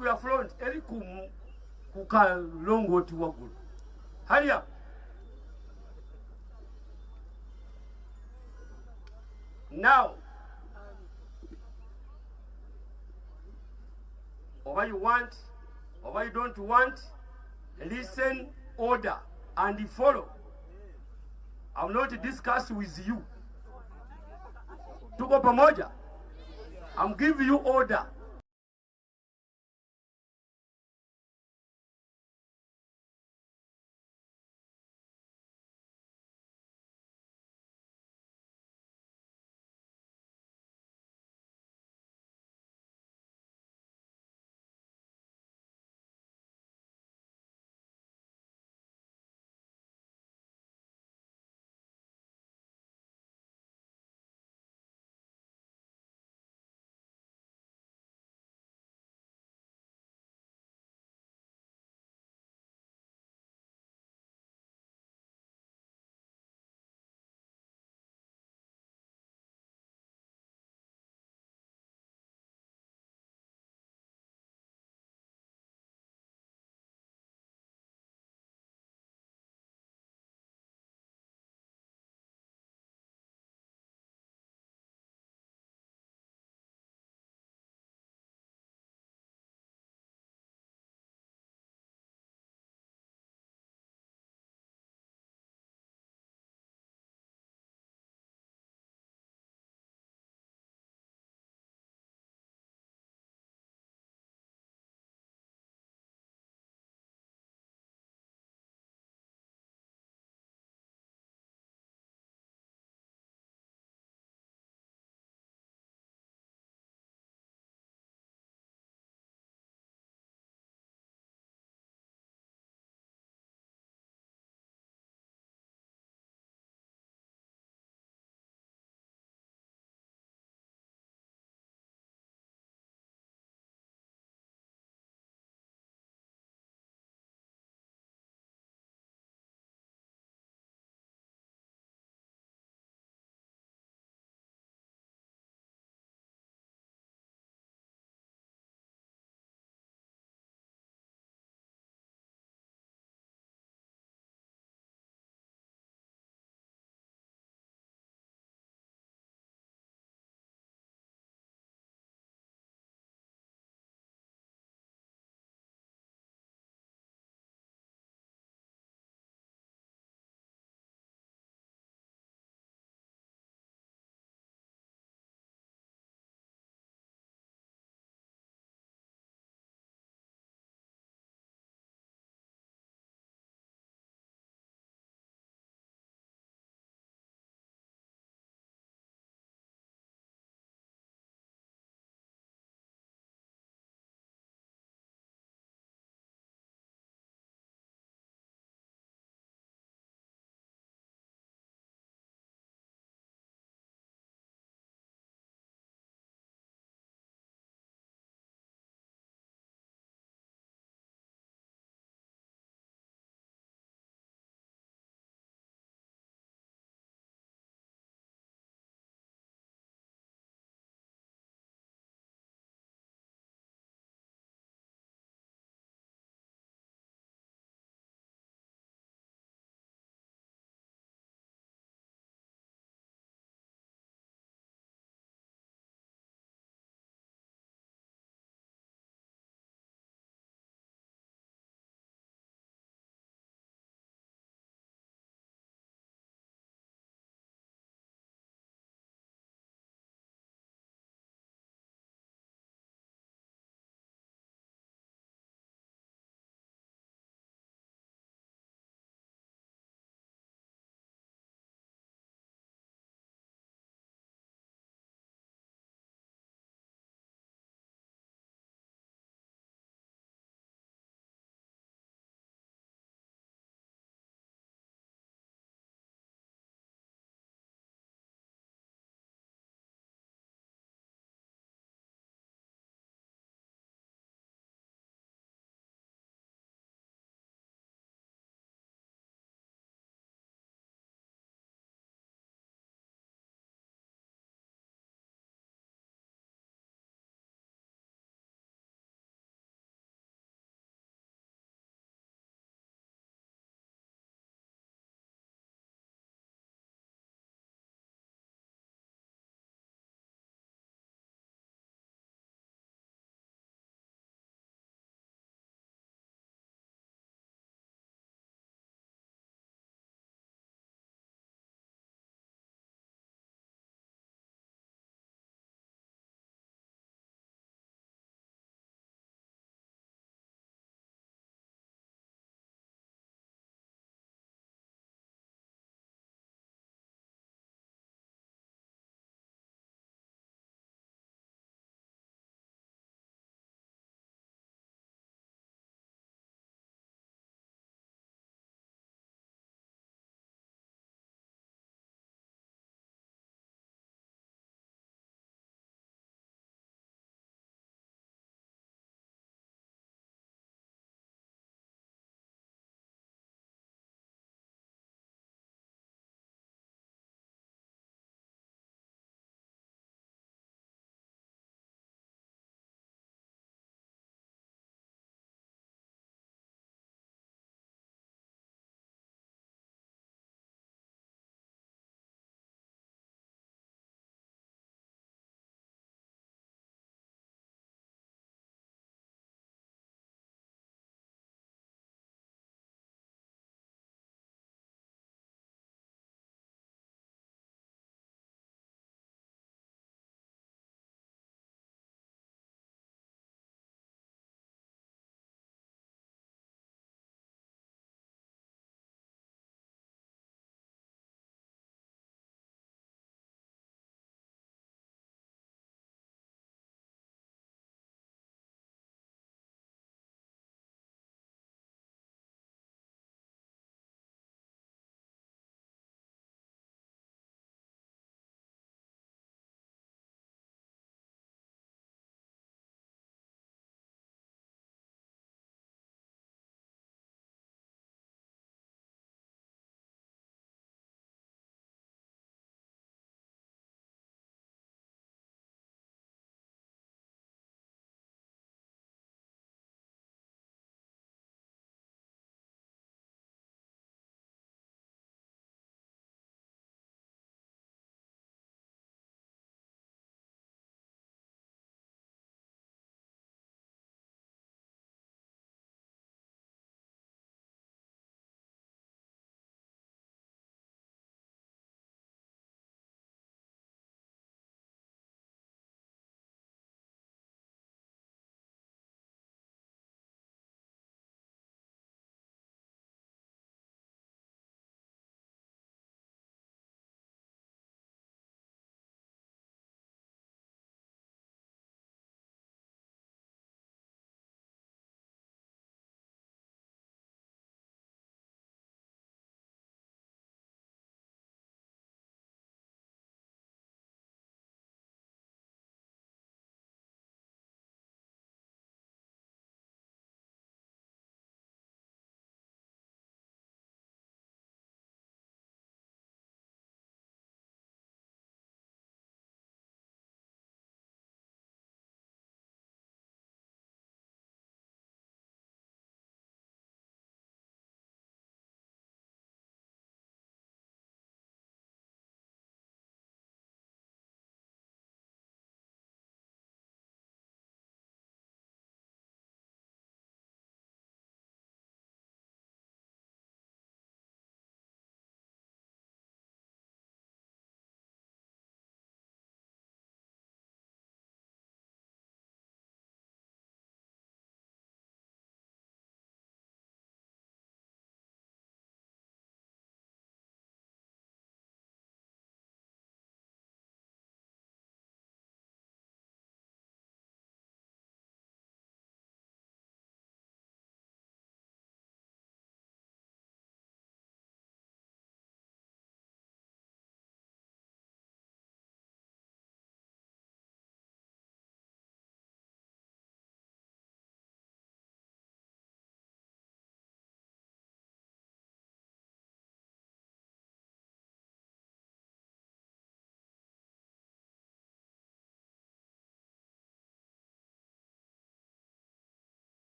ku ya front eri ku kalongoti wagulu. Hurry up. Now, over you want, over you don't want, listen, order, and follow. I'm not discussing with you. Tuko pamoja. I'm giving you order.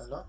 Hello?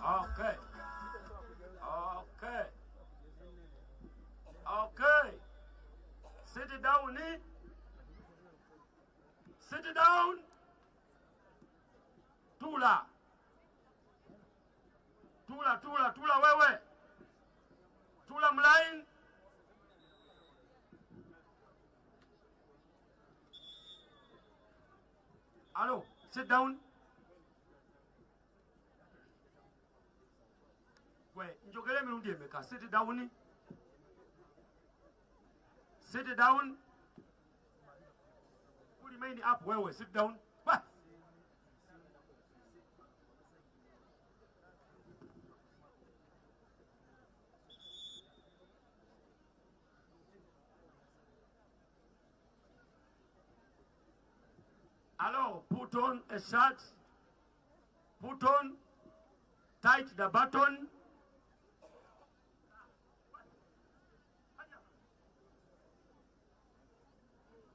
Okay. Okay. Okay. Sit down, Sit down. Tula. Tula wewe. Tula mline. Hello, sit down. Wait, njogele mirundi emeka. Sit down. Sit down. Put your mind up wewe. Sit down. What? Hello, put on a shirt. Put on, tight the button.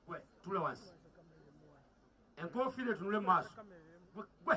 Wait, tula once. enkofiira etunule mu maaso gwe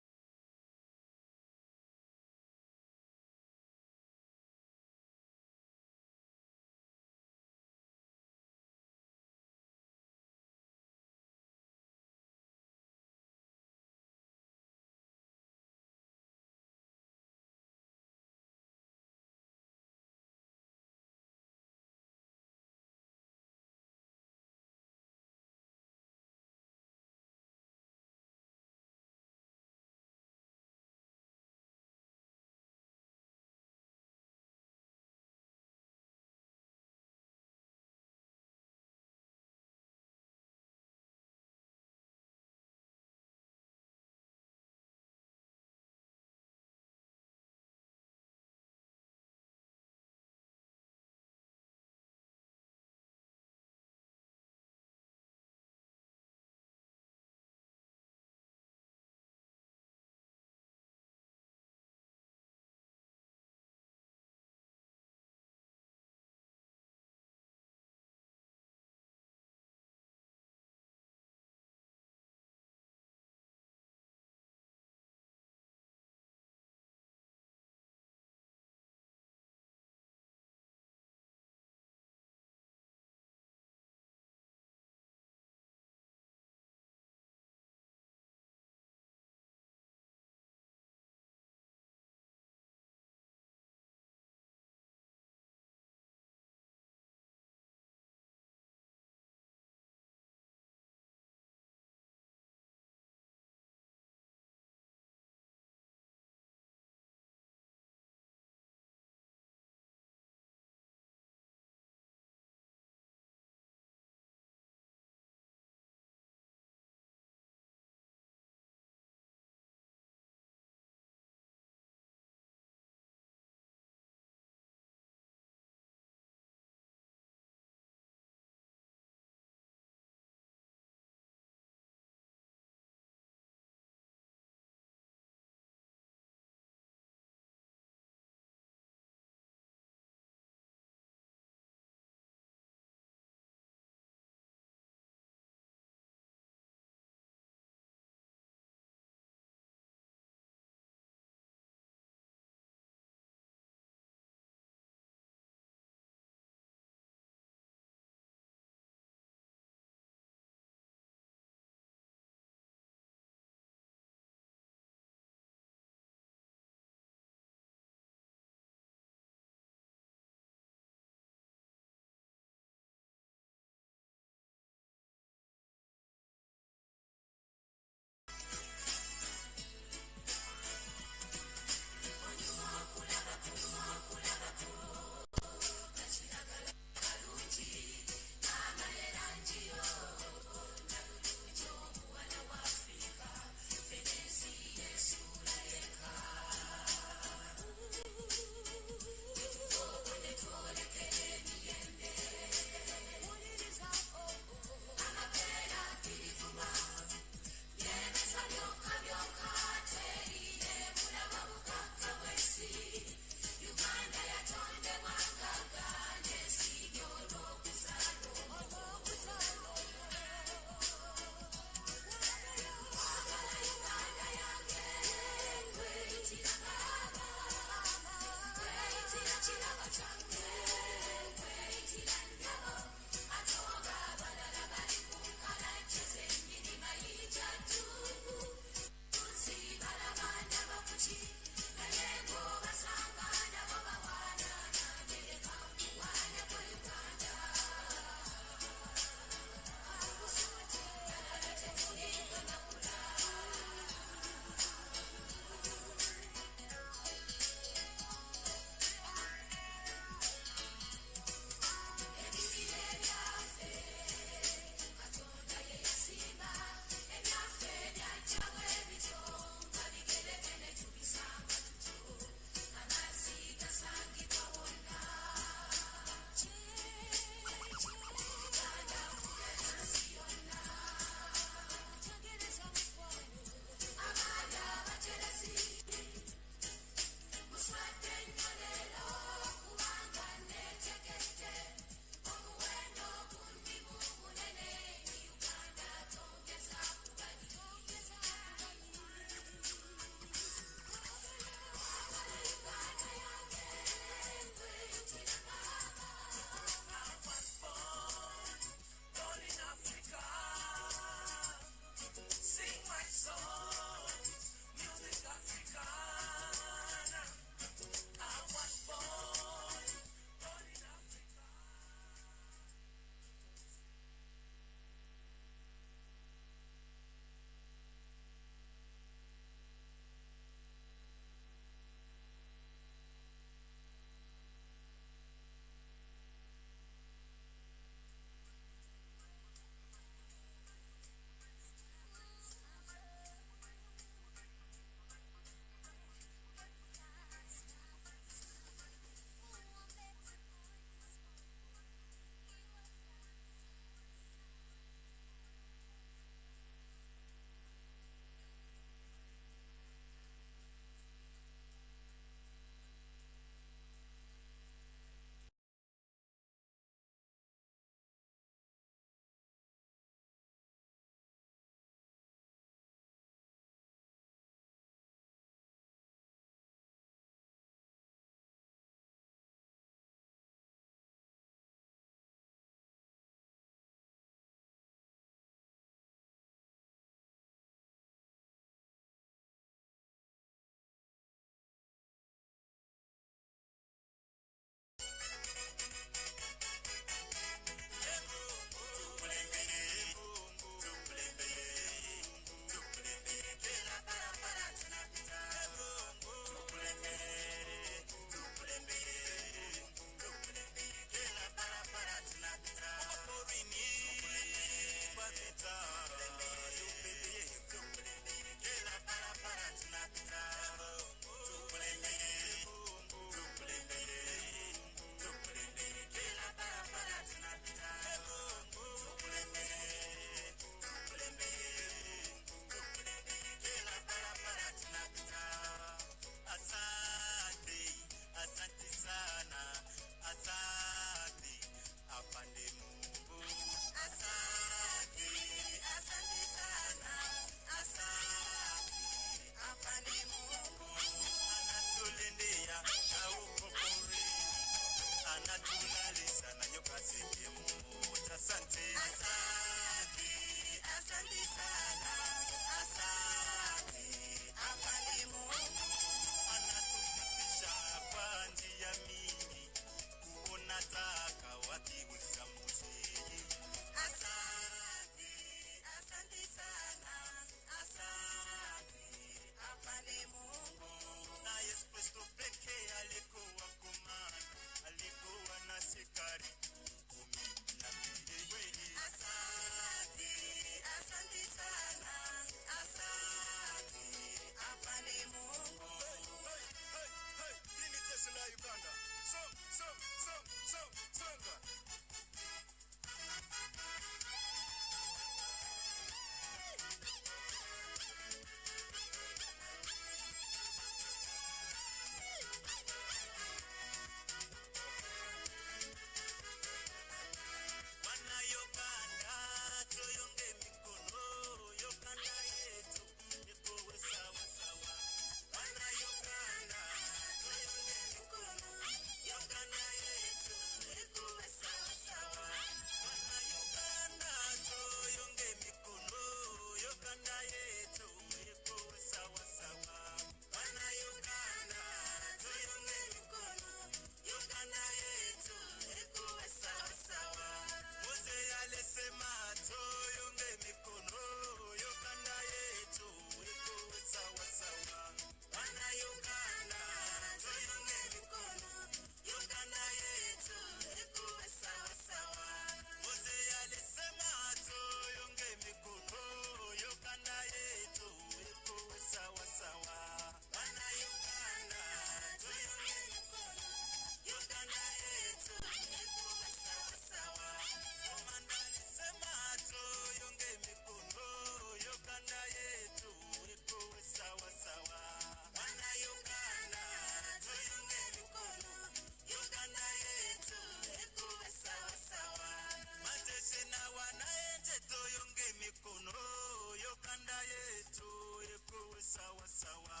sawa sawa.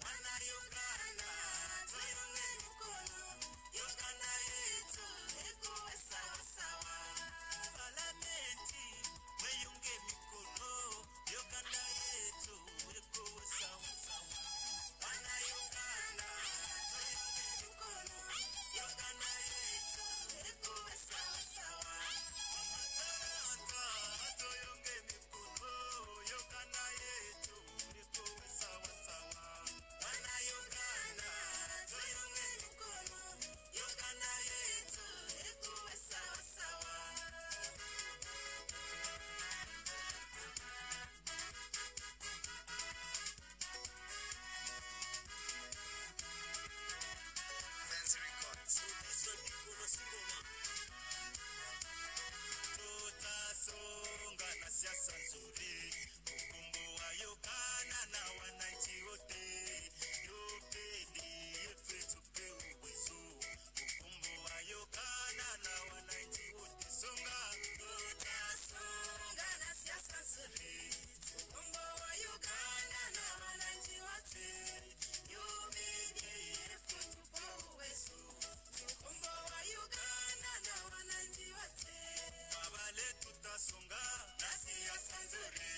Wana Uganda, tuunge mkono. Uganda yetu ikuwe sawa sawa. Parlamenti, mwiunge mikono. Uganda yetu ikuwe sawa sawa. Wana Uganda, tuunge mkono. Uganda yetu ikuwe sawa sawa. Tuunge mikono. Uganda yetu ikuwe sawa sawa. Wana Uganda, tuunge mkono. Uganda yetu ikuwe sawa sawa. Fancy Records. Mikono singoma. Tutasonga na siasa nzuri. Ukombo wa Uganda na wananchi wote. UPDF tupe uwezo. Ukombo wa Uganda na wananchi wote. Songa. Tutasonga na siasa nzuri. Ukombo wa Uganda na wananchi wote. UPDF tupe uwezo. Ukombo wa Uganda na wananchi wote. Babale tutasonga na siasa nzuri.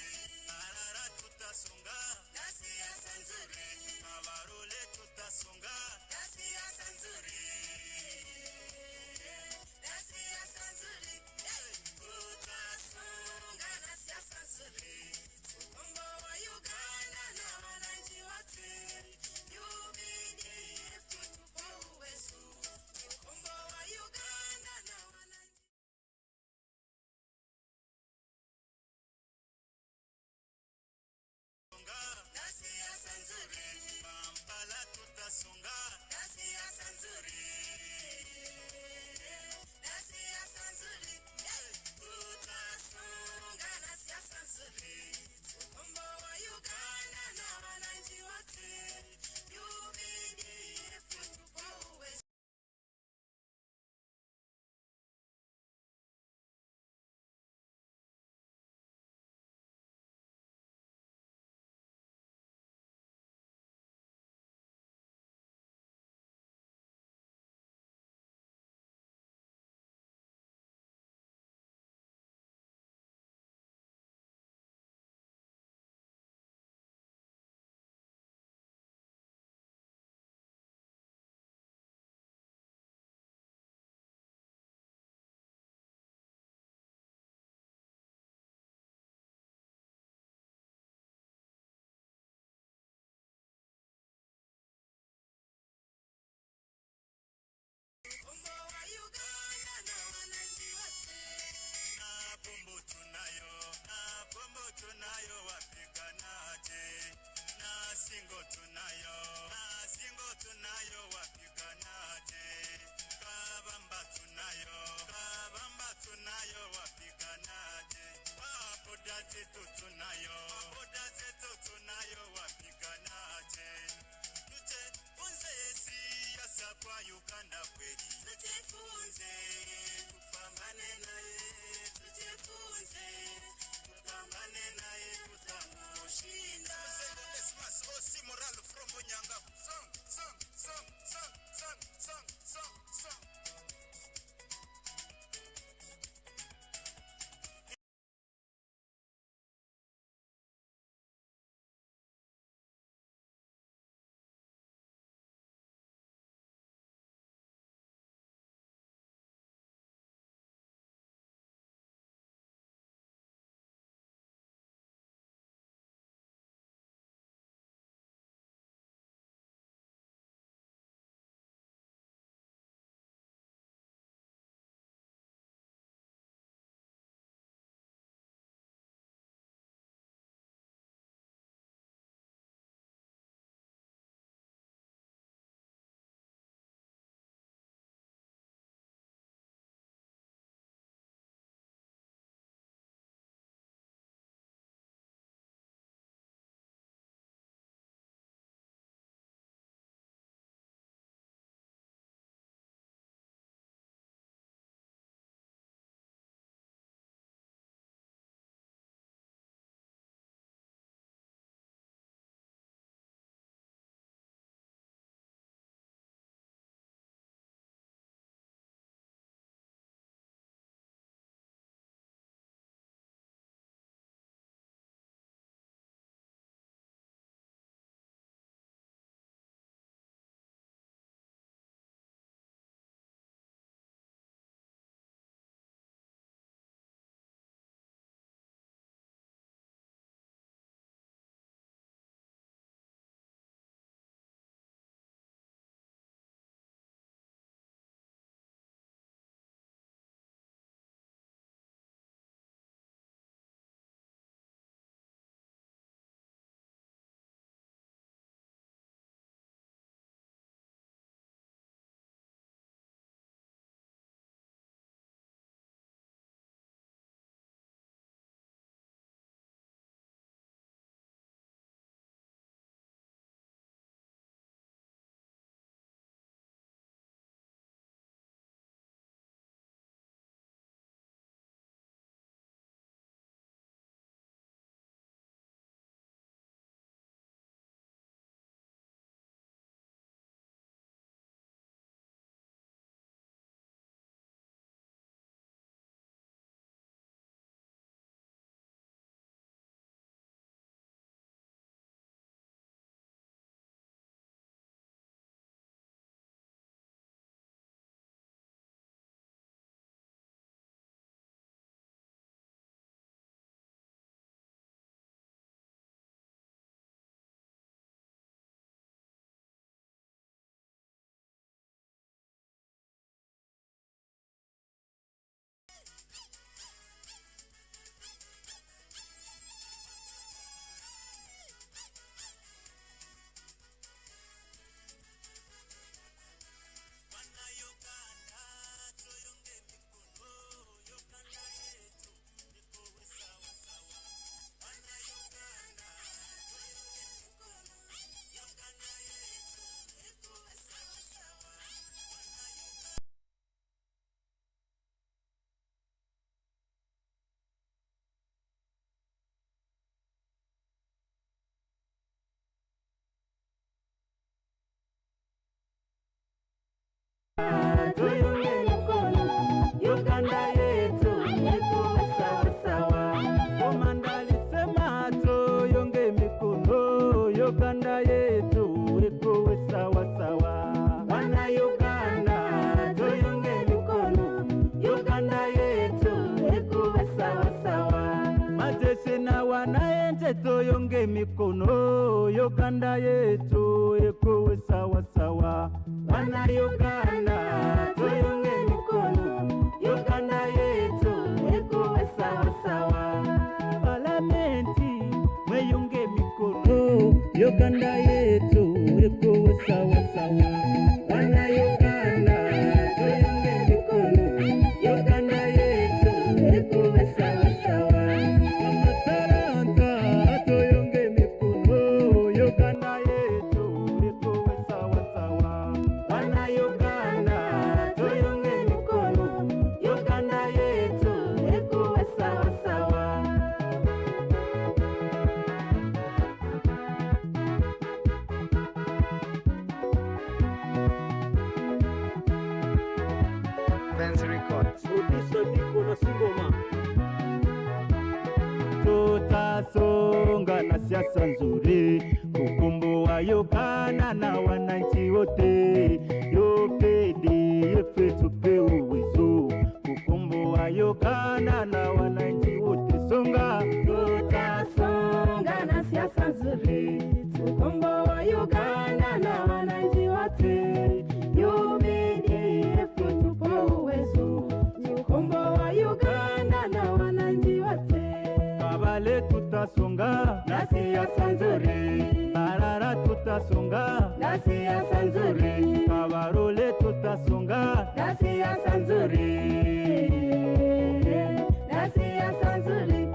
Arara tutasonga na siasa nzuri. Mabarole tutasonga na siasa nzuri. Na siasa nzuri. Tutasonga na siasa nzuri. Ukombo wa Uganda na wananchi wote. UPDF tupe uwezo. Ukombo wa Uganda na wananchi. Na siasa nzuri. Kampala tutasonga na siasa nzuri. Na siasa nzuri. Tutasonga na siasa nzuri. Ukombo wa Uganda na wananchi wote. UPDF tupe uwezo. Ukombo wa Uganda na wananchi wote. Na bombo tunayo wapiganaji. Na singo tunayo wapiganaji. Kabamba tunayo wapiganaji. Wapoda zetu tunayo wapiganaji. Tujifunze siasa kwa Uganda kweli. Tujifunze tupambane naye. Tujifunze tupambane naye tutamshinda. Osi moral from Onyanga. Song. Sote tuyunge mikono, Uganda yetu ikuwe sawa sawa. Wana Uganda tuyunge mikono, Uganda yetu ikuwe sawa sawa. Parlamenti mweyunge mikono, Uganda yetu ikuwe sawa sawa. Wana Uganda tuyunge mikono, Uganda yetu ikuwe sawa sawa. Amataranta tuyunge mikono, Uganda yetu ikuwe sawa sawa. Wana Uganda tuyunge mikono, Uganda yetu ikuwe sawa sawa. Benz Records. Rudisha mikono singoma. Tutasonga na siasa nzuri kukomboa Uganda na wananchi wote. UPDF tupe uwezo kukomboa Uganda na wananchi wote. Songa. Tutasonga na siasa nzuri kukomboa Uganda na wananchi wote. UPDF tupe uwezo kukomboa Uganda na wananchi wote. Kabale tutasonga na siasa nzuri. Barara tutasonga na siasa nzuri. Kabarole tutasonga na siasa nzuri. Na siasa nzuri.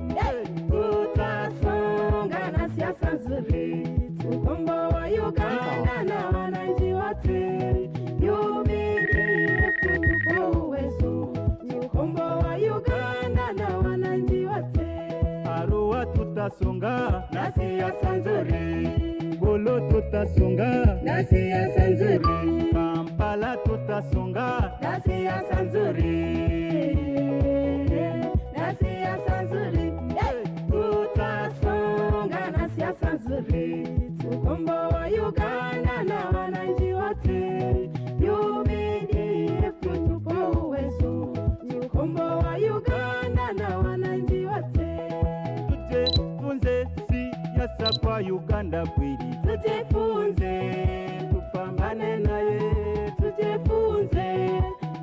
Tutasonga na siasa nzuri. Tukomboa Uganda na wananchi wote. UPDF tupe uwezo kukomboa Uganda na wananchi wote. Arua tutasonga na siasa nzuri. Bolo tutasonga na siasa nzuri. Kampala tutasonga na siasa nzuri. Na siasa nzuri. Tutasonga na siasa nzuri. Tukomboa Uganda na wananchi wote. UPDF tupe uwezo kukomboa Uganda na wananchi wote. Tujifunze siasa kwa Uganda kweli. Tujifunze tupambane naye. Tujifunze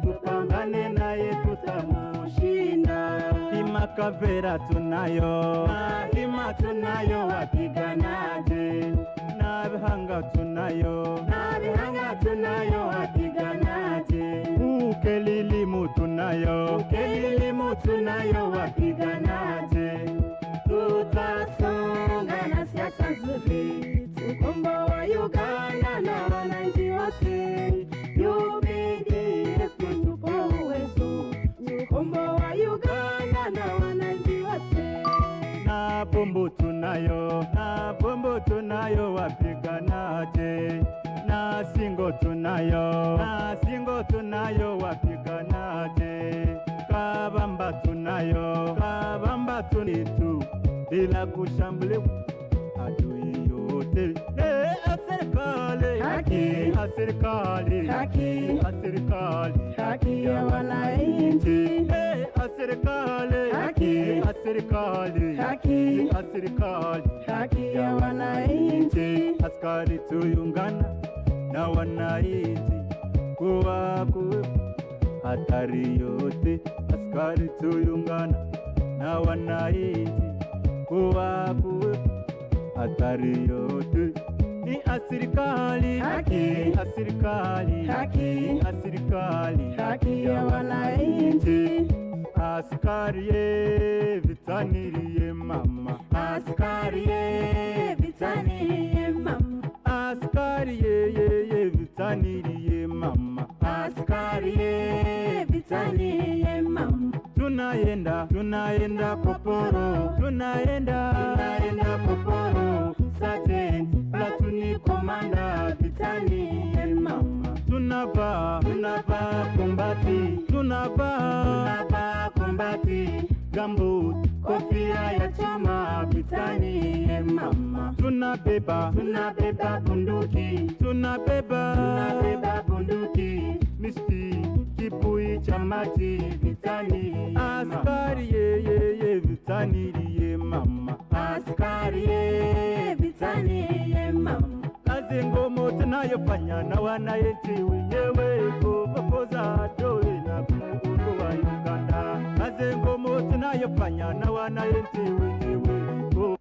tupambane naye, tutamushinda. Imakavera tunayo na hima tunayo, wapiganaje na Bihanga tunayo na Bihanga tunayo, wapiganaje. Ukelilimu tunayo Ukelilimu tunayo, wapiganaje. Tutasonga na siasa nzuri tukomboa Uganda na wananchi wote. UPDF tupe uwezo kukomboa Uganda na wananchi wote. Na bombo tunayo, wapiganaje. Na singo tunayo, wapiganaje. Kabamba tunayo tu bila kushambuliwa adui yote. Serikali haki, serikali haki, serikali haki ya wananchi. Serikali haki, serikali haki, serikali haki ya wananchi. Askari tuyungana na wananchi kuwa hatari yote. Askari tuyungana na wananchi kuwa hatari yote. Ni serikali haki, serikali haki, serikali haki ya wananchi. Askari ye vitanirie mama, askari ye vitanirie mama, askari ye vitanirie mama, askari ye vitanirie mama. Tunaenda koporo, tunaenda koporo. Sergeant, platoon commander, vitanirie mama. Tunavaa kombati, gambo, kofia ya chama, vitanirie mama. Tunabeba bunduki, tunabeba bunduki. Miski kibui cha maji, vitanirie mama. Askari ye vitanirie mama, askari mambo tunayofanya na wananchi wenyewe. Oh.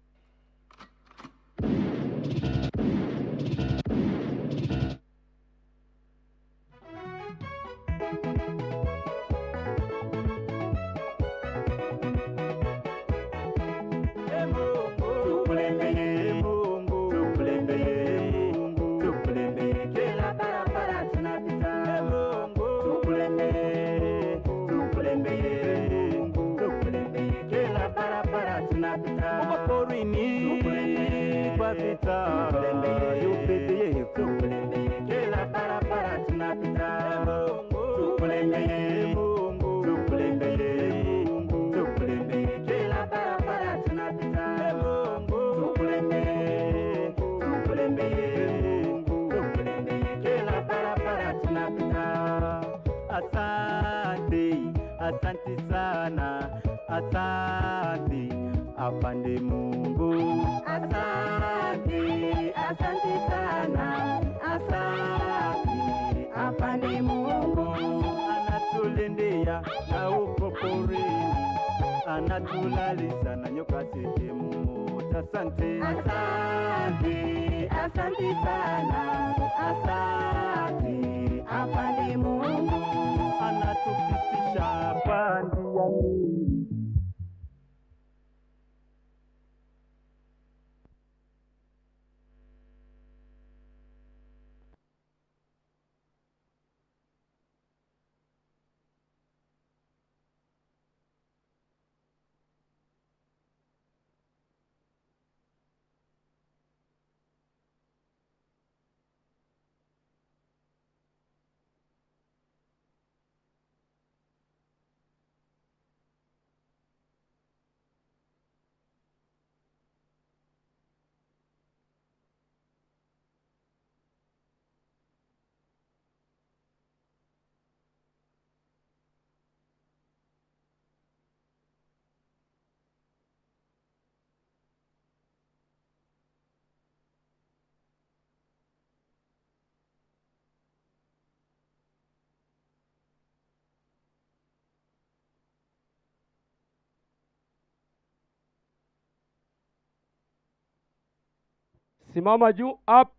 Asante sana, asante afande Mungu. Asante, asante sana, asante afande Mungu. Anatulindea na uko porini, anatulalisha na nyoka sehemu. Asante, Asante, asante sana, asante afande Mungu. anatufikisha kwa njia nzuri. Simama juu, up.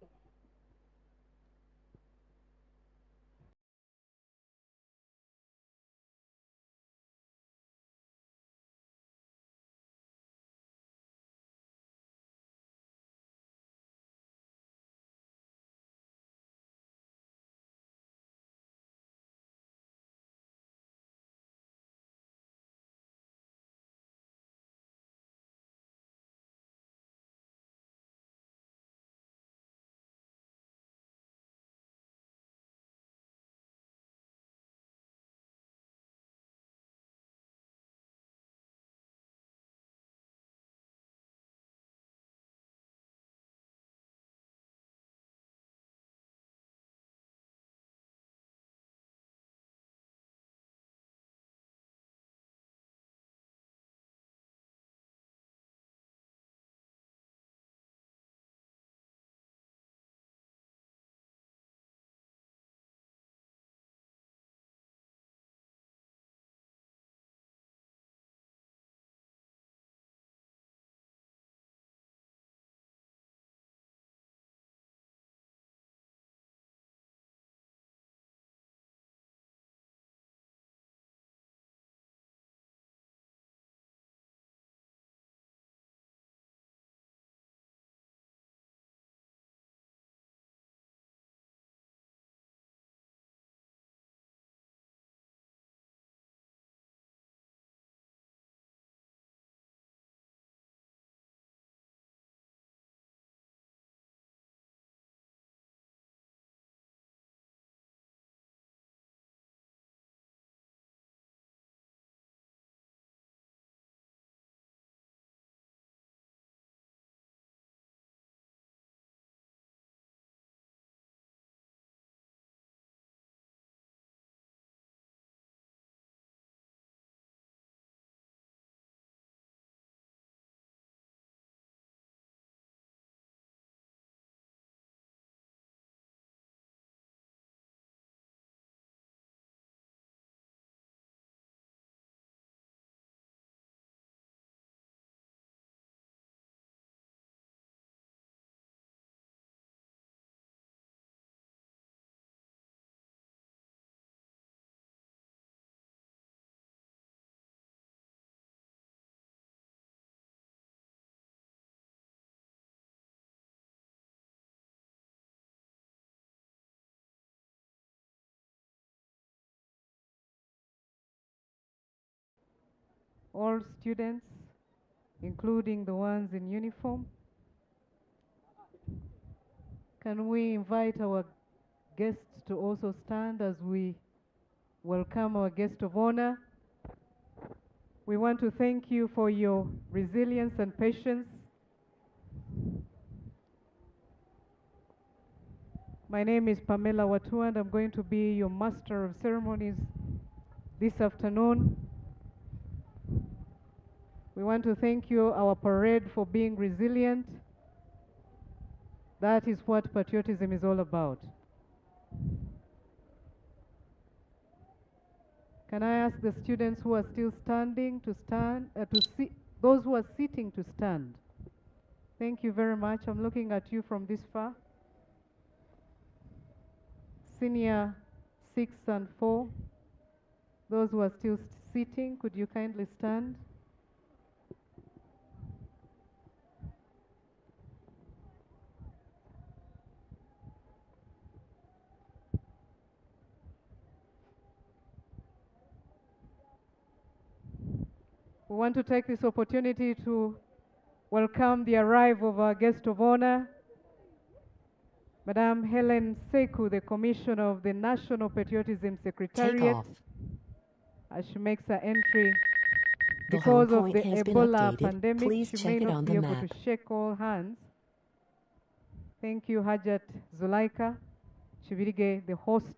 all students, including the ones in uniform. Can we invite our guests to also stand as we welcome our guest of honor? We want to thank you for your resilience and patience. My name is Pamela Watua, and I'm going to be your Master of Ceremonies this afternoon. We want to thank you, our parade, for being resilient. That is what patriotism is all about. Can I ask the students who are still standing to stand, those who are sitting to stand? Thank you very much. I'm looking at you from this far. Senior 6 and 4, those who are still sitting, could you kindly stand? We want to take this opportunity to welcome the arrival of our guest of honor, Madame Helen Seku, the Commissioner of the National Patriotism Secretariat, as she makes her entry. Because of the Ebola pandemic, she may not be able to shake all hands. Thank you, Hajat Zulaika Chibirige, the host,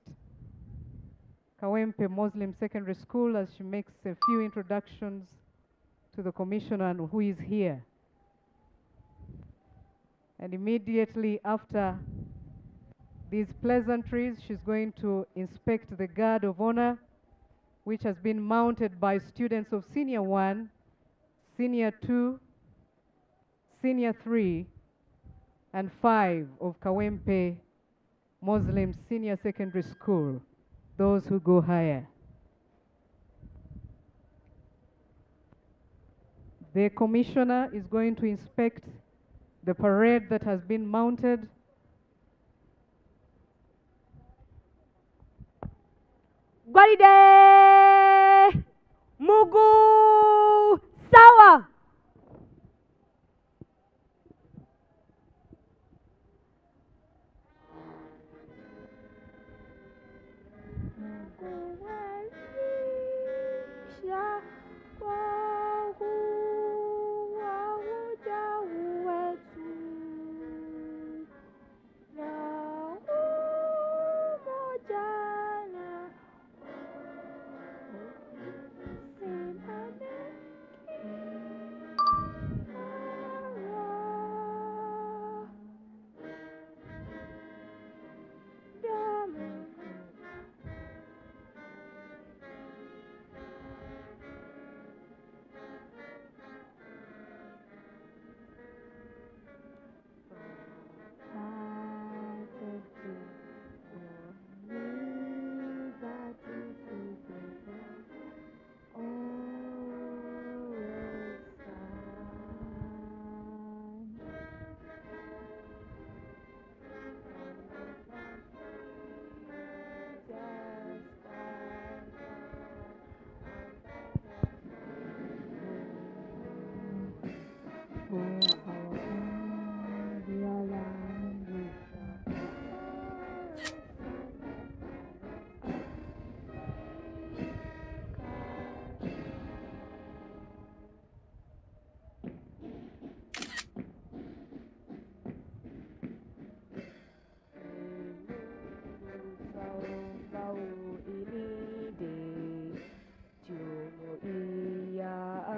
Kawempe Muslim Secondary School, as she makes a few introductions to the Commissioner and who is here. And immediately after these pleasantries, she's going to inspect the Guard of Honor, which has been mounted by students of Senior 1, Senior 2, Senior 3, and 5 of Kawempe Muslim Senior Secondary School, those who go higher. The Commissioner is going to inspect the parade that has been mounted. Gwaride Mugu Sawa.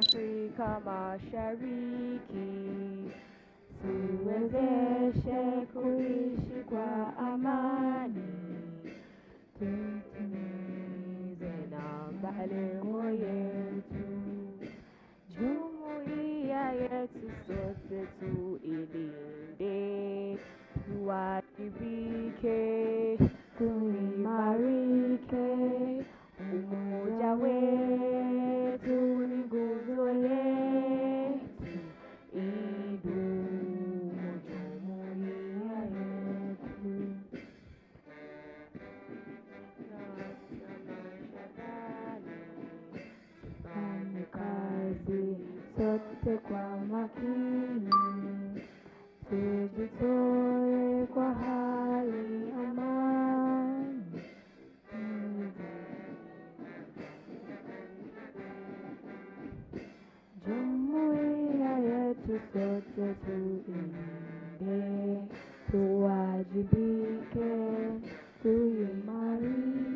Afrika Mashariki tuwezeshe kuishi kwa amani, tutimize na malengo yetu. Jumuiya yetu sote tuilinde, tuwajibike, tuimarike. Umoja wetu ni nguzo yetu, idumu jumuiya yetu. Tufanye kazi sote kwa makini, tujitoe kwa hali amani. Jumuiya yetu sote tuilinde, tuwajibike, tuimarike.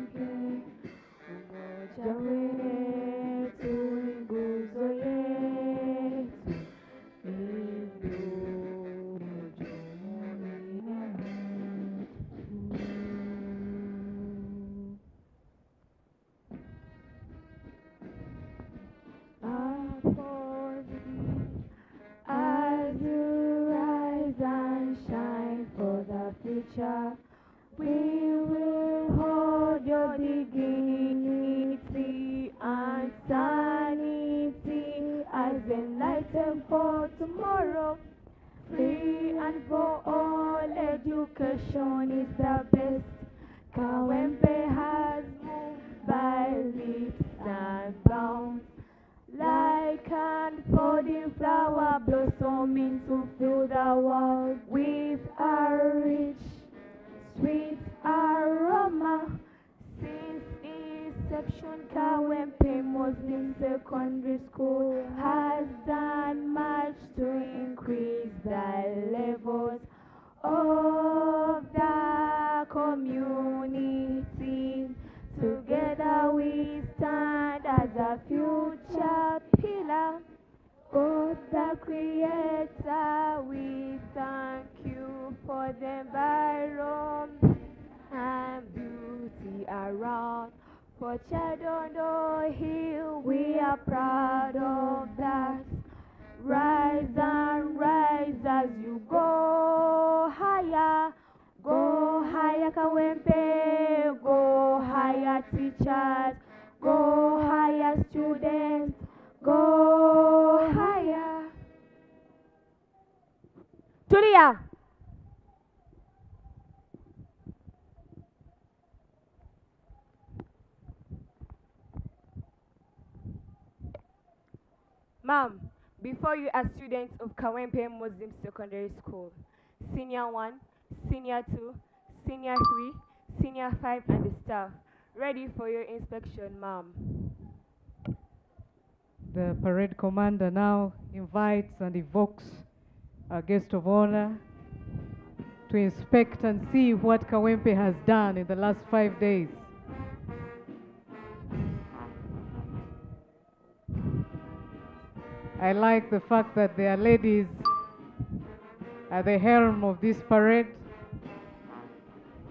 Umoja wetu ni nguzo yetu, ndio jumuiya yetu. As you rise and shine for the future, we will hold your dignity and sanity as enlightened for tomorrow. Free and for all, education is the best. Kawempe has moved by leaps and bounds, like an unfolding flower blossoming to fill the world with a rich, sweet aroma. Since inception, Kawempe Muslim Secondary School has done much to increase the levels of the community. Together we stand as a future pillar. God the Creator, we thank you for the environment and beauty around. For Chadondo Hill, we are proud of that. Rise and rise as you go higher. Go higher, Kawempe. Go higher, teachers. Go higher, students. Go higher. Tulia. Ma'am, before you are students of Kawempe Muslim Secondary School, Senior 1, Senior 2, Senior 3, Senior 5 and the staff, ready for your inspection, ma'am. The parade commander now invites and evokes our guest of honor to inspect and see what Kawempe has done in the last 5 days. I like the fact that there are ladies at the helm of this parade.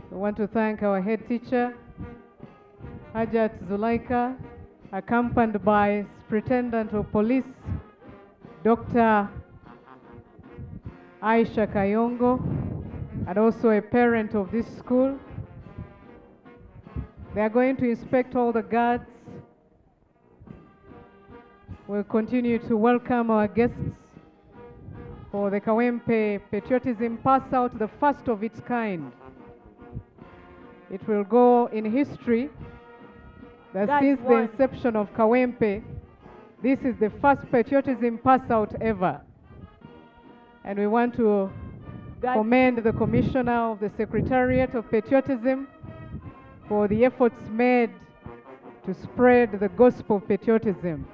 We want to thank our head teacher, Hajat Zulaika, accompanied by Superintendent of Police, Dr. Aisha Kayongo, and also a parent of this school. They are going to inspect all the guards. We'll continue to welcome our guests for the Kawempe Patriotism Pass Out, the first of its kind. It will go in history that since the inception of Kawempe, this is the first patriotism pass out ever. And we want to commend the Commissioner of the Secretariat of Patriotism for the efforts made to spread the gospel of patriotism.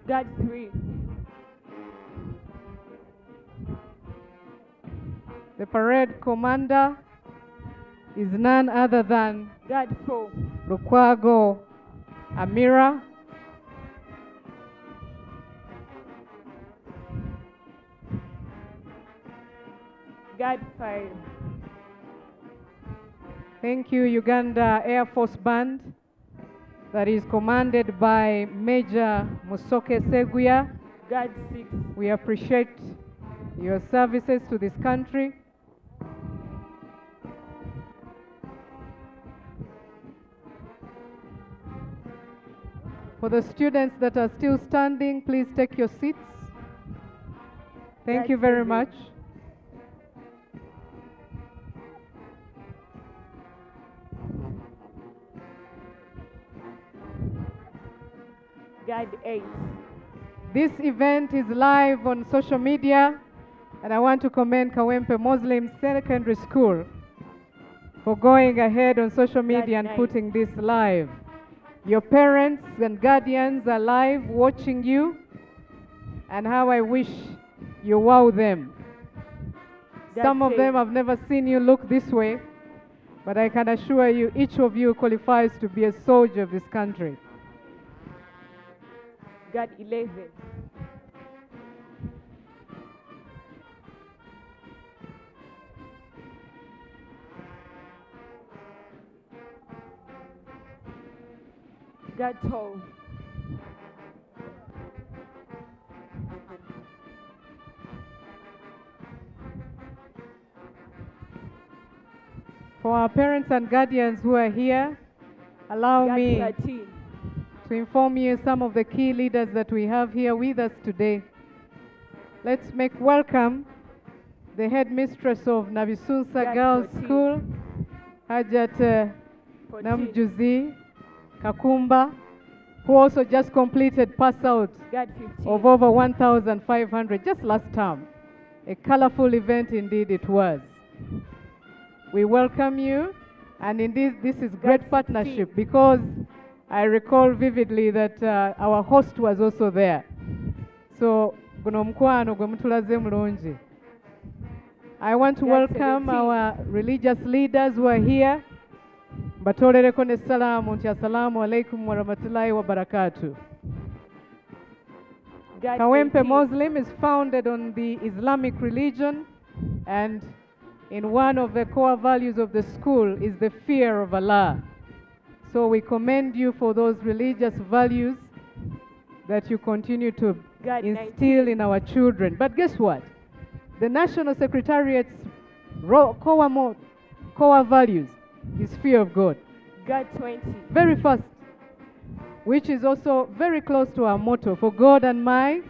Guard 3. The parade commander is none other than Guard 4. Lukwago Amira. Guard 5. Thank you, Uganda Air Force Band, that is commanded by Major Musoke Seguya. Guard 6. We appreciate your services to this country. For the students that are still standing, please take your seats. Thank you very much. Guard 8. This event is live on social media, and I want to commend Kawempe Muslim Secondary School for going ahead on social media and nice. putting this live. Your parents and guardians are live watching you, and how I wish you wow them. Some of them have never seen you look this way, but I can assure you each of you qualifies to be a soldier of this country. God 11. God 12. For our parents and guardians who are here, allow God me 13. to inform you some of the key leaders that we have here with us today. Let's make welcome the headmistress of Nabisunsa God Girls 14. School, Hajat 14. Namjuzi Kakumba, who also just completed pass out God 15. of over 1,500 just last term. A colorful event indeed it was. We welcome you, and indeed this is great 16. partnership because I recall vividly that our host was also there. So guno mukwano gwe mutulaze mulungi. I want to God welcome 17. our religious leaders who are here. Batolereko ne salamu nti assalamu alaikum wa rahmatullahi wa barakatuh. God Kawempe 18. Muslim is founded on the Islamic religion, and in one of the core values of the school is the fear of Allah. So we commend you for those religious values that you continue to God instill 19. in our children. But guess what? The National Secretariat's core values is fear of God. God 20. Very first, which is also very close to our motto, for God and my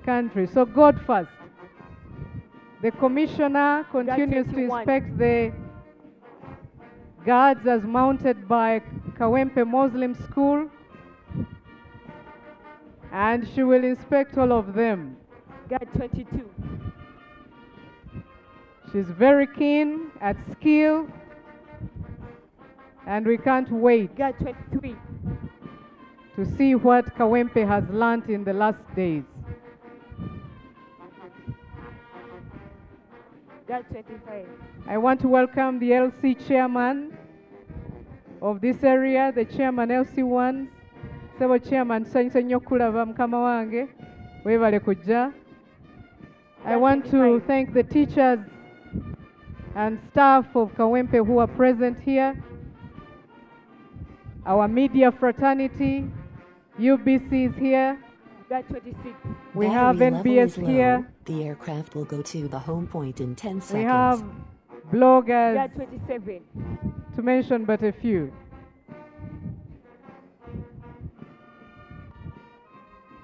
country. So God first. The commissioner continues to 21. inspect the guards as mounted by Kawempe Muslim School, and she will inspect all of them. God 22. She's very keen at skill, and we can't wait God 23. to see what Kawempe has learnt in the last days. God 25. I want to welcome the LC chairman of this area, the chairman LC1. Sebo chairman, tusanyuse nnyo kulaba mukama wange, weebale kujja. I want to thank the teachers and staff of Kawempe who are present here, our media fraternity, UBC is here, God 26. we have Battery level is NBS low. here, The aircraft will go to the home point in 10 seconds. we have bloggers, God 27. to mention but a few.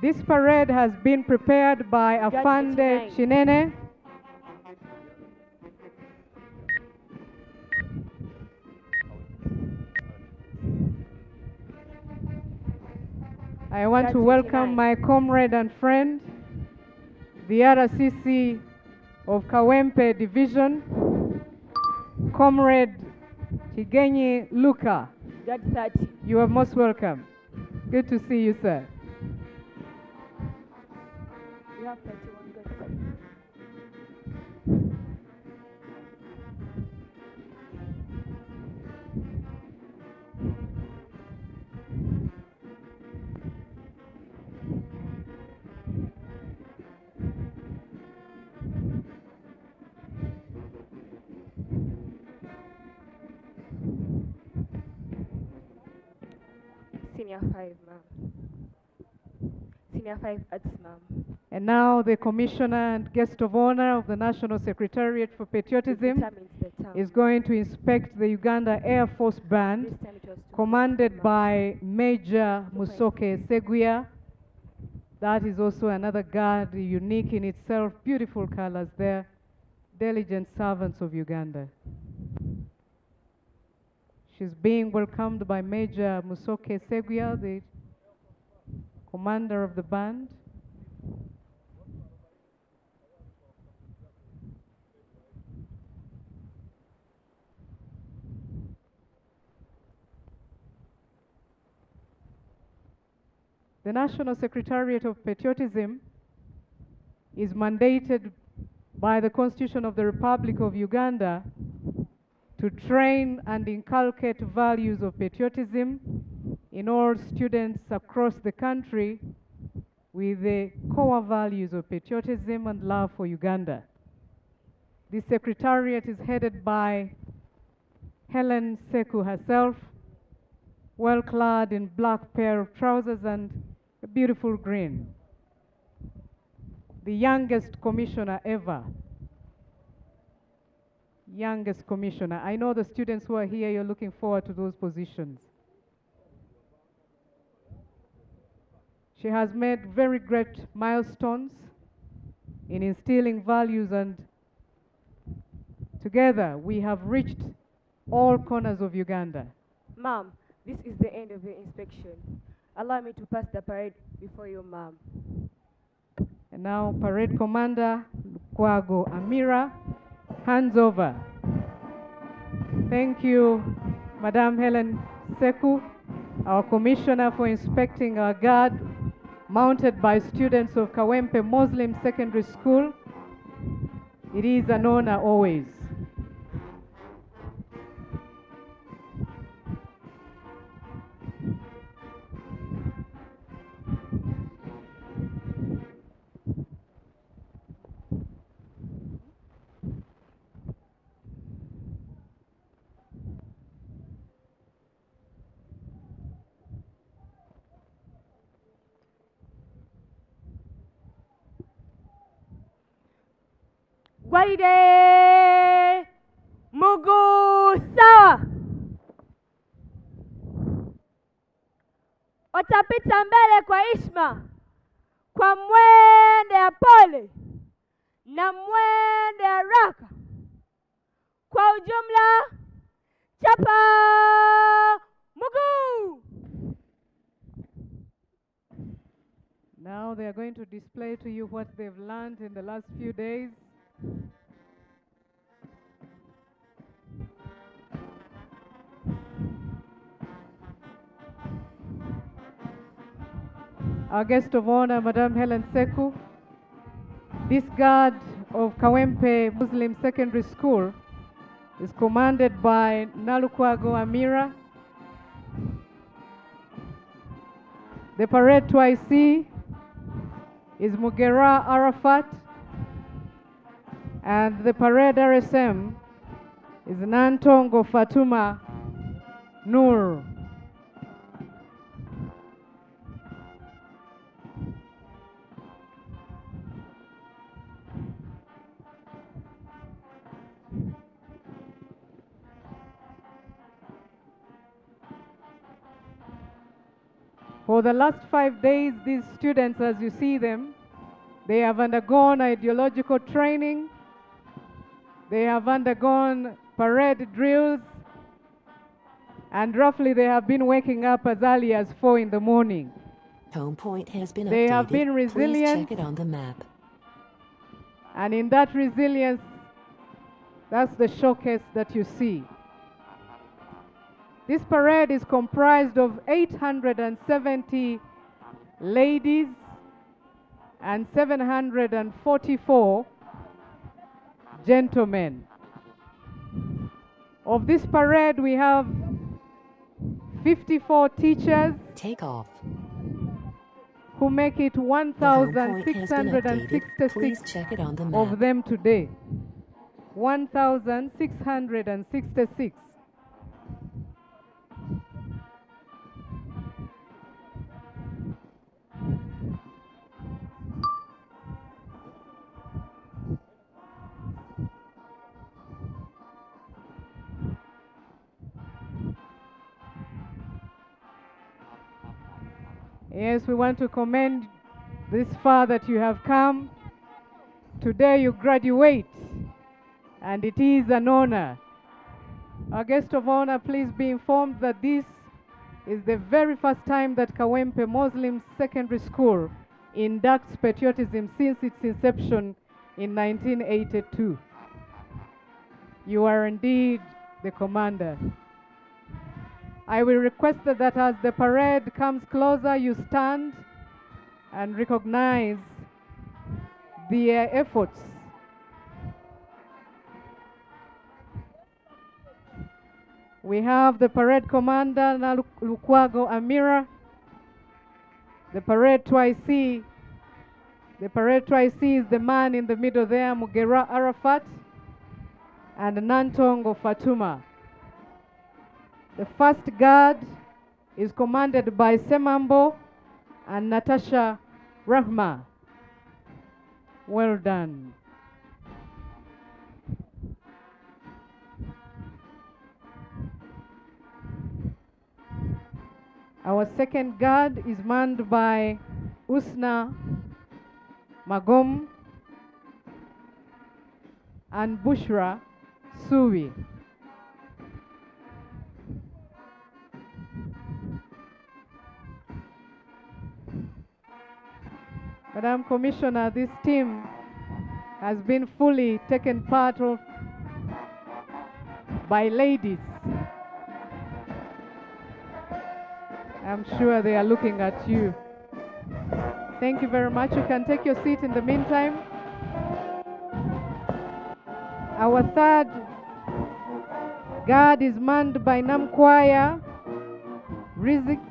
This parade has been prepared by Afande 29. Chinene. I want God to welcome 29. my comrade and friend, the RCC of Kawempe Division, Comrade Chigenyi Luka. God 30. You are most welcome. Good to see you, sir. We have 31. God 30. Senior 5, ma'am. Senior 5 arts, ma'am. And now the Commissioner and Guest of Honor of the National Secretariat for Patriotism Determines the term. is going to inspect the Uganda Air Force This Band, time it was 2. commanded by Major Musoke Seguya. That is also another guard, unique in itself, beautiful colors there. Diligent servants of Uganda. She's being welcomed by Major Musoke Seguya, the commander of the band. The National Secretariat of Patriotism is mandated by the Constitution of the Republic of Uganda to train and inculcate values of patriotism in all students across the country with the core values of patriotism and love for Uganda. The Secretariat is headed by Helen Seku herself, well clad in black pair of trousers and a beautiful green. The youngest commissioner ever. Youngest commissioner. I know the students who are here, you're looking forward to those positions. She has made very great milestones in instilling values, and together we have reached all corners of Uganda. Ma'am, this is the end of your inspection. Allow me to pass the parade before you, ma'am. And now Parade Commander Lukwago Amira hands over. Thank you, Madam Helen Seku, our commissioner, for inspecting our guard mounted by students of Kawempe Muslim Secondary School. It is an honor always. Gwaride Mugu sawa. Watapita mbele kwa heshima, kwa mwendo ya pole na mwendo ya haraka. Kwa ujumla, chapa Mugu. Now they are going to display to you what they've learned in the last few days. Our guest of honor, Madam Helen Seku. This guard of Kawempe Muslim Secondary School is commanded by Nalukwago Amira. The parade twice is Mugera Arafat, and the parade RSM is Nantongo Fatuma Nur. For the last 5 days, these students, as you see them, they have undergone ideological training. They have undergone parade drills, and roughly they have been waking up as early as 4 in the morning. Home point has been They updated. have been Please resilient. check it on the map. And in that resilience, that's the showcase that you see. This parade is comprised of 870 ladies and 744 gentlemen. Of this parade, we have 54 teachers Take off. who make it The home point has been updated. Please 1,666 check it on the of map. them today. 1,666. Yes, we want to commend this far that you have come. Today you graduate, and it is an honor. Our guest of honor, please be informed that this is the very first time that Kawempe Muslim Secondary School inducts patriotism since its inception in 1982. You are indeed the commander. I will request that as the parade comes closer, you stand and recognize their efforts. We have the parade commander, Lukwago Amira, the parade tricee. The parade tricee is the man in the middle there, Mugera Arafat, and Nantongo Fatuma. The first guard is commanded by Semambo and Natasha Rahma. Well done. Our second guard is manned by Usna Magom and Bushra Suwi. Madam Commissioner, this team has been fully taken part of by ladies. I'm sure they are looking at you. Thank you very much. You can take your seat in the meantime. Our third guard is manned by Namkwaya, Rizik,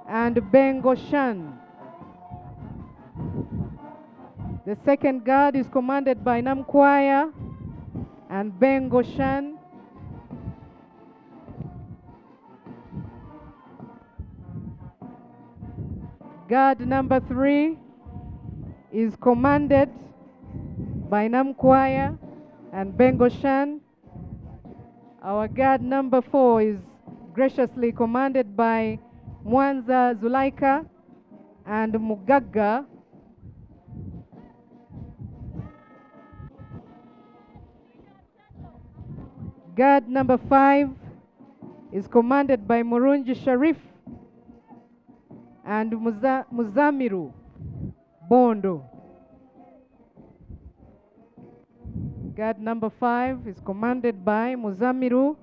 and Bengoshan. The second guard is commanded by Namkwaya and Bengoshan. Guard number 3 is commanded by Namkwaya and Bengoshan. Our guard number 4 is graciously commanded by Mwanza Zulaika and Mugaga. Guard number 5 is commanded by Murunji Sharif and Muzamiru Bondo. Guard number 5 is commanded by Muzamiru.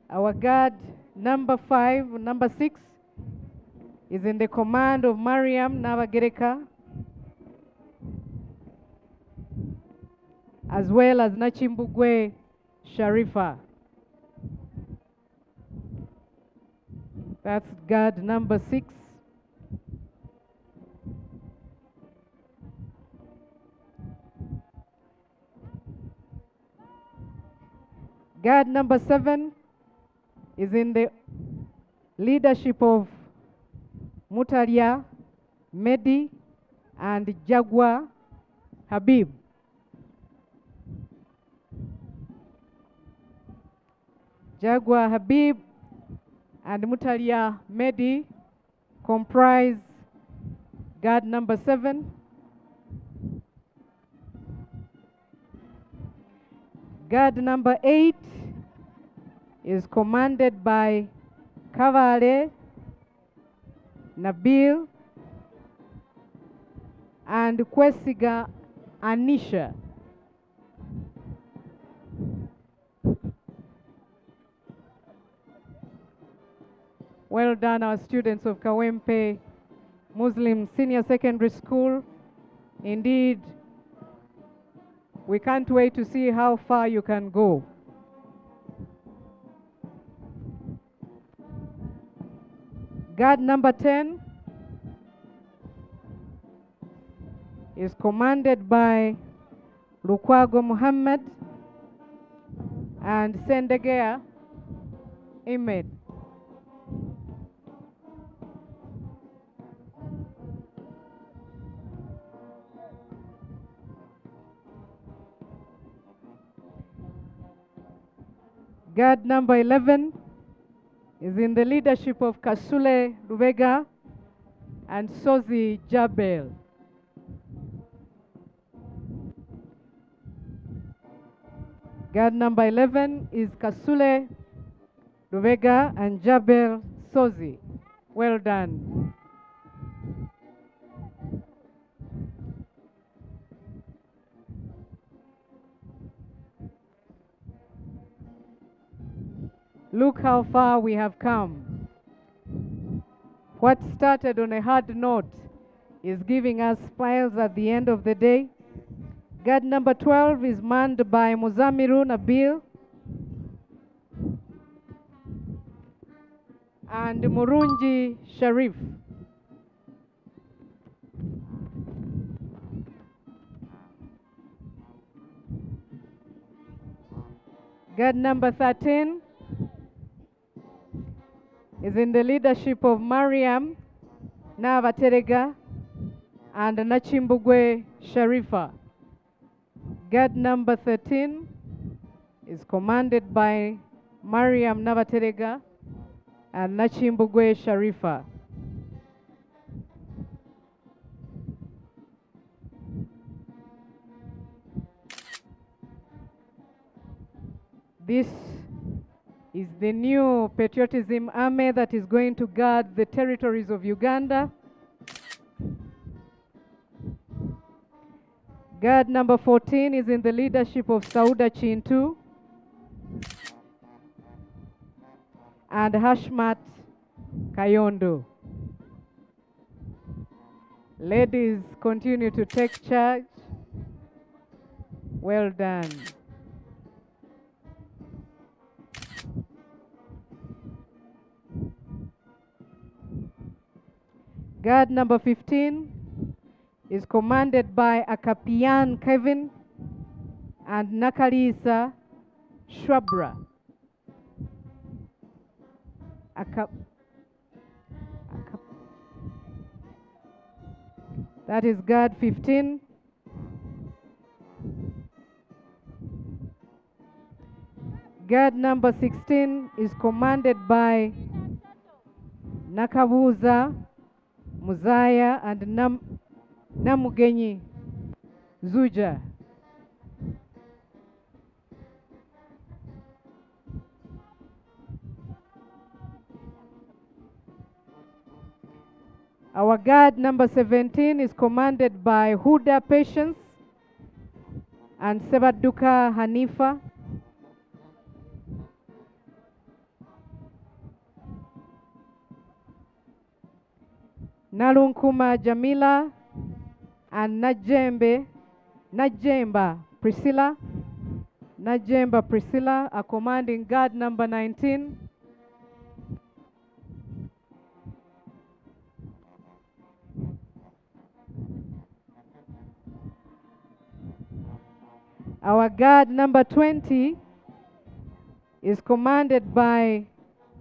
Our guard number 6 is in the command of Mariam Navagereka, as well as Nachimbugwe Sharifa. That's guard number 6. Guard number 7 is in the leadership of Mutaria, Medi, and Jagwa Habib. Jagwa Habib and Mutalia Medi comprise guard number 7. Guard number 8 is commanded by Kavale, Nabil, and Kwesiga Anisha. Well done, our students of Kawempe Muslim Senior Secondary School. Indeed, we can't wait to see how far you can go. Guard number 10 is commanded by Lukwago Muhammad and Sendegea Ahmed. Guard number 11 is in the leadership of Kasule Rubega and Sozi Jabel. Guard number 11 is Kasule Rubega and Jabel Sozi. Well done. Look how far we have come. What started on a hard note is giving us smiles at the end of the day. Guard number 12 is manned by Muzamiru Nabil and Murunji Sharif. Guard number 13 is in the leadership of Mariam Navaterega and Nachimbugwe Sharifa. Guard number 13 is commanded by Mariam Navaterega and Nachimbugwe Sharifa. This is the new patriotism army that is going to guard the territories of Uganda. Guard number 14 is in the leadership of Sauda Chintu and Hashmat Kayondo. Ladies, continue to take charge. Well done. Guard number 15 is commanded by Akapian Kevin and Nakalisa Shwabra. That is Guard 15. Guard number 16 is commanded by Nakabuza Muzaya and Namugenyi Zuja. Our guard number 17 is commanded by Huda Patience and Sebaduka Hanifa. Nalunkuma Jamila and Najemba Priscilla. Najemba Priscilla are commanding guard number 19. Our guard number 20 is commanded by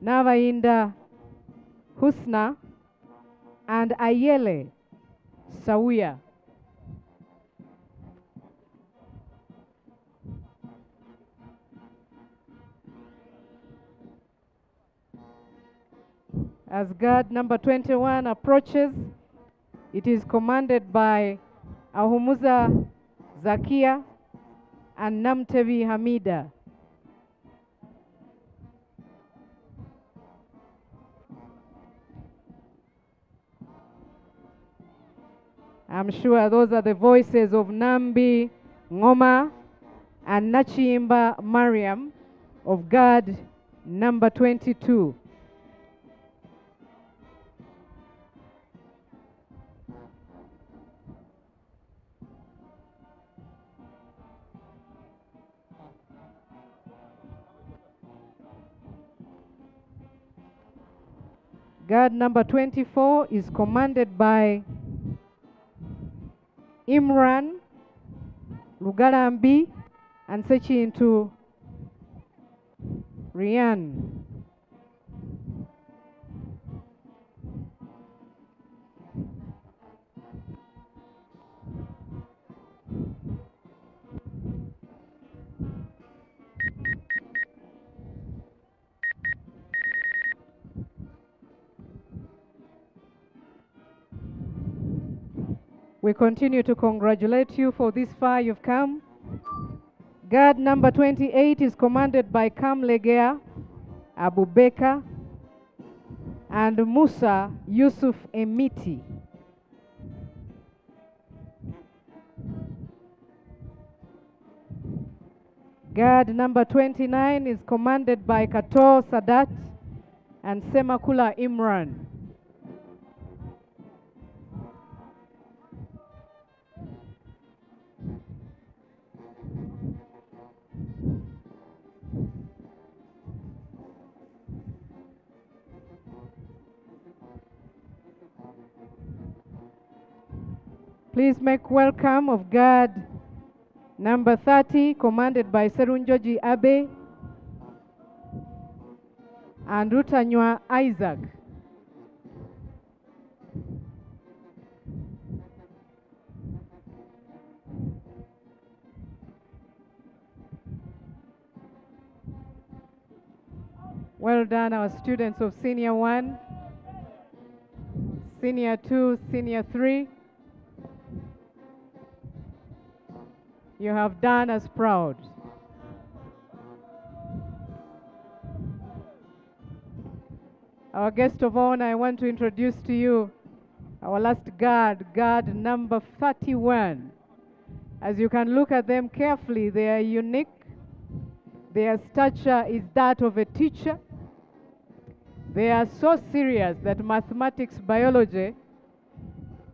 Navainda Husna and Ayele Sawia. As guard number 21 approaches, it is commanded by Ahumuza Zakia and Namtevi Hamida. I'm sure those are the voices of Nambi Ngoma and Nachiimba Mariam of guard number 22. Guard number 24 is commanded by Imran Lugarambi and Sechintu Rian. We continue to congratulate you for this far you've come. Guard number 28 is commanded by Kamlegea Abu Beka and Musa Yusuf Emiti. Guard number 29 is commanded by Kato Sadat and Semakula Imran. Please make welcome of guard number 30, commanded by Serunjoji Abe and Rutanywa Isaac. Well done, our students of Senior 1, Senior 2, Senior 3. You have done us proud. Our guest of honor, I want to introduce to you our last guard, guard number 31. As you can look at them carefully, they are unique. Their stature is that of a teacher. They are so serious that mathematics, biology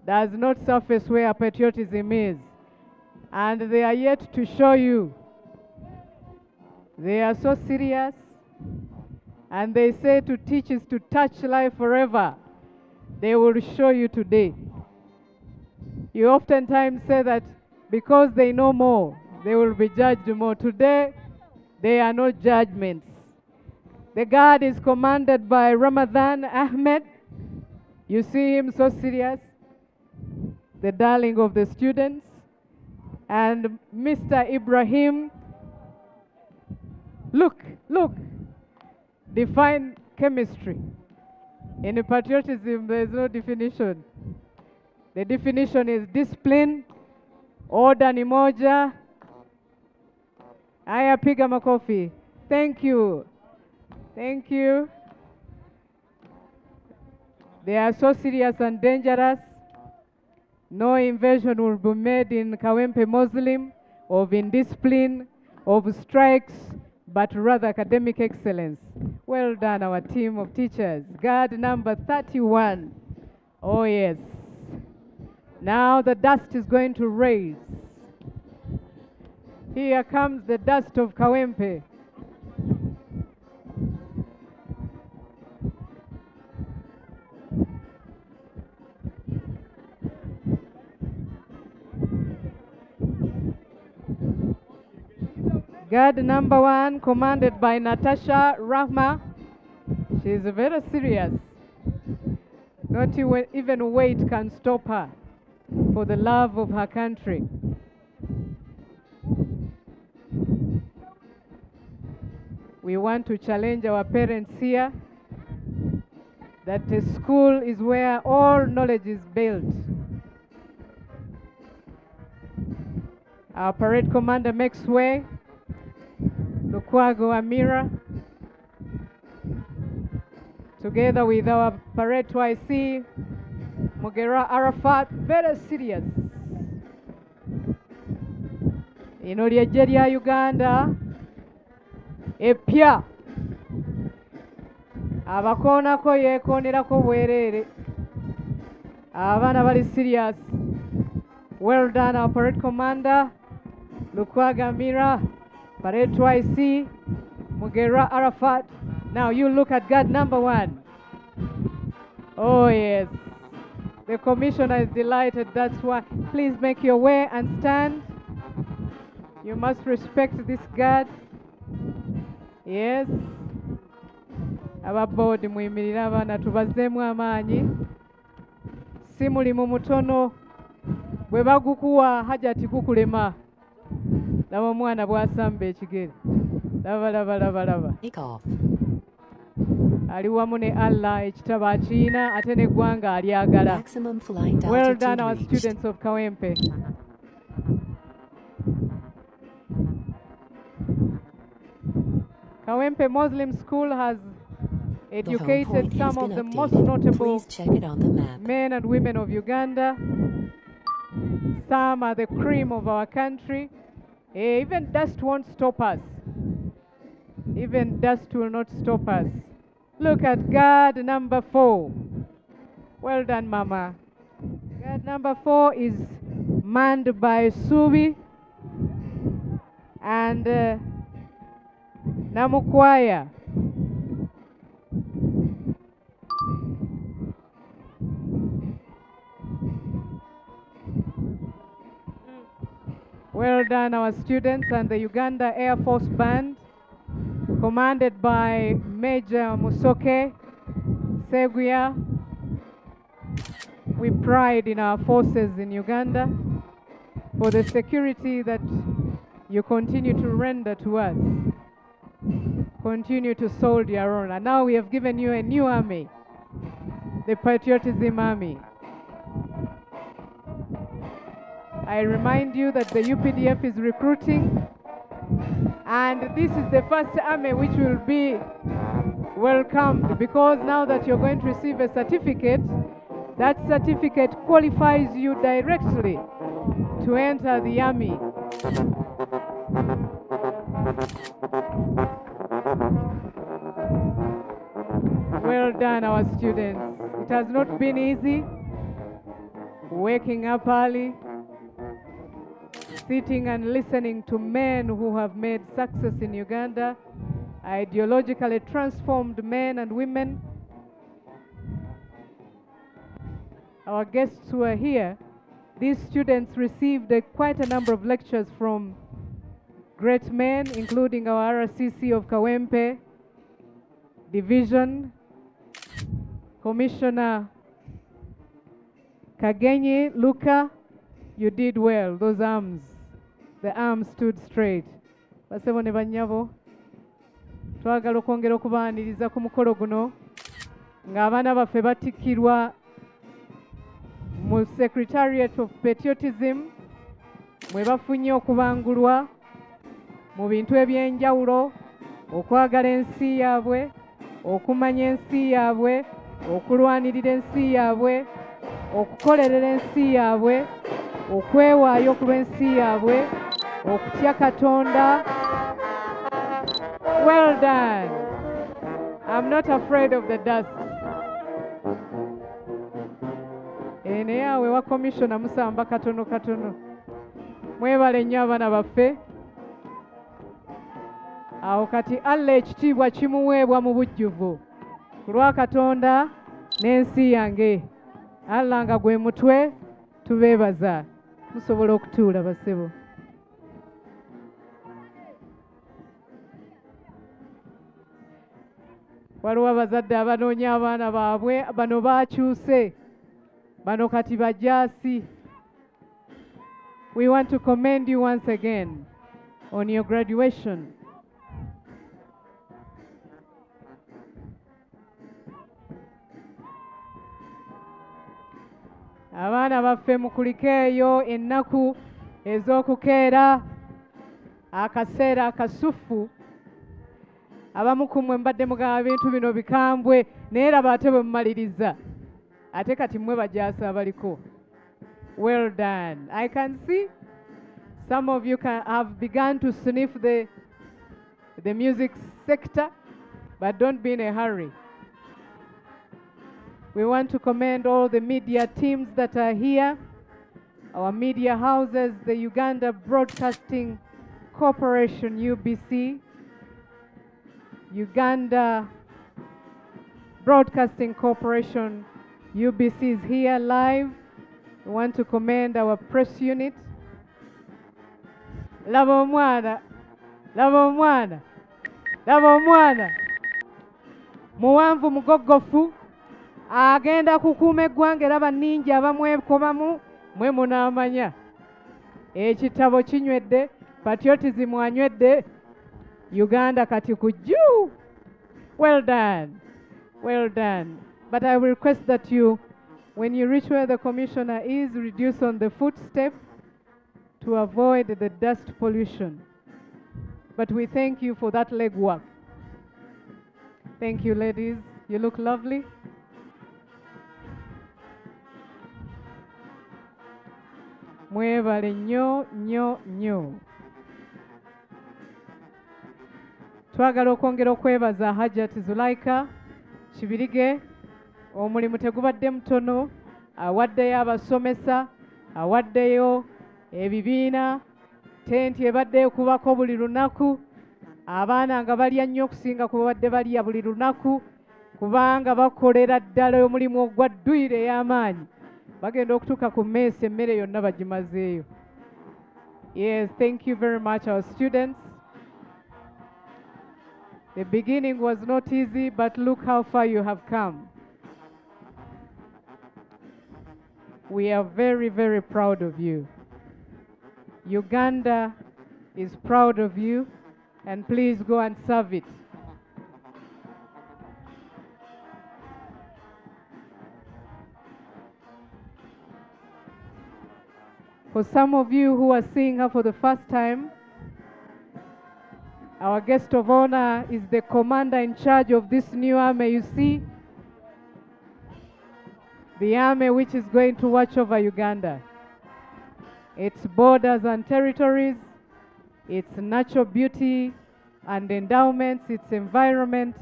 does not surface where patriotism is. And they are yet to show you. They are so serious, and they say to teach is to touch life forever. They will show you today. You oftentimes say that because they know more, they will be judged more. Today, they are no judgments. The guard is commanded by Ramadan Ahmed. You see him so serious, the darling of the students. And Mr. Ibrahim, look, define chemistry. In patriotism, there is no definition. The definition is discipline, order ni moja. Aya, piga makofi. Thank you. Thank you. They are so serious and dangerous. No invasion will be made in Kawempe Muslim of indiscipline, of strikes, but rather academic excellence. Well done, our team of teachers. Guard number 31. Oh yes. Now the dust is going to raise. Here comes the dust of Kawempe. Guard number 1, commanded by Natasha Rahma. She is very serious. Not even weight can stop her for the love of her country. We want to challenge our parents here that a school is where all knowledge is built. Our parade commander makes way. Lukwago Amira, together with our parade YC, Mugera Arafat, very serious. In Nigeria, Uganda, epya abakoonako yeekoonerako bwereere, abaana bali serious. Well done, our parade commander, Lukwago Amira. Parade YC, Mugera Arafat. Now you look at guard number 1. Oh yes. The commissioner is delighted, that's why. Please make your way and stand. You must respect this guard. Yes. Ababoodi muyimirire abaana tubazeemu amaanyi. Si mulimu mutono bwe bagukuwa hajati kukulema. Laba omwana bw'asamba ekigere. Laba. Ali wamu ne Allah, ekitabo akiina ate n'eggwanga alyagala. Maximum flight Well done, altitude our reached. students of Kawempe. Kawempe Muslim School has The home educated point has some of been the most updated. notable Please check it on the map. men and women of Uganda. Some are the cream of our country. Even dust won't stop us. Even dust will not stop us. Look at guard number 4. Well done, Mama. Guard number 4 is manned by Subi and Namukwaya. Well done, our students and the Uganda Air Force Band, commanded by Major Musoke Seguya. We pride in our forces in Uganda for the security that you continue to render to us. Continue to soldier on. And now we have given you a new army, the Patriotism Army. I remind you that the UPDF is recruiting, and this is the first army which will be welcomed, because now that you're going to receive a certificate, that certificate qualifies you directly to enter the army. Well done, our students. It has not been easy waking up early, sitting and listening to men who have made success in Uganda, ideologically transformed men and women. Our guests who are here, these students received quite a number of lectures from great men, including our RCC of Kawempe Division, Commissioner Kagenyi Luka. You did well. Those arms, the arms stood straight. Basebo ne banyabo, twagala okwongera okubaaniriza ku mukolo guno ng'abaana baffe batikkirwa mu Secretariat of Patriotism, mwe bafunye okubangulwa mu bintu eby'enjawulo, okwagala ensi yaabwe, okumanya ensi yaabwe, okulwanirira ensi yaabwe, okukolerera ensi yaabwe, okwewaayo ku lw'ensi yaabwe, okutya Katonda. Well done. I'm not afraid of the dust. Naye awe wa komishona musamba katono katono. Mwebale nnyo abaana baffe. Awo kati Allah ekitiibwa kimuweebwa mu bujjuvu ku lwa Katonda n'ensi yange. Allah nga gwe mutwe, tubeebaza. Musobola okutuula basebo. Waliwo abazadde abanoonya abaana baabwe, bano baakyuse, bano kati bajaasi. We want to commend you once again on your graduation. Abaana baffe mukulikeeyo ennaku ez'okukeera, akaseera akasufu. Abamu ku mmwe mbadde mugamba bintu bino bikambwe, naye laba ate bwe mumaliriza. Ate kati mmwe bajaasi abaliko. Well done. I can see some of you have begun to sniff the music sector, but don't be in a hurry. We want to commend all the media teams that are here, our media houses, the Uganda Broadcasting Corporation, UBC, Uganda Broadcasting Corporation, UBC is here live. We want to commend our press unit. Laba omwana, laba omwana, laba omwana. Muwanvu mugoggofu. Agenda kukuuma eggwanga era banningi abamwekobamu mwe munaamanya. Ekitabo kinywedde, patriotism anywedde, Uganda kati kujju. Well done. Well done. But I will request that you, when you reach where the commissioner is, reduce on the footstep to avoid the dust pollution. But we thank you for that legwork. Thank you, ladies. You look lovely. Mwebale nnyo nnyo nnyo. twagala okwongera okwebaza Hajat Zulaika Kibirige. Omulimu tegubadde mutono, awaddeyo abasomesa, awaddeyo ebibiina, tenti ebadde ekubako buli lunaku, abaana nga balya nnyo okusinga ku babadde balya buli lunaku, kubanga bakolera ddala omulimu ogwa dduyiro ey'amaanyi. Bagenda okutuuka ku mmeesi emmere yonna bagimazeeyo. Yes, thank you very much, our students. The beginning was not easy, but look how far you have come. We are very, very proud of you. Uganda is proud of you, and please go and serve it. For some of you who are seeing her for the first time, our guest of honor is the commander in charge of this new army you see. The army which is going to watch over Uganda, its borders and territories, its natural beauty and endowments, its environment.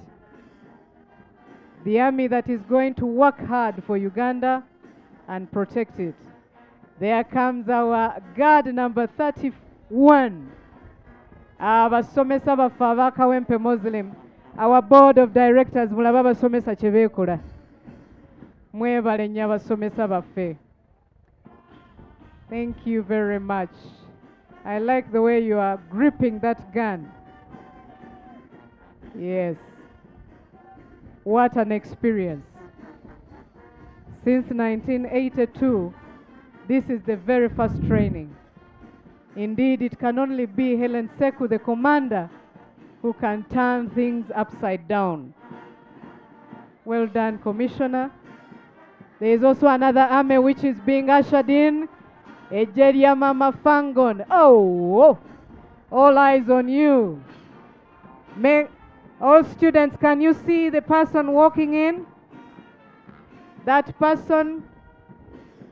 The army that is going to work hard for Uganda and protect it. There comes our guard number 31. Abasomesa baffe aba Kawempe Muslim. Our board of directors mulaba abasomesa kye beekola. Mwebale nnyo abasomesa baffe. Thank you very much. I like the way you are gripping that gun. Yes. What an experience. Since 1982, this is the very first training. Indeed, it can only be Helen Seku, the commander, who can turn things upside down. Well done, Commissioner. There is also another army which is being ushered in. Ejeria Mama Fangon. Oh, all eyes on you. All students, can you see the person walking in? That person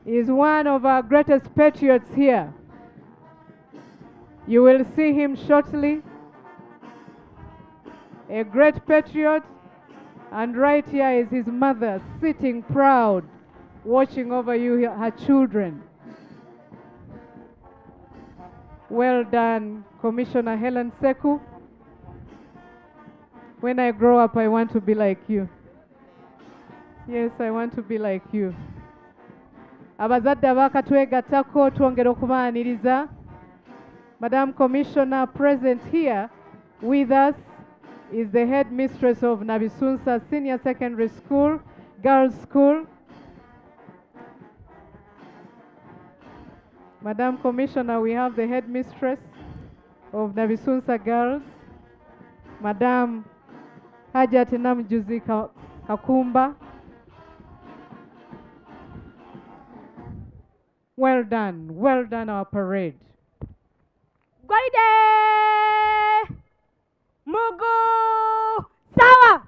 is one of our greatest patriots here. You will see him shortly. A great patriot. And right here is his mother sitting proud, watching over you, her children. Well done, Commissioner Helen Seku. When I grow up, I want to be like you. Yes, I want to be like you. Abazadde abakatwegattako twongera okubaaniriza. Madam Commissioner, present here with us is the headmistress of Nabisunsa Senior Secondary School, Girls' School. Madam Commissioner, we have the headmistress of Nabisunsa Girls, Madam Hajat Namjuzi Kakumba. Well done our parade. Gwaide! Mugu! Sawa!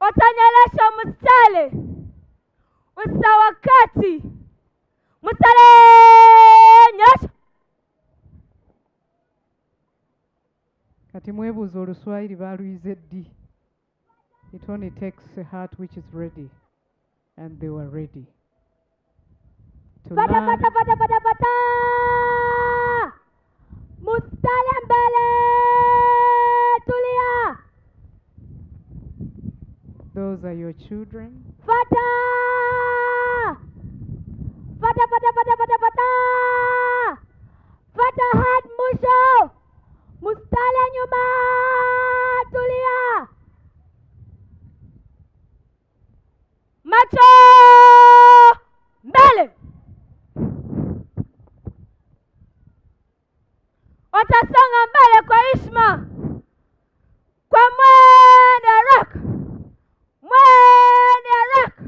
Otanyelesha mstale! Usawa kati! Mstale! Nyosha! Kati mwebuuza Oluswayiri baaluyize ddi. It only takes a heart which is ready. And they were ready to Pata learn. pata pata pata pata! Mustale mbele! Tulia! Those are your children. Fata! Fata fata fata fata fata! Fata hard musho! Mustale nyuma! Tulia! Macho! Mbele! Watasonga mbele kwa heshima, kwa mwendo haraka, mwendo haraka,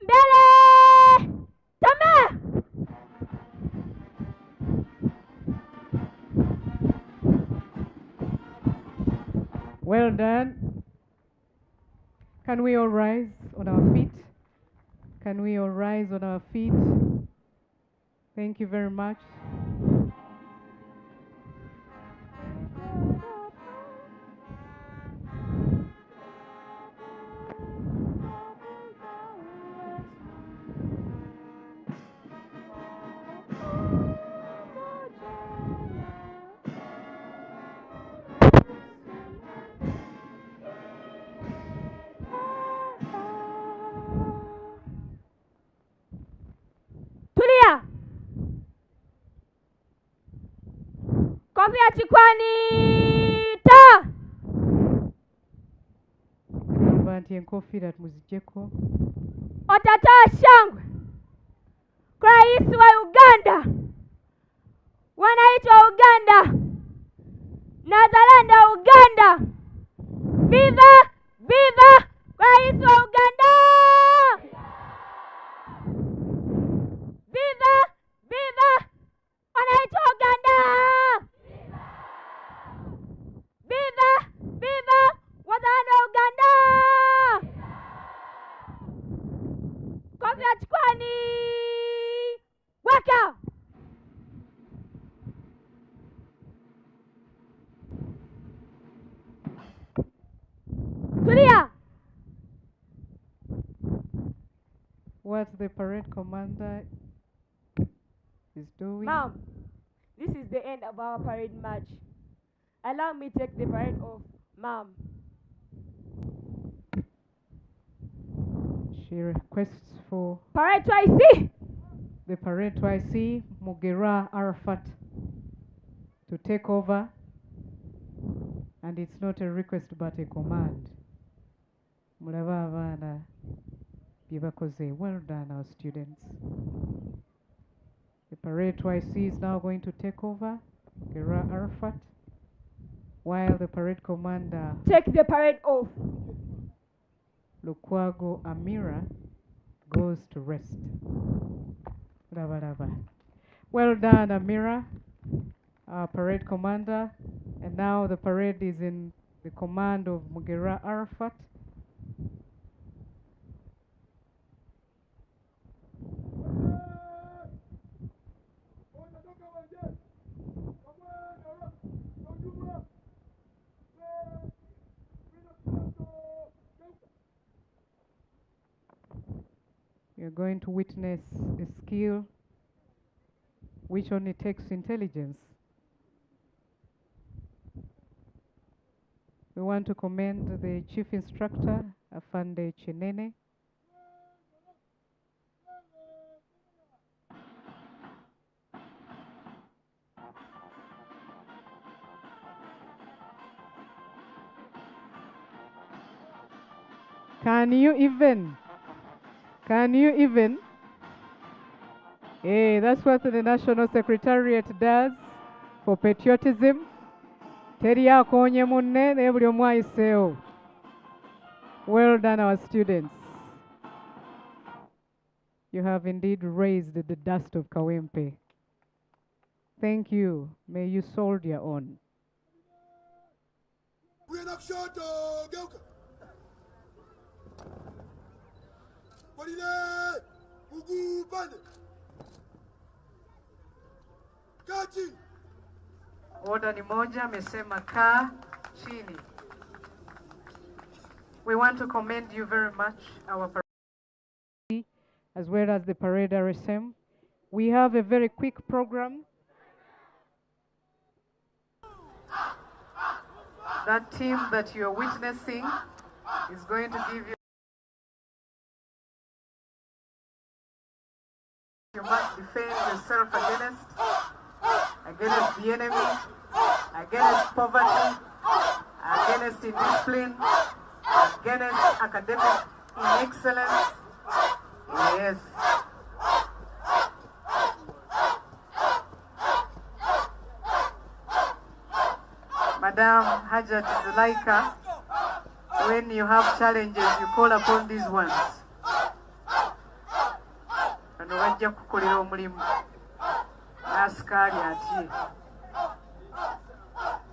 mbele, tembea. Well done. Can we all rise on our feet? Can we all rise on our feet? Thank you very much. Kofia chikwani ta. Banti enkofira tumuzigyeko. Otatoa shangwe kwa rais wa Uganda, wananchi wa Uganda na wazalendo wa Uganda. Viva viva rais wa Uganda! Viva viva wananchi wa Uganda! Viva viva wazalendo wa Uganda! Kofia chikwani weka. Tulia. What the parade commander is doing. Ma'am, this is the end of our parade march. Allow me to take the parade off, ma'am. She requests for Parade twice. the parade twice Mugera Arafat to take over, and it's not a request but a command. Mulaba abana byebakoze. Well done, our students. The parade twice is now going to take over Mugera Arafat, while the parade commander Take the parade off. Lukwago Amira goes to rest. Laba. Well done, Amira, our parade commander. And now the parade is in the command of Mugera Arafat. You're going to witness a skill which only takes intelligence. We want to commend the chief instructor, Afande Chinene. Can you even? Hey, that's what the National Secretariat does for patriotism. Teria konye munne ne buli omu ayiseewo. Well done, our students. You have indeed raised the dust of Kawempe. Thank you. May you soldier on. We're not short, Gauka. What is that? Ugu Bande. Kati. Order ni moja, amesema kaa chini. We want to commend you very much, our parade, as well as the parade RSM. We have a very quick program. That team that you're witnessing is going to give you. You must defend yourself against the enemy, against poverty, against indiscipline, against academic inexcellence. Yes. Madam Hajat Zulaika, when you have challenges, you call upon these ones. Bano bajja kukolera omulimu n'asikaali atye.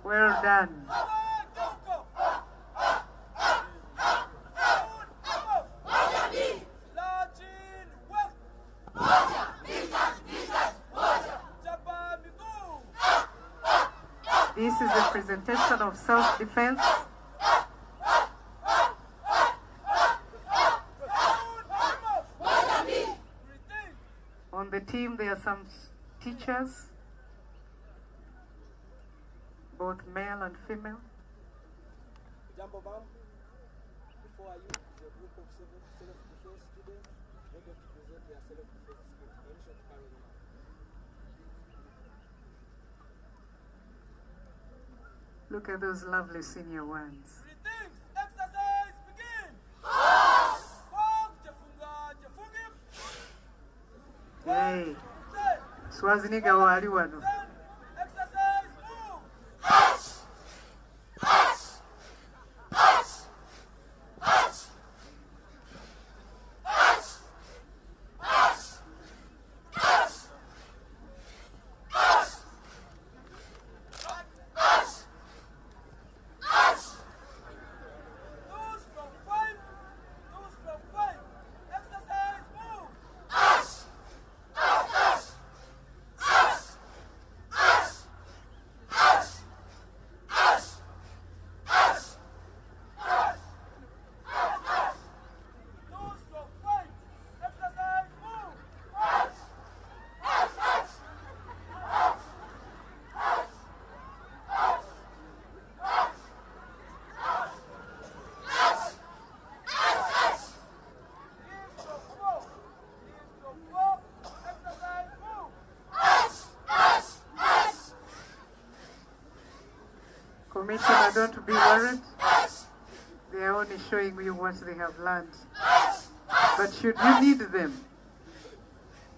Well done. This is a presentation of self-defense. On the team, there are some teachers, both male and female. Jambo ma'am, before you, the group of self-defense students, they're going to present their self-defense skills. Permission to carry them out. Look at those lovely senior ones. Greetings. Exercise begin. Hey, Swaziniga wali wano. Exercise move. Twos from five. Exercise move. Twos from five. Exercise move. Leaves from four. Exercise move. Commissioner, don't be worried. They are only showing you what they have learned. But should you need them,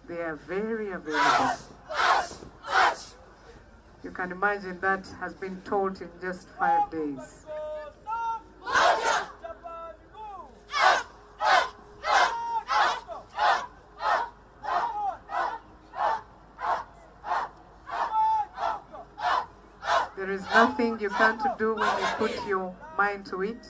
they are very available. You can imagine that has been taught in just 5 days. There is nothing you can't do when you put your mind to it.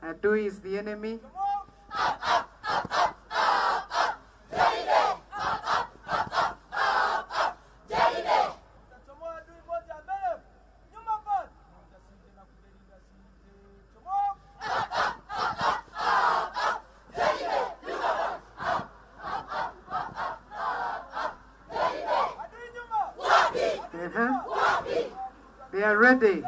Adui is the enemy. They are ready.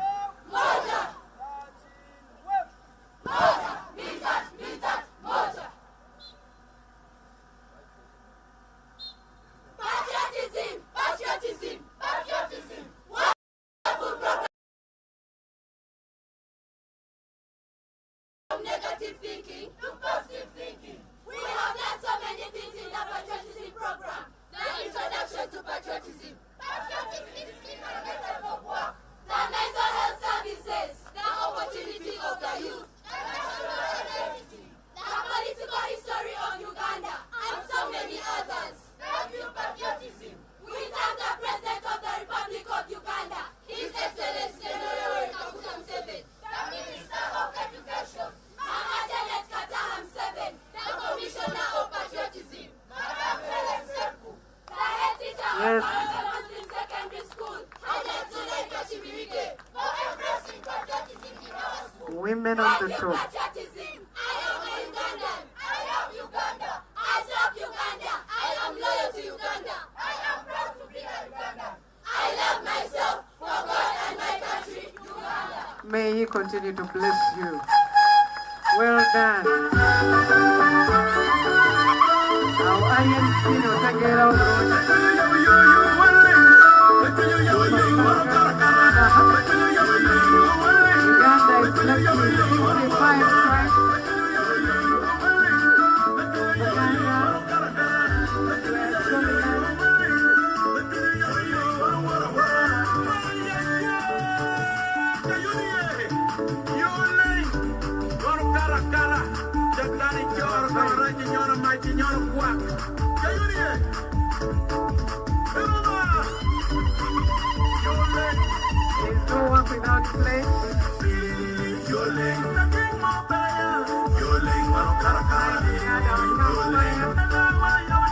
Negative thinking to positive thinking. We have learned so many things in the patriotism program. The introduction to patriotism. Patriotism is innovative of work. The mental health services. The opportunities of the youth. The national identity. The political history of Uganda. And so many others. Thank you, patriotism. We thank the President of the Republic of Uganda, His Excellency Yoweri Kaguta Museveni, the Minister of Education, Mama Janet Kataham Seven, the Commissioner of Patriotism, Madam Helen Seku, the head teacher of Royal Muslim Secondary School, Hajat Zuleika Chimirike, for embracing patriotism in our school. Women on the top. Patriotism. I am a Ugandan. I love Uganda. I serve Uganda. I am loyal to Uganda. I am proud to be a Ugandan. I love myself for God and my country, Uganda. May He continue to bless you. Well done. Now I am Sino Tagero. Uganda is lucky 65 tribes. There's no work without play.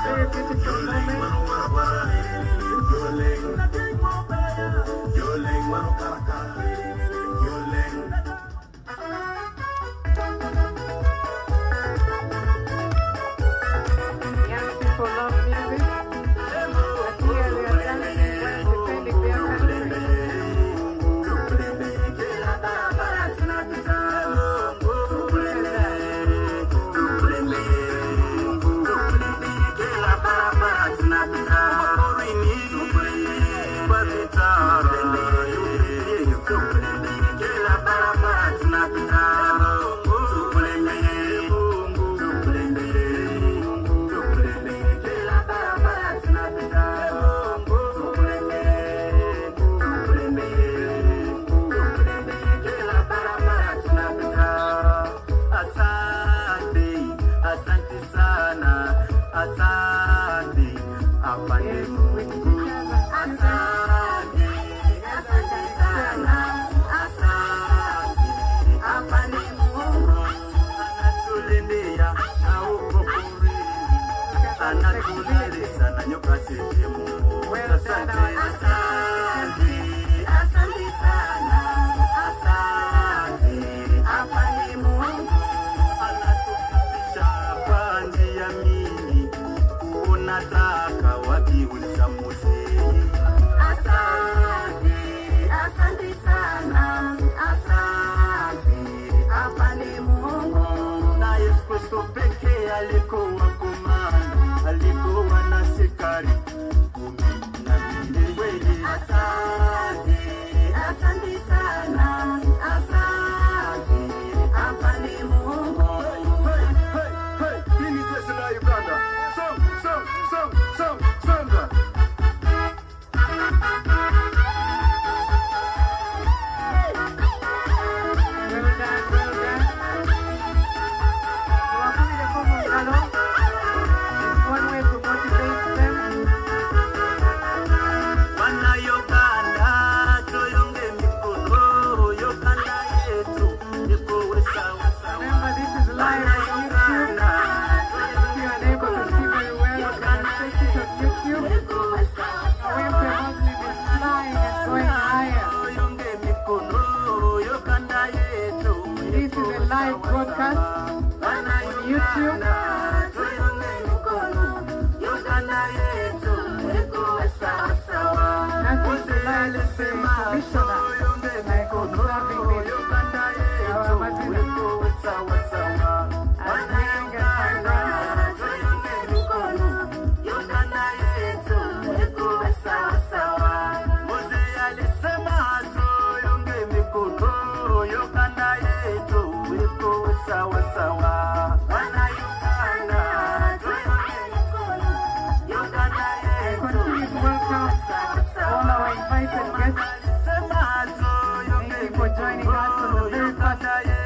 Very beautiful moment. live broadcast on YouTube.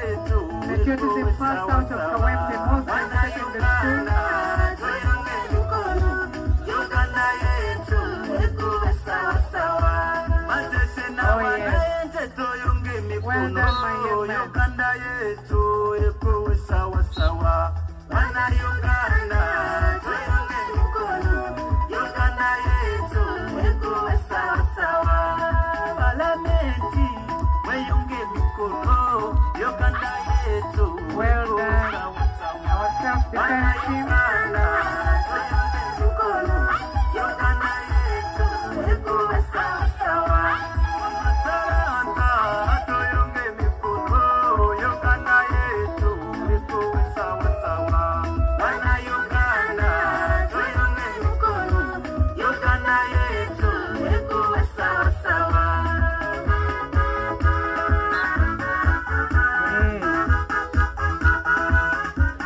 Patriotism First out of Kawempe Muslim Secondary School. Oh yes. Well done, my young man.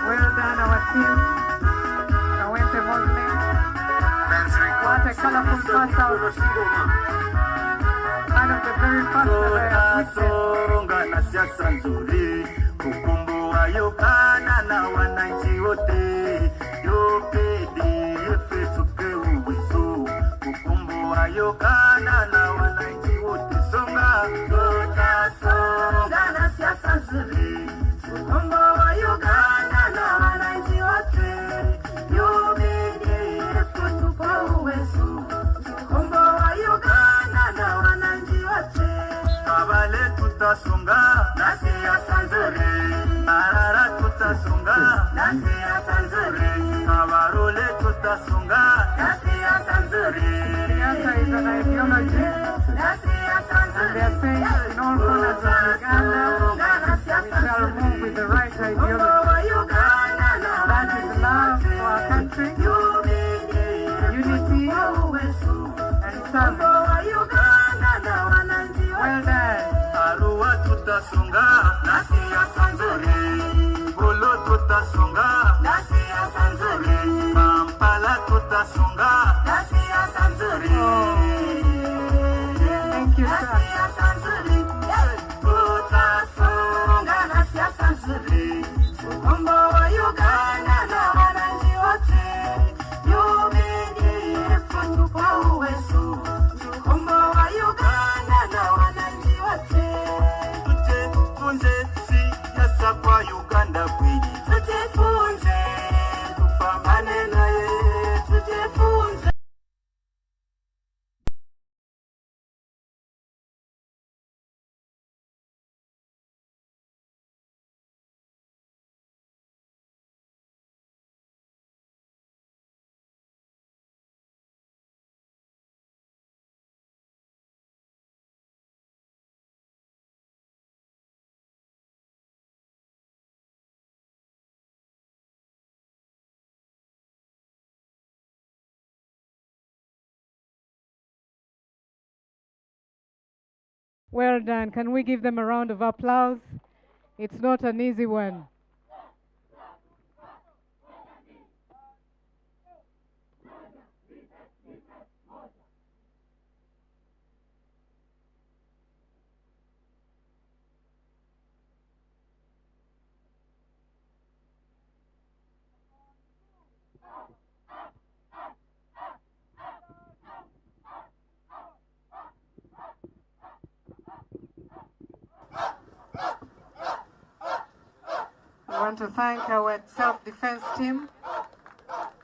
Well done, our self-defense team. Kind of the very first that I have witnessed. Kukumbua yokana na wananchi wote yopedi yepetuke uwezo kukumbua yokana na wananchi wote songa songa na siasa nzuri kukumbua yokana na wananchi wote yopedi yepetuke uwezo kukumbua yokana na wananchi wote kabale tutasonga na siasa nzuri Arara tutasonga na siasa nzuri Abarole tutasonga na siasa nzuri Siasa is an ideology. na siasa And they are saying in all corners of Uganda, we shall move with the right ideology. That is love for our country, unity, and service. Well done. Arua tutasonga na siasa nzuri Bolo tutasonga na siasa nzuri Kampala tutasonga na siasa nzuri Thank you, sir. Tutasonga na siasa nzuri Ukombo wa Uganda na wananchi wote UPDF tupa uwezo Ukombo wa Uganda na wananchi wote Tujifunze siasa kwa Uganda kweli Tujifunze tupambane naye Tujifunze Well done. Can we give them a round of applause? It's not an easy one. I want to thank our self-defense team.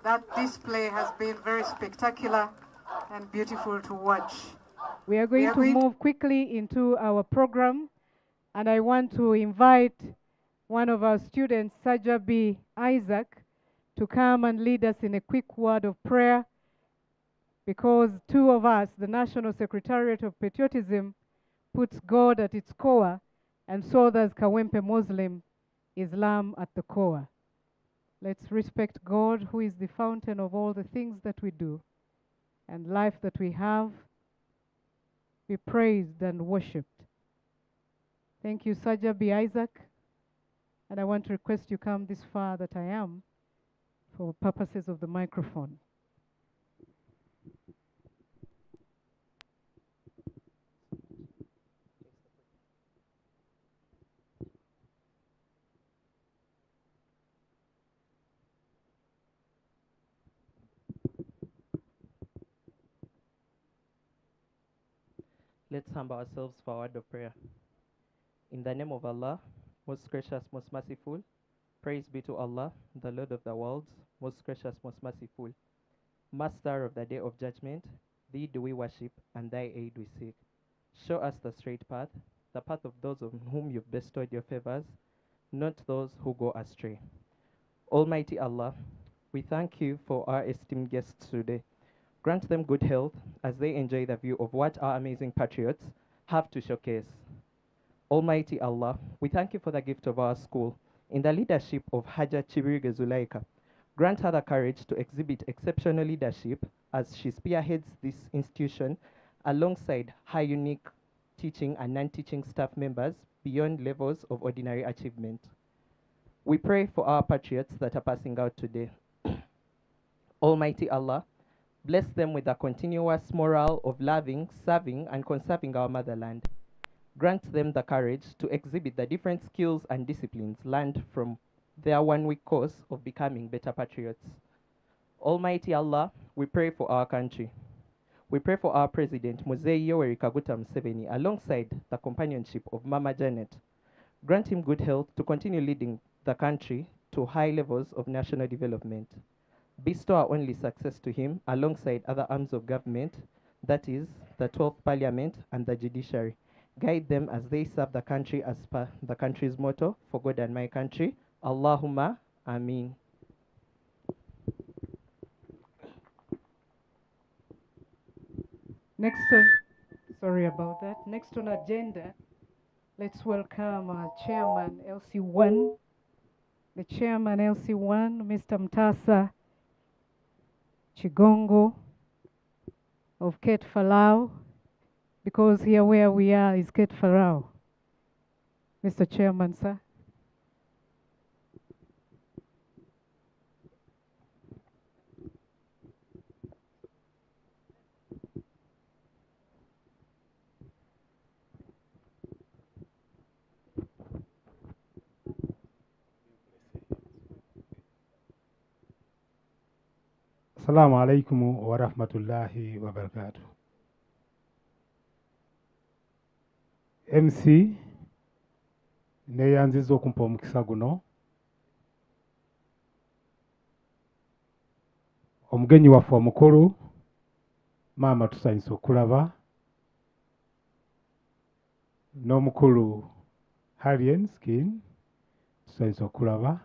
That display has been very spectacular and beautiful to watch. We are going to move quickly into our program, and I want to invite one of our students, Sajabi Isaac, to come and lead us in a quick word of prayer, because two of us, the National Secretariat of Patriotism, puts God at its core, and so does Kawempe Muslim Islam at the core. Let's respect God, who is the fountain of all the things that we do and life that we have, be praised and worshipped. Thank you, Sajabi Isaac. And I want to request you come this far that I am for purposes of the microphone. Let's humble ourselves for a word of prayer. In the name of Allah, most gracious, most merciful, praise be to Allah, the Lord of the worlds, most gracious, most merciful, Master of the day of judgment, thee do we worship, and thy aid we seek. Show us the straight path, the path of those on whom you've bestowed your favors, not those who go astray. Almighty Allah, we thank you for our esteemed guests today. Grant them good health as they enjoy the view of what our amazing patriots have to showcase. Almighty Allah, we thank you for the gift of our school in the leadership of Haja Chibirige Zulaika. Grant her the courage to exhibit exceptional leadership as she spearheads this institution alongside her unique teaching and non-teaching staff members beyond levels of ordinary achievement. We pray for our patriots that are passing out today. Almighty Allah, bless them with a continuous morale of loving, serving, and conserving our motherland. Grant them the courage to exhibit the different skills and disciplines learned from their one-week course of becoming better patriots. Almighty Allah, we pray for our country. We pray for our President, Muzei Yoweri Kaguta Museveni, alongside the companionship of Mama Janet. Grant him good health to continue leading the country to high levels of national development. Bestow our only success to him alongside other arms of government, that is, the 12th Parliament and the judiciary. Guide them as they serve the country as per the country's motto, for God and my country. Allahumma Ameen. Next on, sorry about that. Next on agenda, let's welcome our chairman, LC1. The chairman, LC1, Mr. Mtasa Chigongo of Ket Falau, because here where we are is Ket Farao. Mr. Chairman, sir. Assalamu alaikum wa rahmatullahi wa barakatuh. MC neyanziza okumpa omukisa guno. Omugenyi waffe omukulu maama tusanyusa okulaba, n'omukulu Harriet Skin tusanyusa okulaba.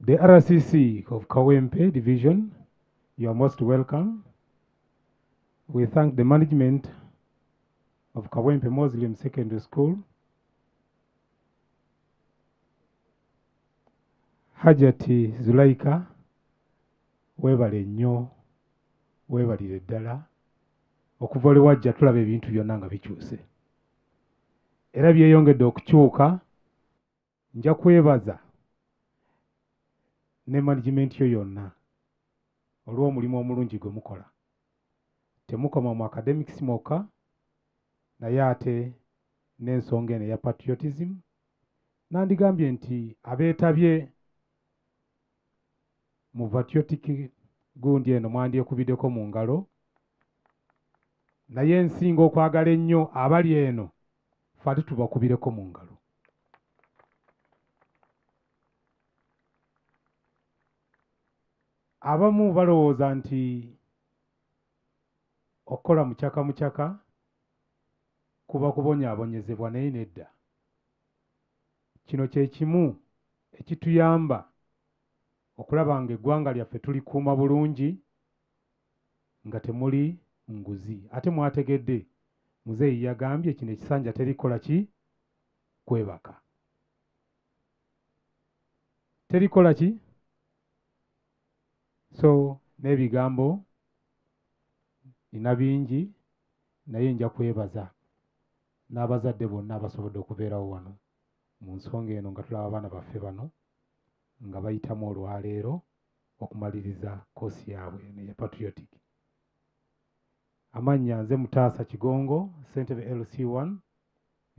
The RCC of Kawempe Division, you are most welcome. We thank the management of Kawempe Muslim Secondary School. Hajati Zulaika, webale nnyo, webalire ddala. Okuva oli wajja tulaba ebintu byonna nga bikyuse. Era byeyongedde okukyuka, nja kwebaza ne management yo yonna olw'omulimu omulungi gwe mukola. Temukoma mu academics mwokka, naye ate n'ensonga eno eya patriotism. Nandigambye nti abeetabye mu patriotic gundi eno mwandyekubiddeko mu ngalo, naye ensinga okwagala ennyo abali eno ffe ate tubakubireko mu ngalo. Abamu balowooza nti okukola mukyaka kuba kubonyaabonyezebwa, naye nedda. Kino kye kimu ekituyamba okulaba ng'eggwanga lyaffe tulikuuma bulungi nga temuli nguzi. Ate mwategedde muzeeyi yagambye kino ekisanja terikola ki? Kwebaka. Terikola ki? So n'ebigambo nina bingi naye nja kwebaza n'abazadde bonna abasobodde okubeerawo wano mu nsonga eno nga tulaba abaana baffe bano nga bayitamu olwaleero okumaliriza koosi yaabwe eno eya patriotic. Amannya nze Mutaasa Kigongo, ssentebe LC1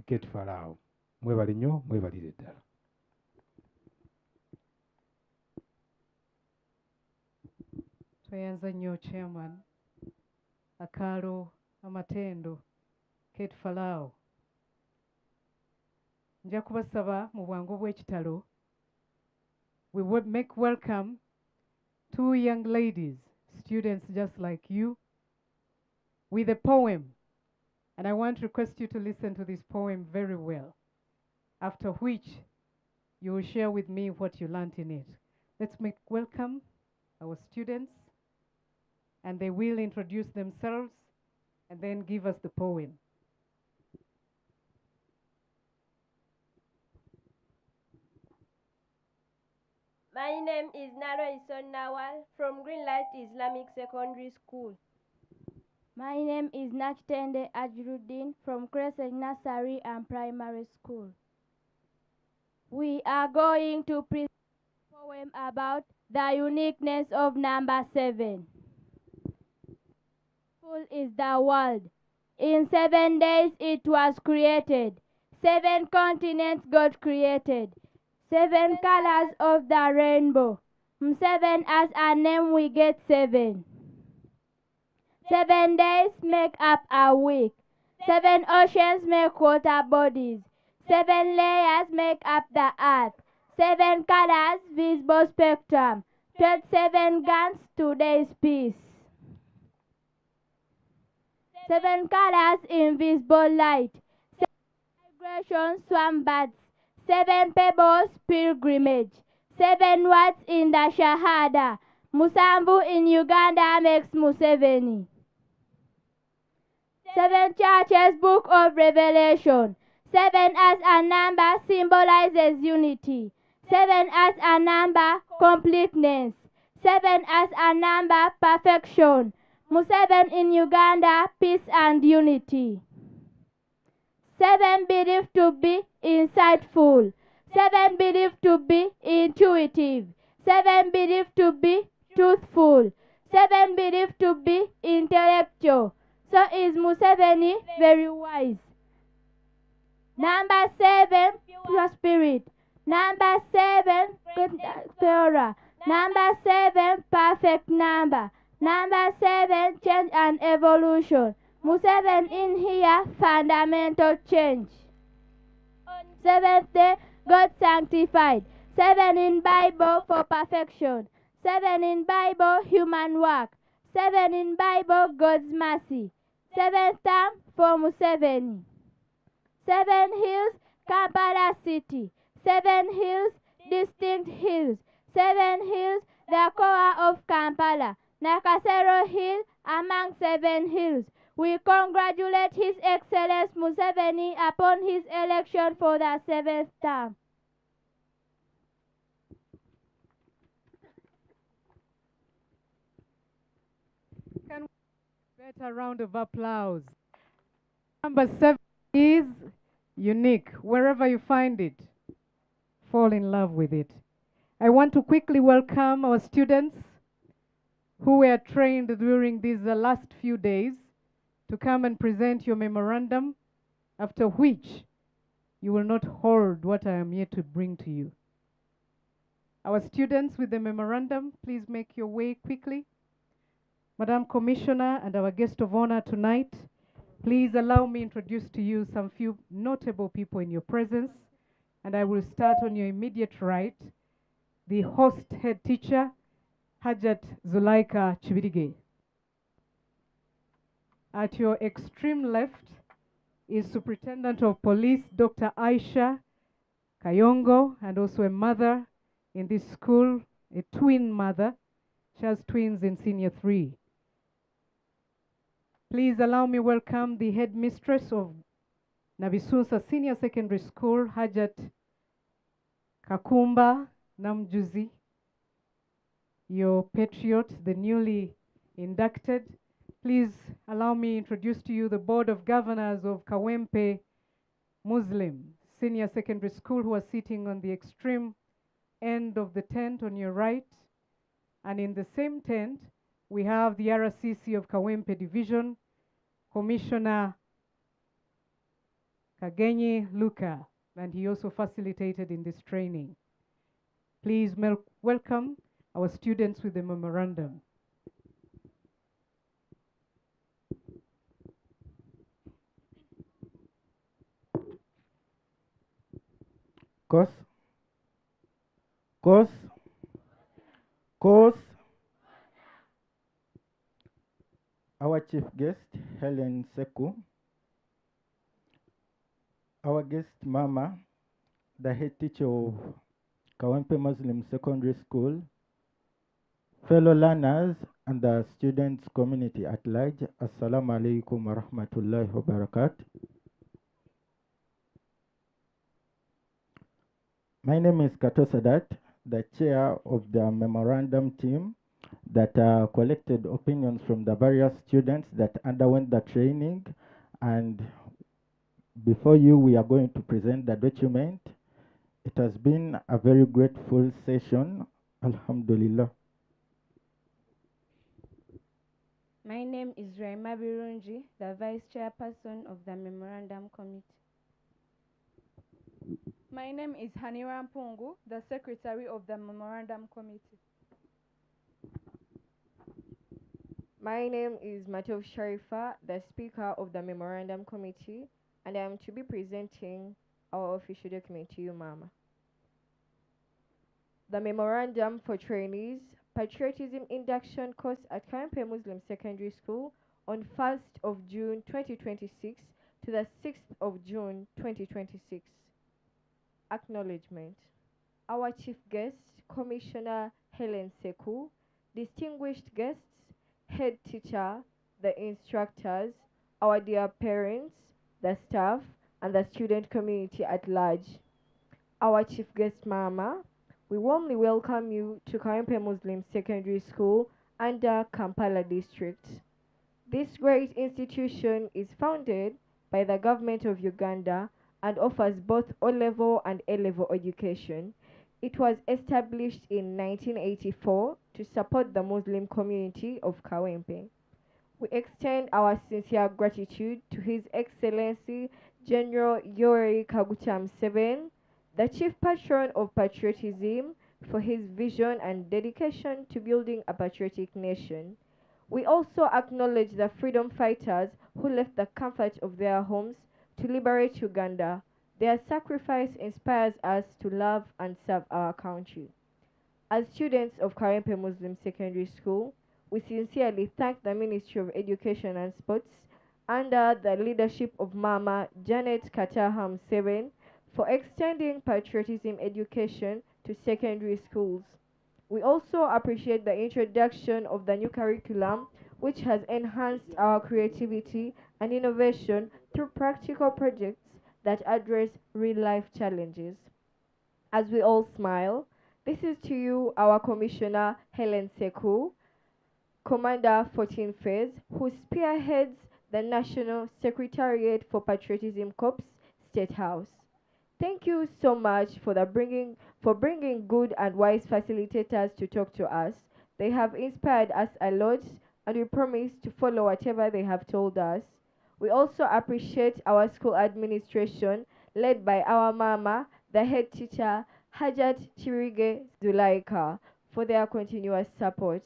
Kate Farao. Mwebale nnyo, mwebalire ddala. Tweyanza nnyo chairman Akaalo Amatendo Kate Farao. Nja kubasaba mu bwangu bw'ekitalo we would make welcome two young ladies, students just like you, with a poem. And I want to request you to listen to this poem very well, after which you will share with me what you learned in it. Let's make welcome our students, and they will introduce themselves and then give us the poem. My name is Naro Ison Nawal from Greenlight Islamic Secondary School. My name is Nachtende Ajruddin from Crescent Nursery and Primary School. We are going to present a poem about the uniqueness of number 7. Full is the world. In 7 days it was created. 7 continents got created. 7 colors of the rainbow. 7 as a name we get 7. 7 days make up a week. 7 oceans make water bodies. 7 layers make up the earth. 7 colors visible spectrum. 27 guns today's peace. 7 colors invisible light. 7 migration swam birds. 7 pebbles pilgrimage. 7 words in the Shahada. Musambu in Uganda makes Museveni. 7 churches book of Revelation. 7 as a number symbolizes unity. 7 as a number completeness. 7 as a number perfection. Museveni in Uganda peace and unity. 7 believed to be insightful. 7 believed to be intuitive. 7 believed to be truthful. 7 believed to be intellectual. So is Museveni very wise. Number 7, pure spirit. Number 7, Torah. Number 7, perfect number. Number 7, change and evolution. Museveni in here, fundamental change. On 7th day, God sanctified. 7 in Bible for perfection. 7 in Bible, human work. 7 in Bible, God's mercy. 7th term for Museveni. 7 hills, Kampala city. 7 hills, distinct hills. 7 hills, the core of Kampala. Nakasero Hill among 7 hills. We congratulate His Excellency Museveni upon his election for the 7th term. Can we get a round of applause? Number 7 is unique. Wherever you find it, fall in love with it. I want to quickly welcome our students who were trained during these last few days to come and present your memorandum, after which you will not hold what I am here to bring to you. Our students with the memorandum, please make your way quickly. Madam Commissioner and our guest of honor tonight, please allow me introduce to you some few notable people in your presence, and I will start on your immediate right, the host head teacher, Hajat Zulaika Chibirige. At your extreme left is Superintendent of Police, Dr. Aisha Kayongo, and also a mother in this school, a twin mother. She has twins in Senior 3. Please allow me welcome the headmistress of Nabisunsa Senior Secondary School, Hajat Kakumba Namjuzi, your patriot, the newly inducted. Please allow me introduce to you the Board of Governors of Kawempe Muslim Senior Secondary School, who are sitting on the extreme end of the tent on your right. And in the same tent, we have the RCC of Kawempe Division, Commissioner Kagenyi Luka, and he also facilitated in this training. Please welcome our students with the memorandum. Our chief guest, Helen Seku. Our guest, Mama, the head teacher of Kawempe Muslim Secondary School, fellow learners, and the students community at large. Assalamu alaikum wa rahmatullahi wa barakatuh. My name is Kato Sadat, the chair of the memorandum team that collected opinions from the various students that underwent the training. And before you, we are going to present the document. It has been a very grateful session. Alhamdulillah. My name is Raima Birunji, the Vice Chairperson of the Memorandum Committee. My name is Hanira Mpungu, the Secretary of the Memorandum Committee. My name is Matov Sharifa, the Speaker of the Memorandum Committee, and I am to be presenting our official document to you, Mama. The Memorandum for Trainees, Patriotism Induction Course at Kawempe Muslim Secondary School on 1st of June 2026 to the 6th of June 2026. Acknowledgement. Our Chief Guest, Commissioner Helen Seku, distinguished guests, head teacher, the instructors, our dear parents, the staff, and the student community at large. Our Chief Guest, Mama, we warmly welcome you to Kawempe Muslim Secondary School under Kampala District. This great institution is founded by the government of Uganda and offers both O-level and A-level education. It was established in 1984 to support the Muslim community of Kawempe. We extend our sincere gratitude to His Excellency General Yoweri Kaguta Museveni, the Chief Patron of Patriotism, for his vision and dedication to building a patriotic nation. We also acknowledge the freedom fighters who left the comfort of their homes to liberate Uganda. Their sacrifice inspires us to love and serve our country. As students of Kawempe Muslim Secondary School, we sincerely thank the Ministry of Education and Sports under the leadership of Mama Janet Kataha Museveni for extending patriotism education to secondary schools. We also appreciate the introduction of the new curriculum, which has enhanced our creativity and innovation through practical projects that address real-life challenges. As we all smile, this is to you, our Commissioner Helen Seku, Commander 14th Phase, who spearheads the National Secretariat for Patriotism Corps, State House. Thank you so much for bringing good and wise facilitators to talk to us. They have inspired us a lot, and we promise to follow whatever they have told us. We also appreciate our school administration, led by our Mama, the head teacher, Hajat Chirige Zulaika, for their continuous support.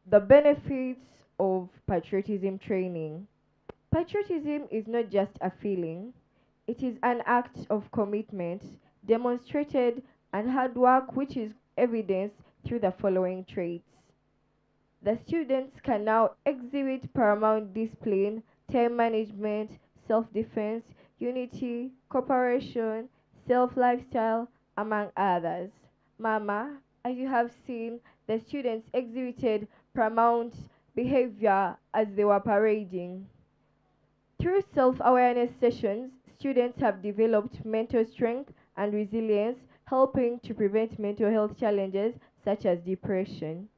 The benefits of patriotism training. Patriotism is not just a feeling, it is an act of commitment, demonstrated and hard work, which is evidenced through the following traits. The students can now exhibit paramount discipline, time management, self-defense, unity, cooperation, self-lifestyle, among others. Mama, as you have seen, the students exhibited paramount behavior as they were parading. Through self-awareness sessions, students have developed mental strength and resilience, helping to prevent mental health challenges such as depression.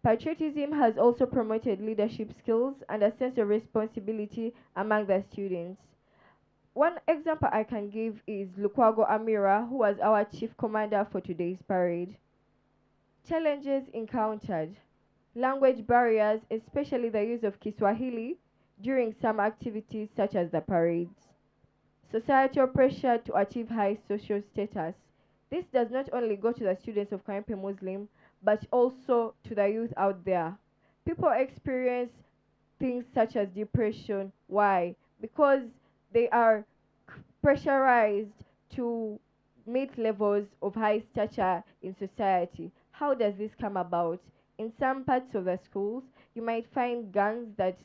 Patriotism has also promoted leadership skills and a sense of responsibility among the students. One example I can give is Lukwago Amira, who was our chief commander for today's parade. Challenges encountered: language barriers, especially the use of Kiswahili during some activities such as the parades. Societal pressure to achieve high social status. This does not only go to the students of Kawempe Muslim, but also to the youth out there. People experience things such as depression. Why? Because they are pressurized to meet levels of high stature in society. How does this come about? In some parts of the schools, you might find gangs that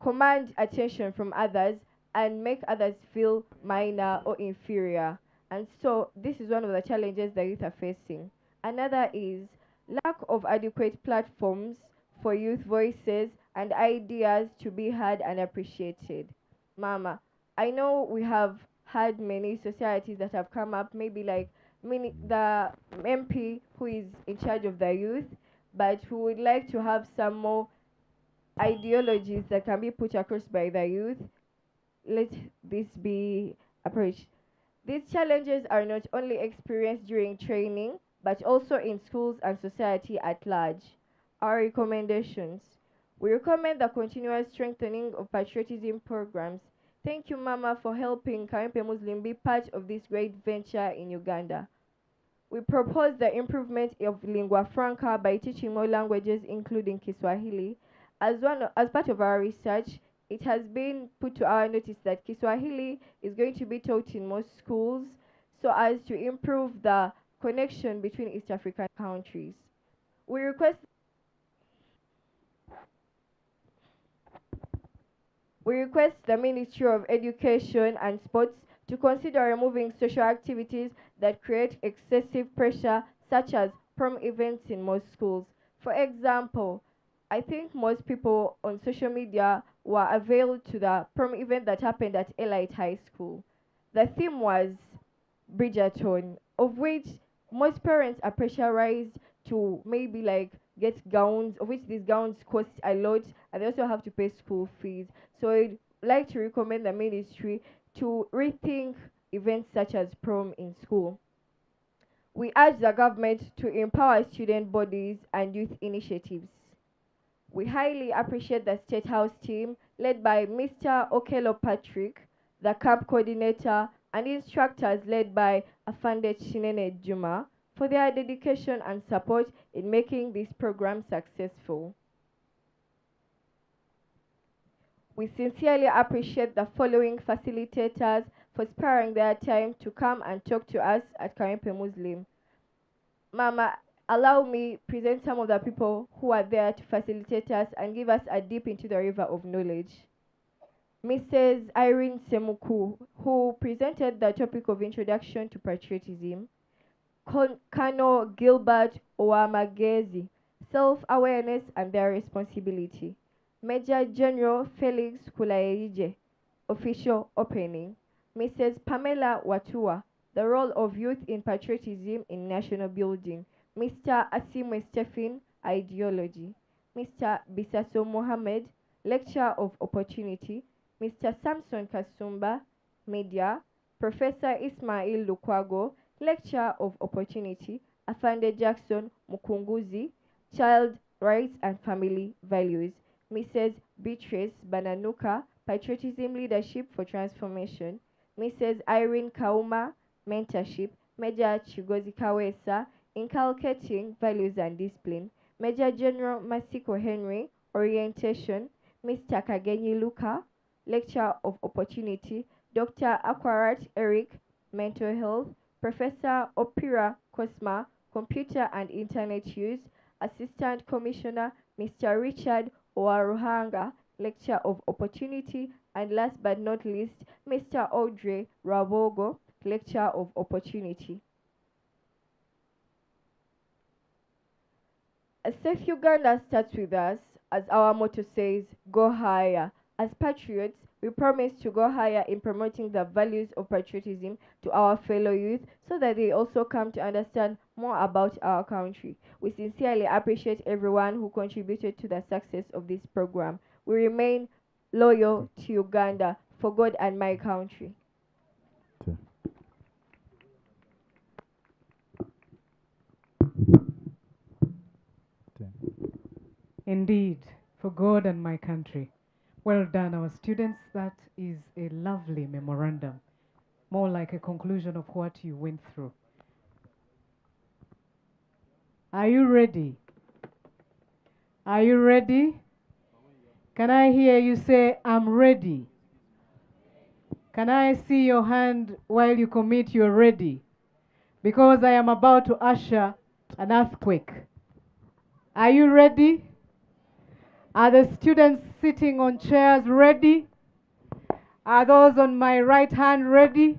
command attention from others and make others feel minor or inferior. And so this is one of the challenges the youth are facing. Another is lack of adequate platforms for youth voices and ideas to be heard and appreciated. Mama, I know we have had many societies that have come up, maybe like the MP who is in charge of the youth, but who would like to have some more ideologies that can be put across by the youth. Let this be approached. These challenges are not only experienced during training, but also in schools and society at large. Our recommendations. We recommend the continuous strengthening of patriotism programs. Thank you, Mama, for helping Kawempe Muslim be part of this great venture in Uganda. We propose the improvement of lingua franca by teaching more languages, including Kiswahili. As part of our research, it has been put to our notice that Kiswahili is going to be taught in most schools so as to improve the connection between East African countries. We request the Ministry of Education and Sports to consider removing social activities that create excessive pressure, such as prom events in most schools. For example, I think most people on social media were availed to the prom event that happened at Elite High School. The theme was Bridgerton, of which most parents are pressurized to maybe like get gowns, of which these gowns cost a lot, and they also have to pay school fees. So I'd like to recommend the ministry to rethink events such as prom in school. We urge the government to empower student bodies and youth initiatives. We highly appreciate the State House team led by Mr. Okello Patrick, the camp coordinator, and instructors led by Afande Chinene Juma for their dedication and support in making this program successful. We sincerely appreciate the following facilitators for sparing their time to come and talk to us at Kawempe Muslim. Mama, allow me present some of the people who are there to facilitate us and give us a dip into the river of knowledge. Mrs. Irene Semuku, who presented the topic of Introduction to Patriotism. Colonel Gilbert Owamagezi, Self-Awareness and Their Responsibility. Major General Felix Kulayeije, Official Opening. Mrs. Pamela Watua, The Role of Youth in Patriotism in National Building. Mr. Asimwe Stephen, Ideology. Mr. Bisaso Mohammed, Lecture of Opportunity. Mr. Samson Kasumba, Media. Professor Ismail Lukwago, Lecture of Opportunity. Afande Jackson Mukunguzi, Child Rights and Family Values. Mrs. Beatrice Bananuka, Patriotism Leadership for Transformation. Mrs. Irene Kauma, Mentorship. Major Chigozi Kawesa, Inculcating Values and Discipline. Major General Masiko Henry, Orientation. Mr. Kagenyi Luka, Lecture of Opportunity. Dr. Aquarat Eric, Mental Health. Professor Opira Cosma, Computer and Internet Use. Assistant Commissioner Mr. Richard Owaruhanga, Lecture of Opportunity, and last but not least, Mr. Audrey Rabogo, Lecture of Opportunity. A Safe Uganda starts with us, as our motto says, go higher. As patriots, we promise to go higher in promoting the values of patriotism to our fellow youth so that they also come to understand more about our country. We sincerely appreciate everyone who contributed to the success of this program. We remain loyal to Uganda for God and my country. Indeed, for God and my country. Well done, our students. That is a lovely memorandum, more like a conclusion of what you went through. Are you ready? Are you ready? Can I hear you say, I'm ready? Can I see your hand while you commit you're ready? Because I am about to usher an earthquake. Are you ready? Are the students sitting on chairs ready? Are those on my right hand ready?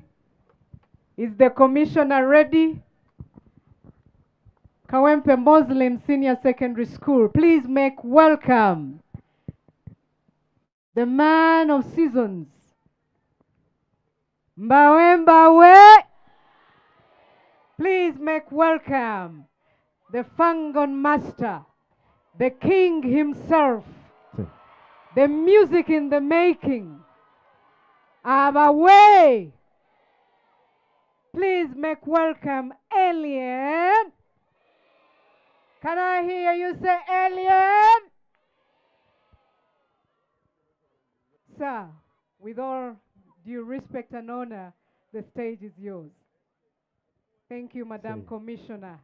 Is the commissioner ready? Kawempe Muslim Senior Secondary School, please make welcome the man of seasons, Mbawe Mbawe. Please make welcome the Fangon Master, the king himself, the music in the making, Abawe. Please make welcome Alien. Can I hear you say Alien? Sir, with all due respect and honor, the stage is yours. Thank you, Madam Commissioner.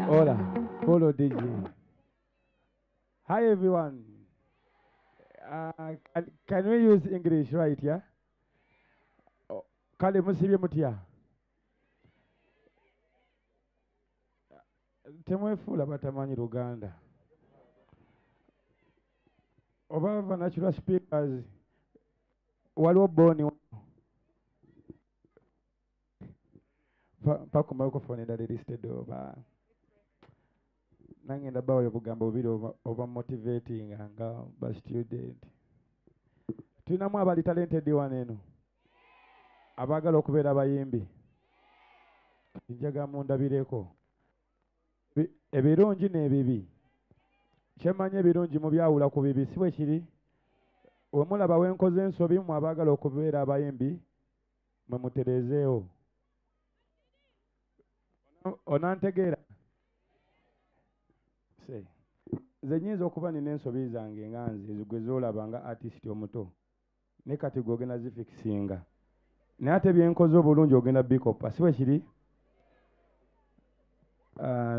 Hola, follow DJ. Hi everyone. Can we use English right here? Kale musibye mutya. Temwefuula batamanyi Luganda. Oba natural speakers waliwo boni pa ku microphone endala listed oba nangenda bawayo bugambo bubiri oba motivating nga ba student. Tulinamu abali talented wano eno abaagala okubeera abayimbi. Njaga mundabireko ebirungi n'ebibi. Kyemanyi ebirungi mubyawula ku bibi, si bwe kiri? We mulaba wenkoze ensobi mu abaagala okubeera abayimbi mwe mutereezeewo. Onantegeera? Nze nnyinza okuba nina ensobi zange nga nze gwe zoolaba nga artist omuto, ne kati gwe ogenda zifikisinga. Naye ate byenkoze obulungi ogenda bikopa, si bwe kiri?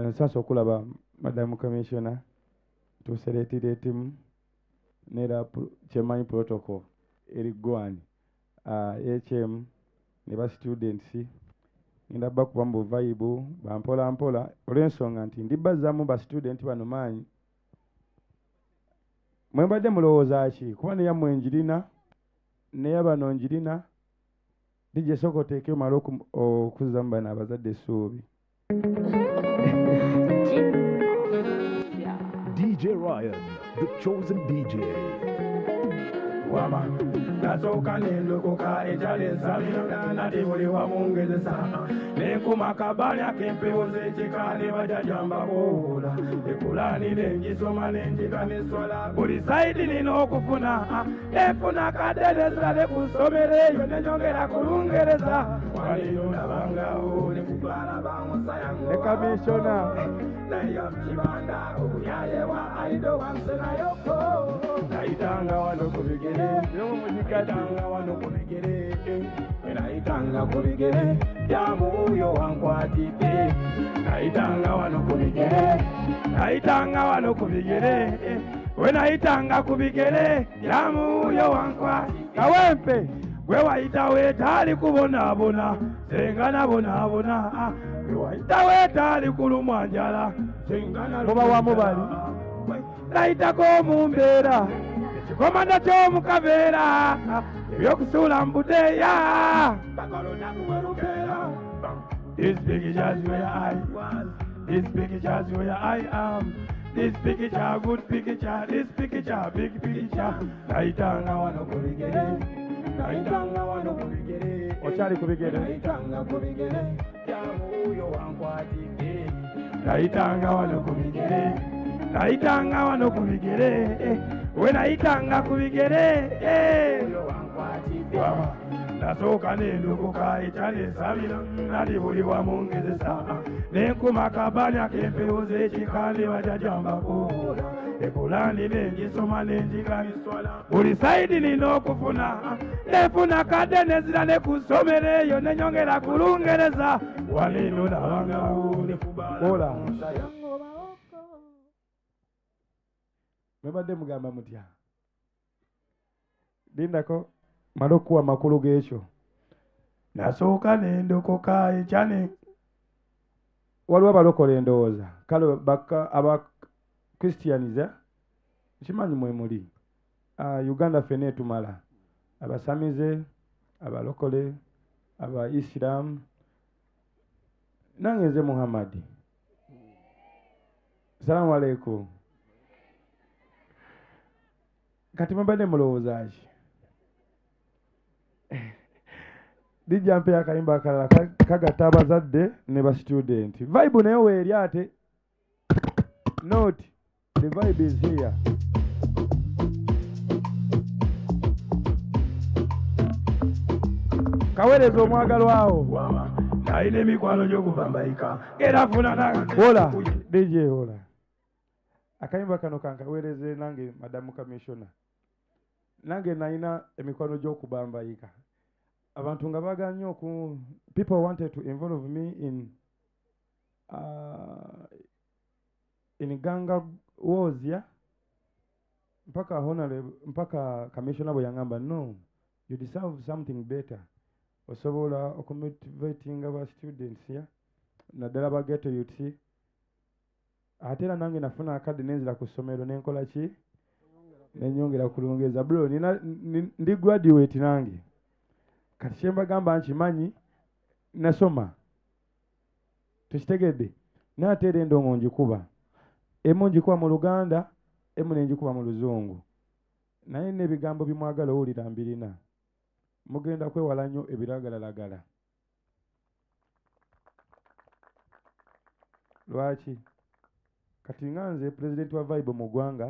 Nsasa okulaba Madam Commissioner tusereetireetimu nera kyemanyi protocol eriggwani HM ne ba students ngenda bakuba mu vibe bampola mpola olw'ensonga nti ndibazzaamu ba student bano maanyi. Mwe mbadde mulowooza ki? Kuba neyammwe njirina neyabano njirina DJ sooka oteeke omala okuzzamu bano abazadde essuubi. DJ Ryan, the chosen DJ. Wama, nasoka nendokoka ejalesa binogana tibuli wamungezesa nekumakabani akempewo z'ekika ne bajajamba boola ekulani nengisoma nenjika neswala buli saidi nina okufuna nefuna kadereza nekusomera eyo nenyongera ku Lungereza walino nabangawo nekubala bamusayanga ne kamishona nayo kibanda okuyayewa aido wansenayoko naitanga wano kubigere naitanga wano kubigere naitanga kubigere jamuyo wankwatite naitanga wano kubigere naitanga wano kubigere we naitanga kubigere jamuyo wankwatite Kawempe gwe wayita weetaali kubonaabona senga nabonaabona gwe wayita weetaali kulumwa njala senga muba wamu bali nayitako mu mbeera ekikomanda ky'omukaveera ebyokusuula mbudeeya This picture's where I was. This picture's where I am. This picture, good picture. This picture, big picture. Naitanga wano kubigere. Naitanga wano kubigere. Ochali kubigere. Naitanga kubigere. Jamu uyo wankwatike. Naitanga wano kubigere. Naitanga wano kubigere. We naitanga kubigere. Uyo wankwatike. Nasooka nendukuka ekyali nsabira nalibulibwa mu ngezesa nenkuma kabanya k'empewo z'ekikande bajajambako ekulandi nengisoma nenjigamiswala buli sayidi nina okufuna nefuna kadde nezira ne ku ssomero eyo nenyongera ku Lungereza waliino nabangawo nekubaola mwebadde mugamba mutya lindako mala okuwa amakulu g'ekyo nasooka nendokoka ekyane waliwo abalokole endowooza kale aba christianiza kimanyi mwe muli Uganda ffene etumala abasamize abalokole aba Islam nange nze Muhammad salamu aleikum kati mbadde mulowooza ki dijja mpe akayimba akalala kagatta abazadde ne ba student vibe naye weeri ate note the vibe is here kaweereza omwagalwawo nalina emikwano gy'okubambayika era funa hola DJ hola akayimba kano kankaweereze nange madamu commissioner nange nalina emikwano gy'okubambayika abantu nga baagala nnyo people wanted to involve me in ganga wars ya mpaka honorable mpaka commissioner bwe yangamba no you deserve something better osobola okumotivating aba students ya naddala bageto youth ate era nange nafuna akadde nenzira ku ssomero nenkola ki nenyongera ku Lungereza bro ndi graduate nange kati kyembagamba nkimanyi nasoma tekitegedde naate era endongo njikuba emu njikuba mu Luganda emu nenjikuba mu Luzungu naye n'ebigambo bimwagala owulira mbirina mugenda kwewala nnyo ebiragalalagala lwaki kati nga nze pulezidenti wa vibe mu ggwanga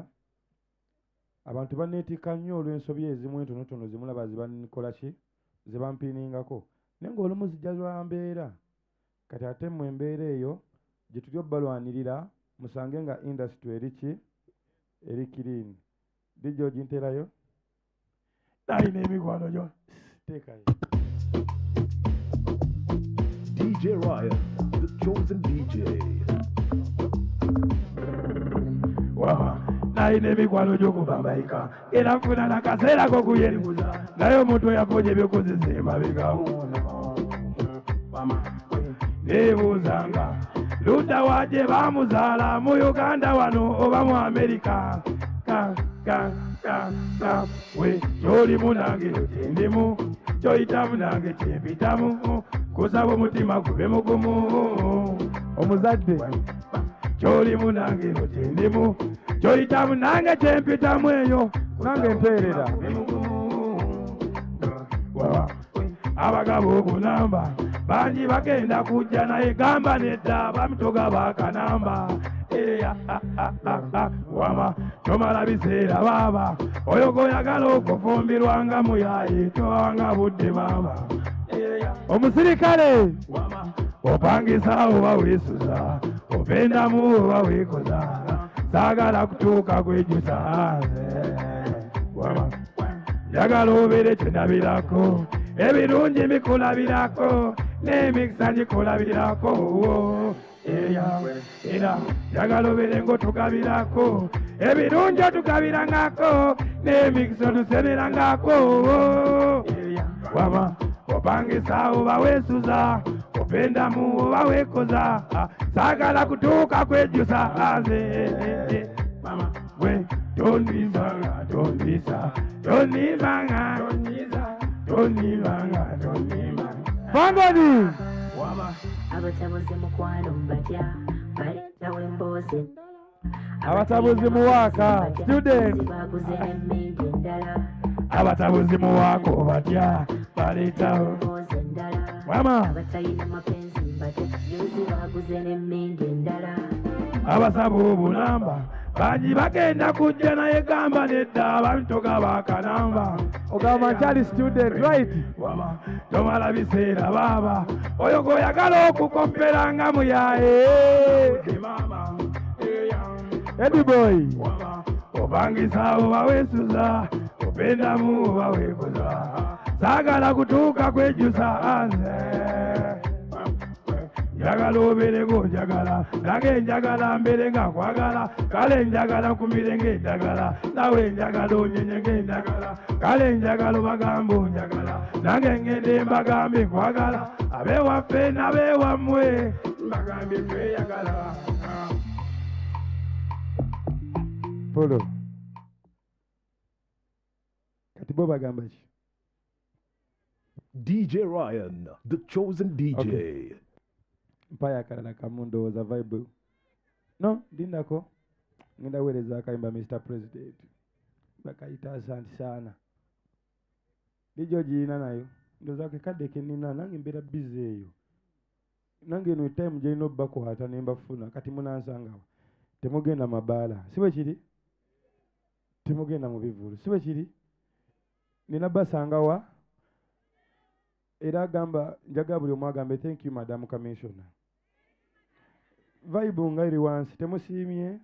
abantu baneetikka nnyo olw'ensobi ezimu entonotono zimulaba zibanikola ki zibampiiningako naye ng'olumu zijja lwa mbeera kati ate mu embeera eyo gye tuli obbalwanirira musange nga industry eri ki eri clean dijjo ginterayo nalina emikwano gyo teekayo DJ Ryan, the chosen DJ. nalina emikwano gy'okubambayika era nfuna nakaseera k'okuyeribuza naye omuntu eyakoja ebyokozesa emabega neebuuzanga ludda wa gye baamuzaala mu Uganda wano oba mu Amerika we kyolimu nange kyendimu kyoyitamu nange kyempitamu kusaba omutima gube mugumu omuzadde kyolimu nange kyendimu kyoyitamu nange kyempitamu eyo nange empeerera abagabo okunamba bangi bagenda kujja naye gamba nedda bamutoga bakanamba wama tomala biseera baaba oyo goyagala okufumbirwanga muyaye towanga budde maama omusirikale opangisa oba weesuza opendamu oba weekoza saagala kutuuka kwejusa wama njagala obeere kyendabirako ebirungi bikulabirako n'emikisa gikulabirako era njagala obeere ng'otugabirako ebirungi otugabirangako n'emikisa otusemerangako wama opangisa obawesuza openda mu obawekoza sagala kutuuka kwejusa aze mama we tonibanga tonisa tonibanga tonibanga tonibanga bangoni wama abatabuzi mukwano mbatya baletawo emboozi abatabuzi muwaka student baguze n'emmindi endala abatabuzi muwako batya baletawo emboozi endala wama abatalina mapenzi mbatya yuzi baguze n'emmindi endala abasaba obulamba bangi bagenda kujja naye gamba nedda abamitoga bakanamba ogamba nkyali student right wama tomala biseera baaba oyo gweoyagala okukompera nga muyaye ediboy obangisa obawesuza opendamu obawekoza saagala kutuuka kwejusa anze njagala obeereko njagala nange njagala mbere nga nkwagala kale njagala nkumire ng'eddagala nawe njagala onyenye ng'endagala kale njagala obagamba onjagala nange ngende mbagambe nkwagala abewaffe n'abewammwe mbagambye tweyagala polo kati bo bagamba ki DJ Ryan, the chosen DJ. Okay. Mpaya akalala kamu ndowooza vibe no ndindako ngenda weereza akayimba Mr. President bakayita asante sana lijo giina nayo ndowooza kekadde kenina nange mbeera busy eyo nange eno time gyalina obbakwata ne mbafuna kati munansangawo temugenda mabaala si bwe kiri temugenda mu bivulu si bwe kiri nina basangawa era agamba njaga buli omu agambe thank you madam commissioner vibe nga eri wansi temusiimye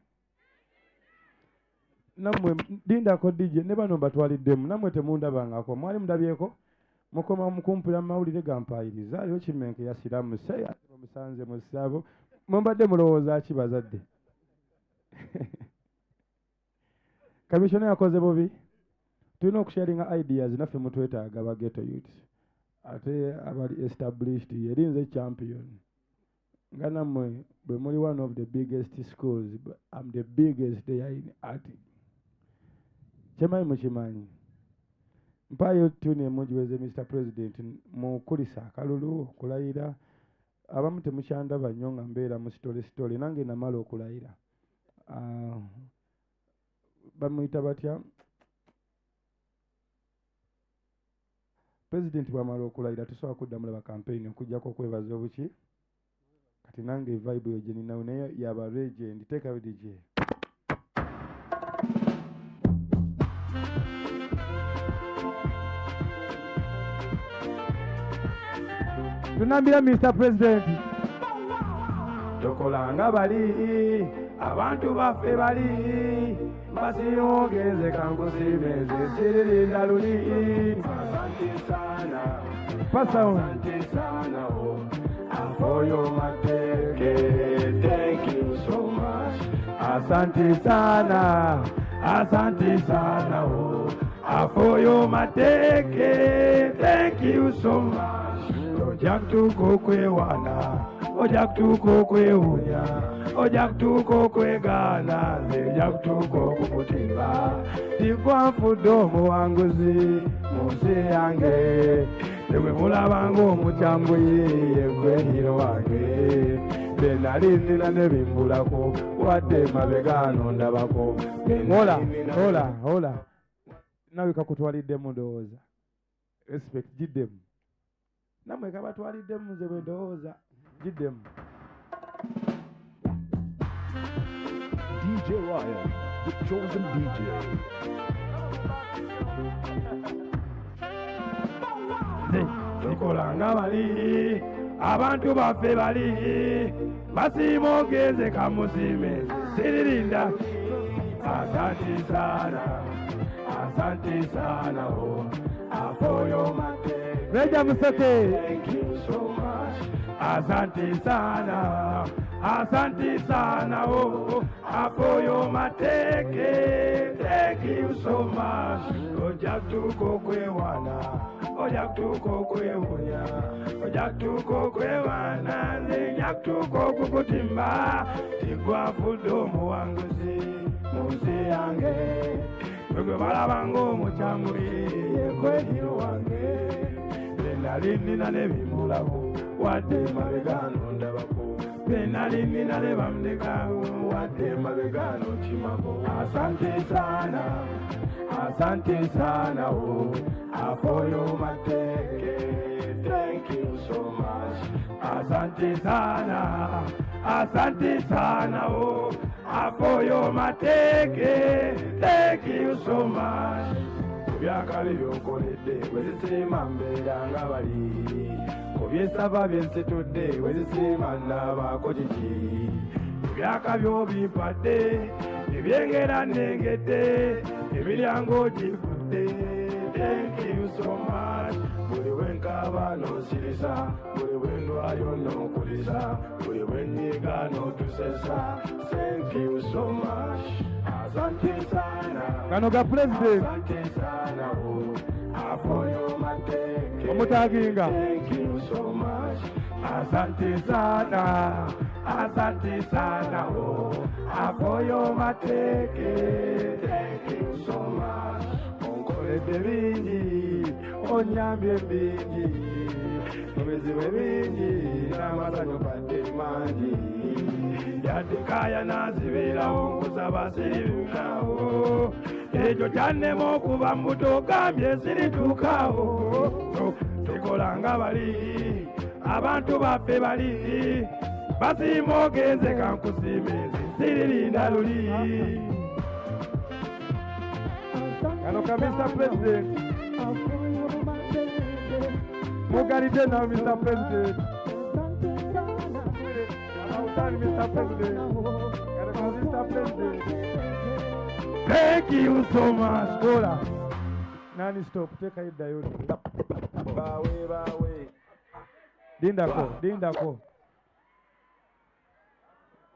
nammwe dindako DJ ne bano mbatwaliddemu nammwe temundabangako mwali mundabyeko mukoma mukumpira mu mawulire gampayiriza aliwo kimenke yasiramu seya musanze mu ssabo mumbadde mulowooza ki bazadde commissioner yakoze bubi tulina okusharinga ideas naffe mutwetaaga ba ghetto youths ate abali established yerinze champion nga nammwe bwe muli one of the biggest schools I'm the biggest there in art kyemayi mukimanyi mpayo tuni emugiweze Mr. President mukulisa akalulu okulayira abamu temukyandaba nnyo nga mbeera mu sitole nange namala okulayira bamuyita batya President bwamala okulayira tusobola kudda mulaba campaign okujjako okwebaza obuki kati nange vibe eyo gye ninayo naye yaba legend teekayo DJ tunambira Mr. President tokolanga bali abantu baffe bali basiyogenze kankusimeze siririnda luli asante sana asante sana for your mateke thank you so much asante sana for your mateke thank you so much ojja kutuuka okwewaana ojja kutuuka okwewuunya ojja kutuuka okwegaana nze ojja kutuuka okukutimba tikwanfudde omuwanguzi mu nsi yange nebwe mulabanga omukyambuyi yegweniro wange be nali nina nebimbulako wadde mabegano ndabako hola nawe kakutwaliddemu ndowooza respect giddemu namwe kabatwaliddemu nze bwe ndowooza giddemu DJ Ryan, the chosen DJ. tukolanga bali abantu baffe bali basiima ogeze kamusime siririnda asante sana afoyo mate reja musate thank you so much asante sana Asante sana, oh, for your mateke. Thank you so much. Ojak tuko kwe wana, ojak tuko kwe unya, ojak tuko kwe wana, ojak tuko kukutimba. Tigwa fudo muanguzi, muzi yange. Kwe balabango muchamuri, kwe hiro wange. Benalini na nebimulabu, wade mabegano ndabaku. Benalini na nebamdekabu, wade mabegano chimako. Asante sana, oh, for your mateke. Thank you so much. Asante sana, oh, for your mateke. Thank you so much. Byakali byokolede wezisima mbeera nga bali kubyesaba byensetudde wezisima nabaako kiki byaka byobimpadde ebyengera nnengedde emiryango gigudde. Thank you so much. Buli wenkaaba n'osirisa, buli wendwayo n'okulisa, buli wenyiga n'otusesa. Thank you so much. Asante sana. Kano ga president. Asante sana, oh, for your mateke. Omutaginga. Thank you so much. Asante sana, oh, for your mateke. Thank you so much. Onkolede bingi, onyambye bingi, obuzibu bingi, n'amasanyu kadde mangi. Yadekaya nazibirawo nkusaba siribikawo, ekyo kyannema okuba mbuto gambye sirituukawo. Tukola nga bali, abantu baffe bali, basiima ogenze kankusiime siririnda luli. Kano ka Mr. President. Mugalide now, Mr. President. Mr. President. Mr. President. Thank you so much. Kola. Nani stop. Take a hit diode. Bawe. Dindako.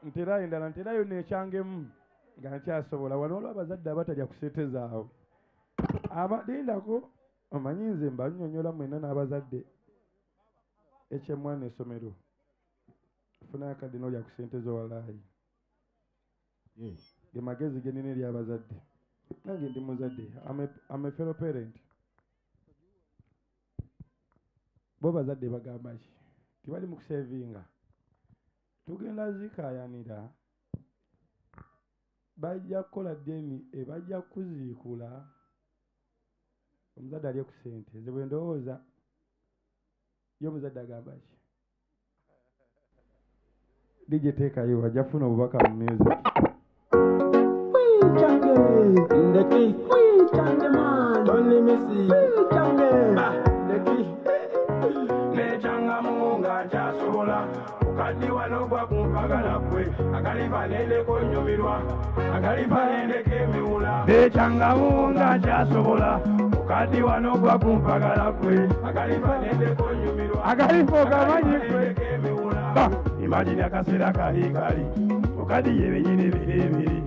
Nterayo nekyangemu nga nkyasobola wano olwo abazadde abatalya kuseetezaawo. Dindako omanyi nze mbannyonnyola mwenna n'abazadde ekyemwana essomero. Funa akadde n'olya ku ssente z'owalaayi. Ge magezi ge nina eri abazadde. Nange ndi muzadde. I'm a fellow parent. Bo bazadde bagamba ki? Tibali mu kusevinga. Tugenda zikaayanira. Bajja kukola ddeeni ebajja kuziikula. Omuzadde ali ku ssente. Nze bwe ndowooza ye omuzadde agamba ki? DJ tekayo wajja funa obubaka mu music. Nechanga munga chasola ukadiwa nogwa kumpagala kwe agaliva nende konyumirwa agaliva nende kemiula. Nechanga munga chasola ukadiwa nogwa kumpagala kwe agaliva nende konyumirwa agaliva ogamanyi kwe kemiula. Imagine akasera kali ukadi yebenyine birebire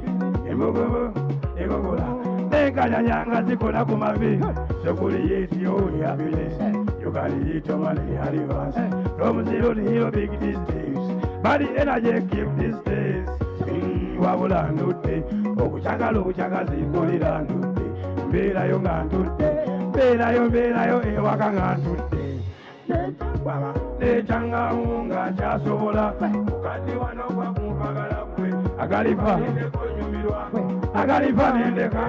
embogobo egogola nekanyanyanga zikola ku mavi sokuli yetiyo ya business. You can eat your money in advance. From zero to hero big these days. Body energy keep these days. Wabula ndutte okuchagala zikolera ndutte mbeerayo nga ntutte mbeerayo ewaka nga ntutte nechangamu nga kyasobola kati wano kwa kumpagala kwe agalifa nendeka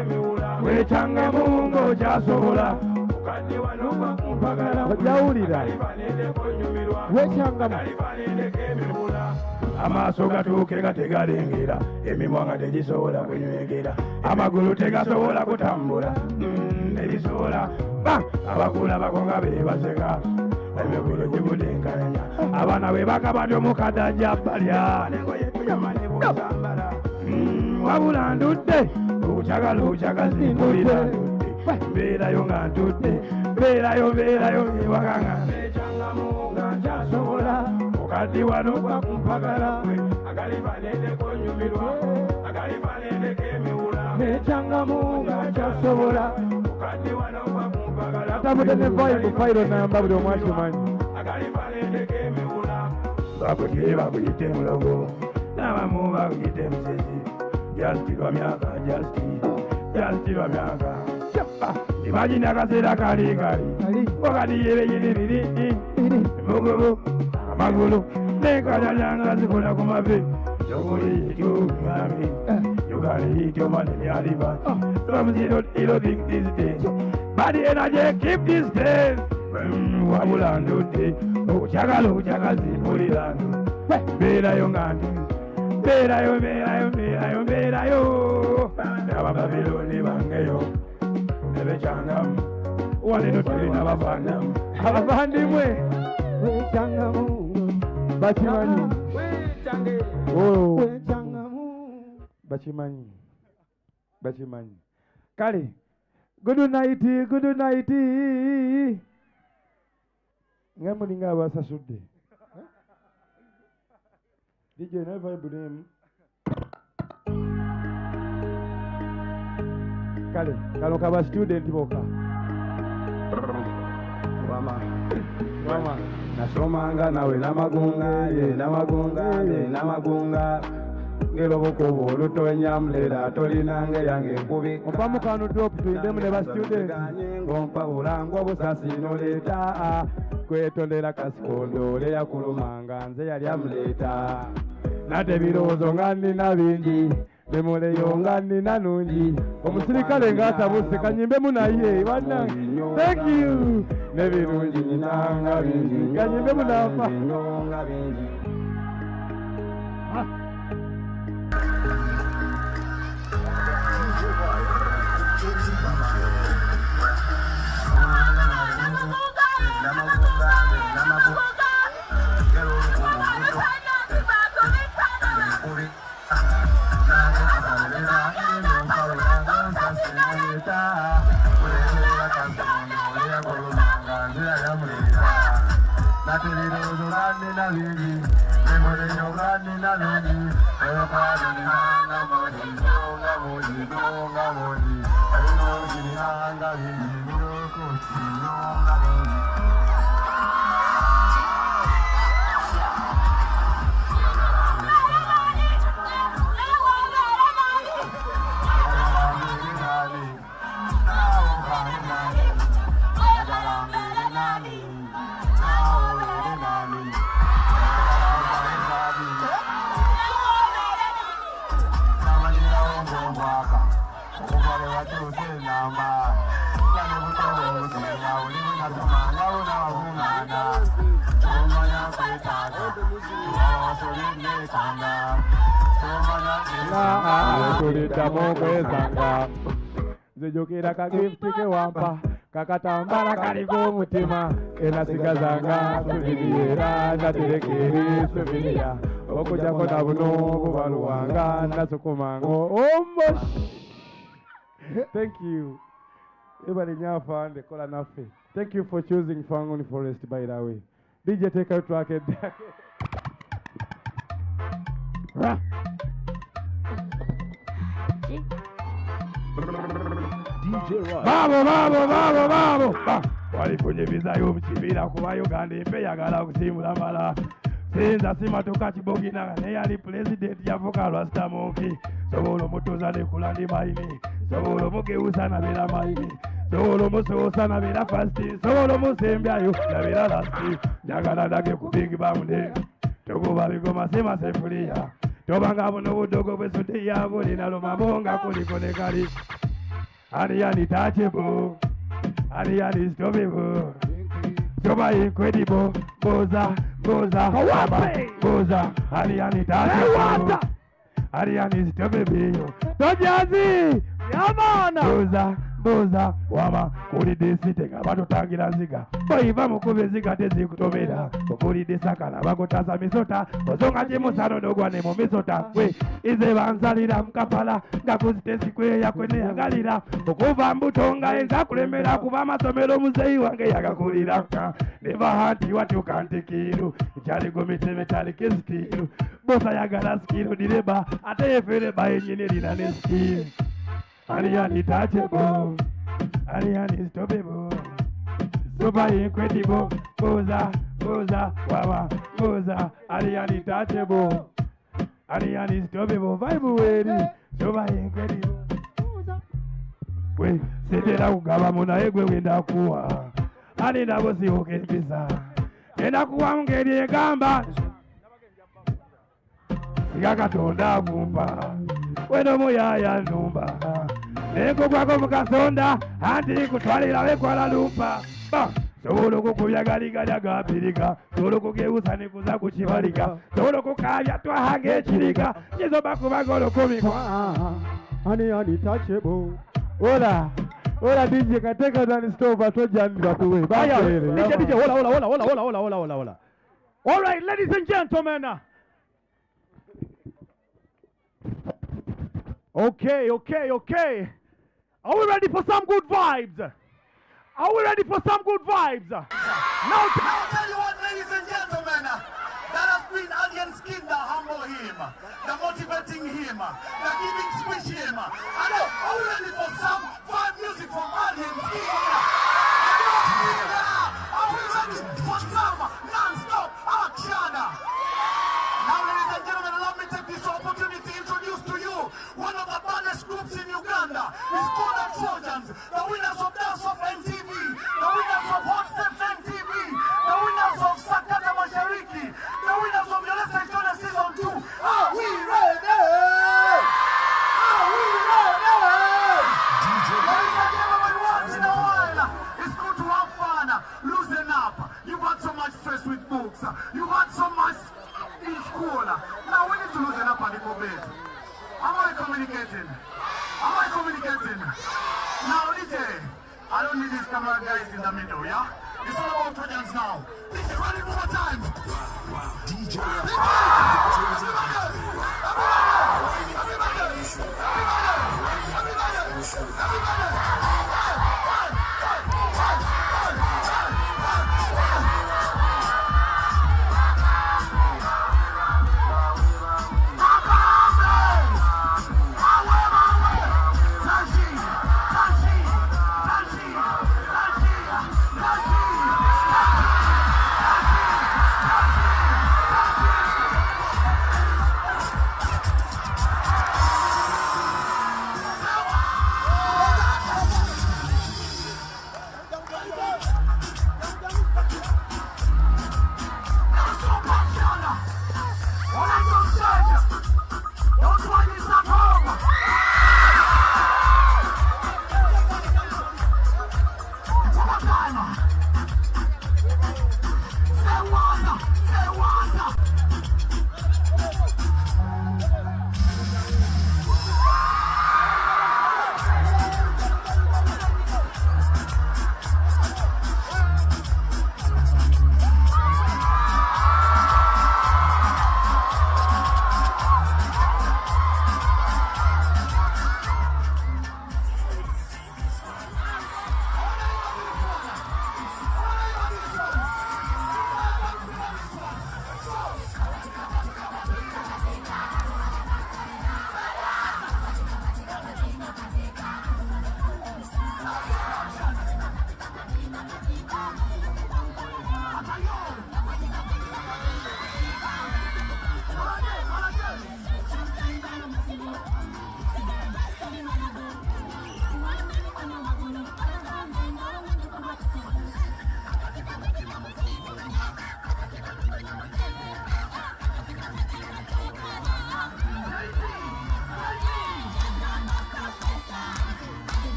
wechangamu nga kyasobola kati wano kwa kumpagala ojawulira wechangamu amaaso gatuuke nga tegalengera emimwa nga tegisobola kunywegera amagulu tegasobola kutambula tegisobola abakula bako nga bebaseka emigulu gigudenkalanya abaana bwe bakabadde omukadajja balya nengoyetuyamanyebusambala wabula ndudde okukyagala zimpulira ndudde mbeerayo nga ntudde mbeerayo ewaka nga nechangamu nga nkyasobola ukaddi wano bakumpagala kwe agalifanende konyumirwa agalifanende kemiwula nechangamu nga kyasobola ukaddi wano bakumpagala atamudde ne vibe fayiro namba buli omw akimanyi agalifanende kemiwula bakutire bakuyite mulogo n'abamu bakuyite musezi jastirwa myaka jastirwa myaka imagine akaseera kali wakati yebeyiribiri mugubu amagulu nekanyanyanga zikola ku mavi yokuli yityo yokali yityo mane myaliba some zero think this day but the energy keep this day wabula ndudde okukyagala okukyagazimbulira beerayo nga ndi beerayo abababiloni bangeyo nebecyangamu walino tulina abavandamu abavandimwe wecyangamu bakimanyi bakimanyi kale good night nga mulinga abasasudde DJ na vibe name kale kalo kaba student boka mama nasomanga nawe namagunga ngelobokuba olutoenyamulera tolinange yange nkubi opamukano drop tuindemu ne bastudent ngompabulanga obusasi noleeta kwetondera kasikondo leyakulumanga nze yali amuleeta nate ebirowoozo nga nnina bingi memoleyo nga nnina nungi omusirikale ng'atabuse kanyimbemu naye bannange thank you n'ebirungi ninanga bingi kanyimbemu nafa tuliddamu kwesanga nzijukira kagifuti kewampa kakatambala kaliko omutima enasigazanga subiriera naterekeri subiria okujjako na buno bubaluwanga nasukumango ombo thank you ebali nyafande kola naffe thank you for choosing Fangoni Forest by the way DJ take out track it Babo walifunyivizayo mukibira kuba Uganda empe yagala okusiimula mala sinza simatoka kibogina neyali president yavuka Rasta Monkey sobola omutuuza nekula ndi mayini sobola omugewusa nabeera mayini sobola omusoosa nabeera fasti sobola omusembyayo nabeera lasti njagala ndage ku big bamune tokuba bigoma semasefuliya tobanga buno budogo bwesute yabo linalomabonga kuliko ne kali Ariani touchable, Ariani stoppable, so incredible, Boza, Ariani touchable, Ariani stoppable, Tojazi, Yamana, mbuuza wama kulidde sitega batotangira nziga boyiva mukube ziga tezikutomera okulidde sakala bakutaza misota osonga kimusano nogwa ne mu misota gwe ize banzalira mukapala nga kuzitesikweya kweneyagalira okuva mbuto nga enza kulemera kuba amasomero muzeyi wange yagakulira neva hanti watyuka ntikiru ekyaligomiteme kyalikezitiru bosa yagala sikiru direba ate yefereba yenyini erina ne sikiru Ariani touchable, Ariani stoppable, super incredible, Boza, Wawa, Boza, Ariani touchable, Ariani stoppable, vibe super incredible, we setera kugaba muna egwe wenda kuwa, ani nabo sihoke mpisa, enda kuwa mngeri egamba, sigakatonda kumpa, weno muyaya numba, eko kwako mukasonda anti kutwalira wekwala lumpa sobola okukubya galigalya gapirika sobola okugeusa nekuza kukibalika sobola okukabya twahanga ekirika kizo bakubaga olokomikwa ani touchable ola DJ kateka than stove atojanira kuwe DJ hola all right ladies and gentlemen Okay. Are we ready for some good vibes? Now, I'll tell you what, ladies and gentlemen, that has been Alien Skin, the humble him, the motivating him, the giving speech him. I know, are we ready for some vibe music from Alien Skin? Are we ready for some non-stop action? Now, ladies and gentlemen, allow me to take this opportunity to introduce to you one of the baddest groups in Uganda. It's called the Trojans, the winners of Dance of MTV, the winners of Hot Steps MTV, the winners of Sakata Mashariki, the winners of Your Lesson Jonas Season 2. Are we ready? Are we ready? Ladies and gentlemen, once in a while, it's good to have fun, loosen up. You've had so much stress with books, you've had so much in school. Now we need to loosen up a little bit. Am I communicating? Now, DJ, I don't need these camera guys in the middle, yeah? It's all about Trojans now. DJ, ready one more time. DJ,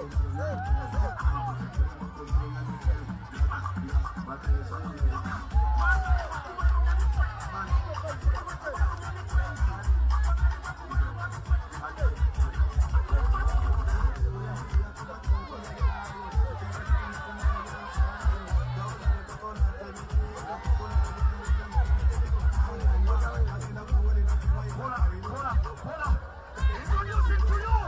Introducing to you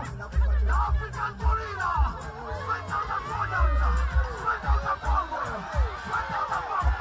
the African gorilla. Straight out of Rwanda. Straight out of Congo. Straight out of Congo.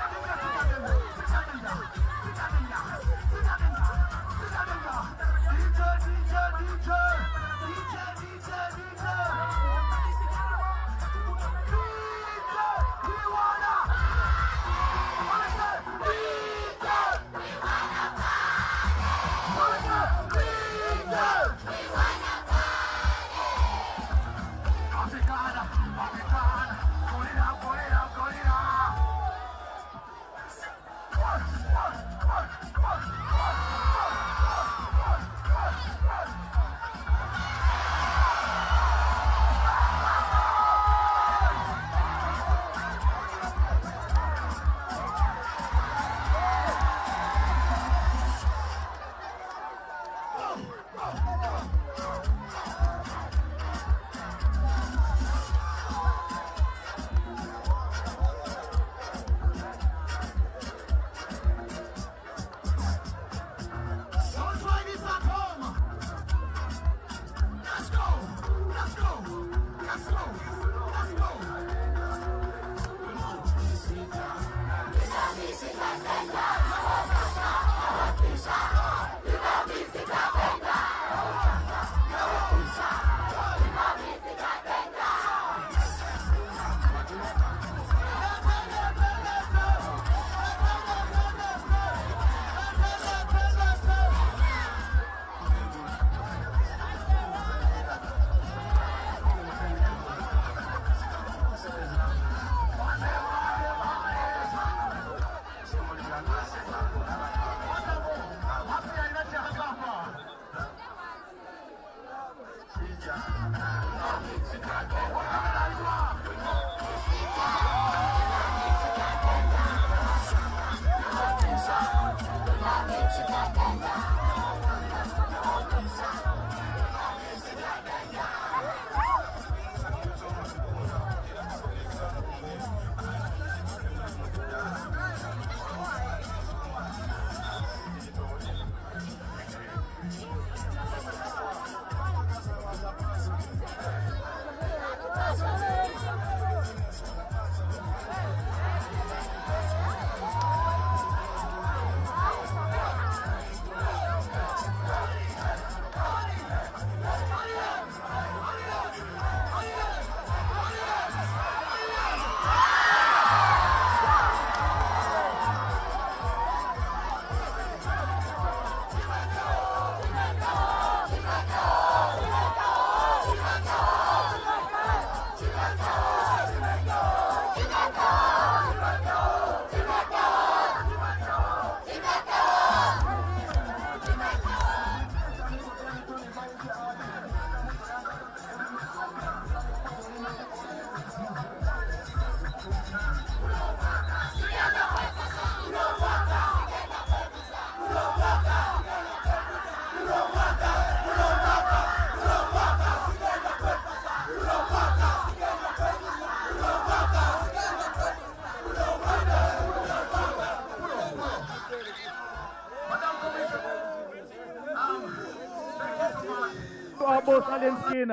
Both Skin,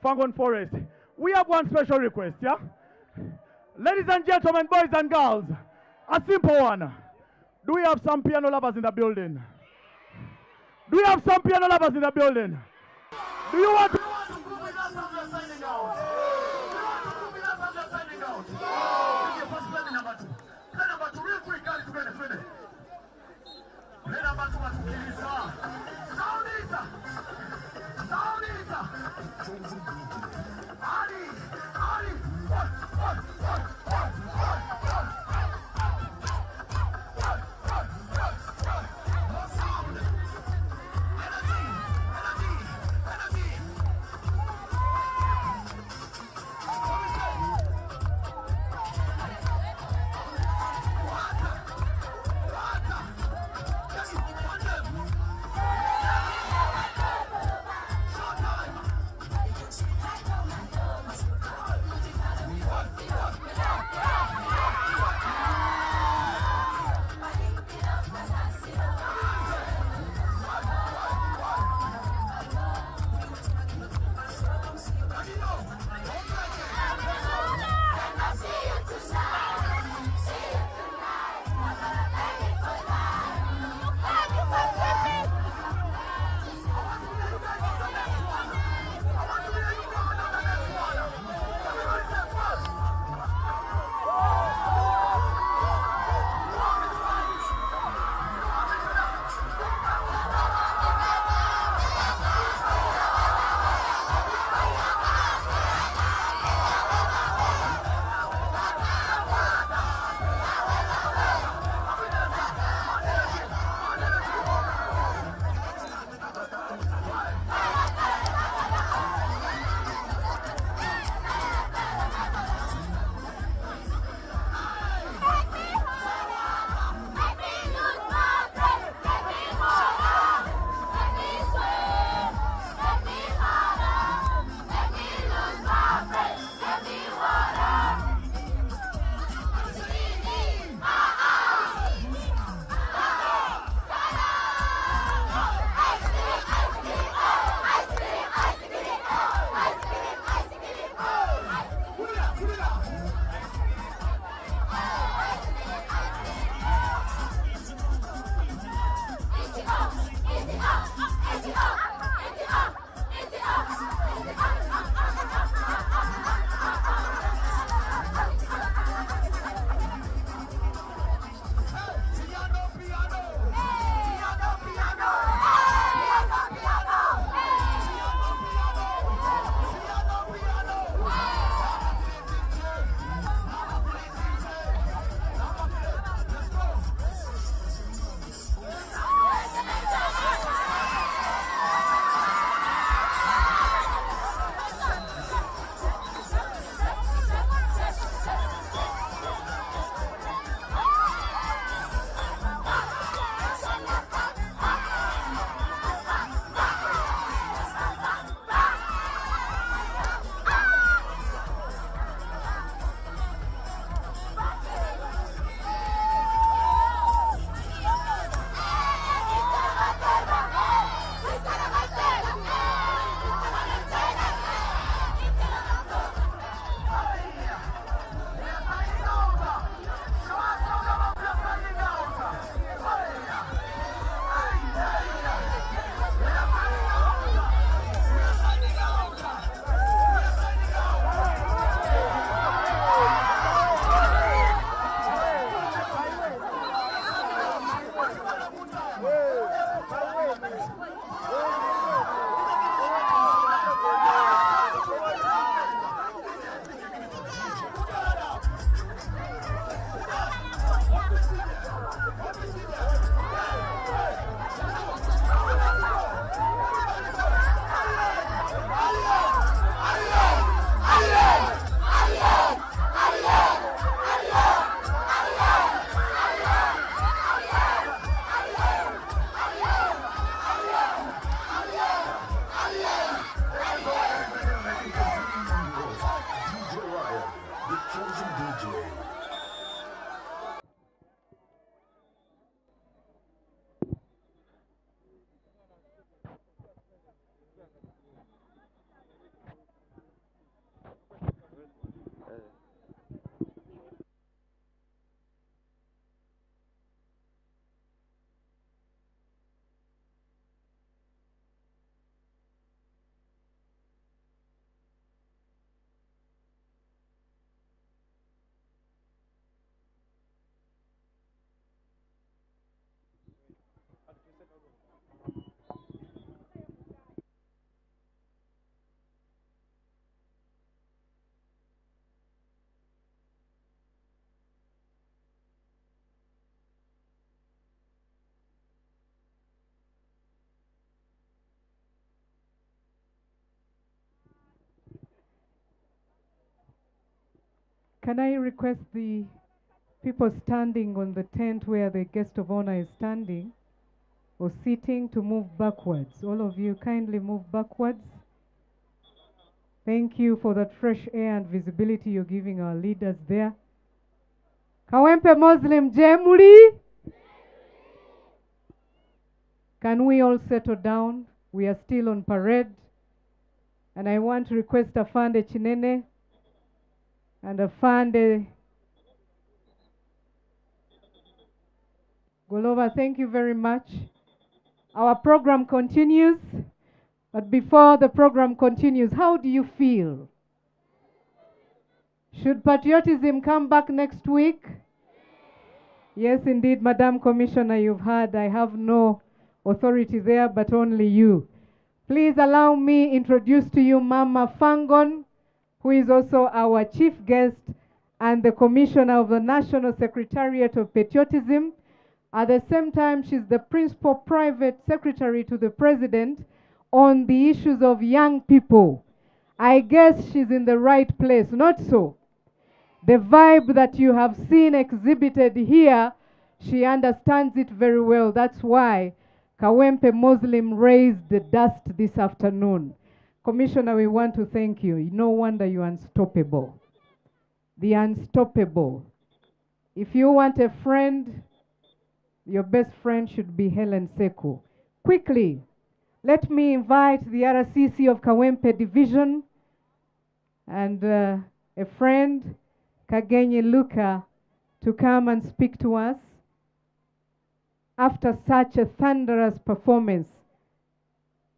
Fangon Forest. We have one special request, yeah? Ladies and gentlemen, boys and girls, a simple one. Do we have some piano lovers in the building? Do we have some piano lovers in the building? Do you want to... Can I request the people standing on the tent where the guest of honor is standing or sitting to move backwards? All of you kindly move backwards. Thank you for that fresh air and visibility you're giving our leaders there. Kawempe Muslim Jemuli. Can we all settle down? We are still on parade. And I want to request Afande Chinene and Afande Golova. Thank you very much. Our program continues. But before the program continues, how do you feel? Should patriotism come back next week? Yes, indeed, Madam Commissioner, you've heard. I have no authority there, but only you. Please allow me introduce to you Mama Fangon, who is also our chief guest and the commissioner of the National Secretariat of Patriotism. At the same time, she's the principal private secretary to the president on the issues of young people. I guess she's in the right place, not so? The vibe that you have seen exhibited here, she understands it very well. That's why Kawempe Muslim raised the dust this afternoon. Commissioner, we want to thank you. No wonder you're unstoppable. The unstoppable. If you want a friend, your best friend should be Helen Seku. Quickly, let me invite the RCC of Kawempe Division and a friend, Kagenye Luka, to come and speak to us after such a thunderous performance.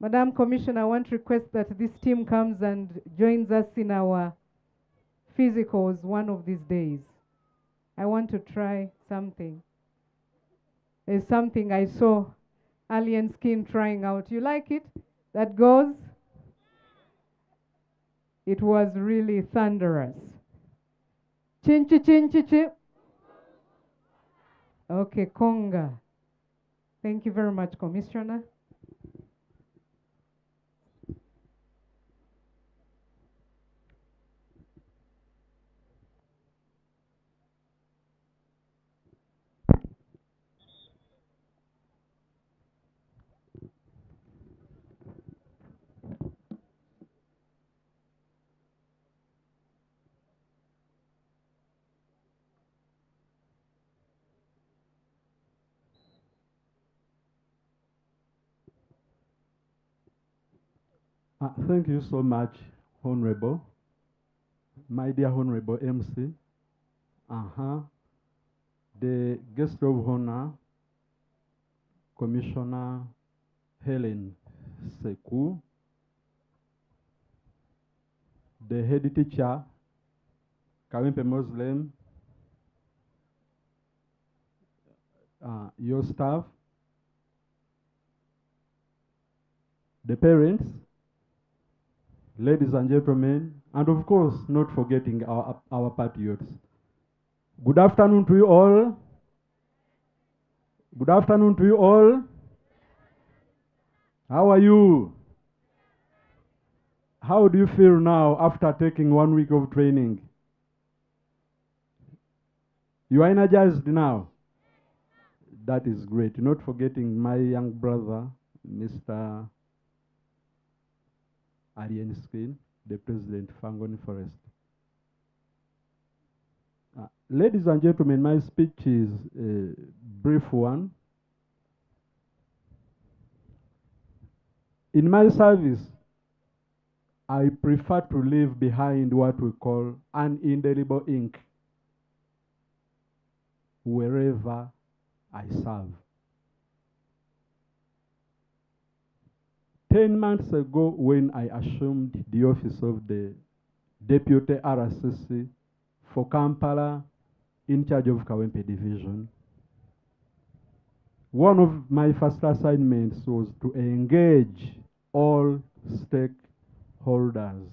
Madam Commissioner, I want to request that this team comes and joins us in our physicals one of these days. I want to try something. There's something I saw Alien Skin trying out. You like it? That goes? It was really thunderous. Chinchi chinchi chip. Okay, Conga. Thank you very much, Commissioner. Thank you so much, Honorable. My dear Honorable MC. The guest of honor, Commissioner Helen Seku. The head teacher, Kawempe Muslim. Your staff. The parents. Ladies and gentlemen, and of course, not forgetting our patriots. Good afternoon to you all. Good afternoon to you all. How are you? How do you feel now after taking 1 week of training? You are energized now? That is great. Not forgetting my young brother, Mr. Alien Skin, the President Fangon Forest. Ladies and gentlemen, my speech is a brief one. In my service, I prefer to leave behind what we call an indelible ink wherever I serve. 10 months ago, when I assumed the office of the Deputy RCC for Kampala, in charge of Kawempe Division, one of my first assignments was to engage all stakeholders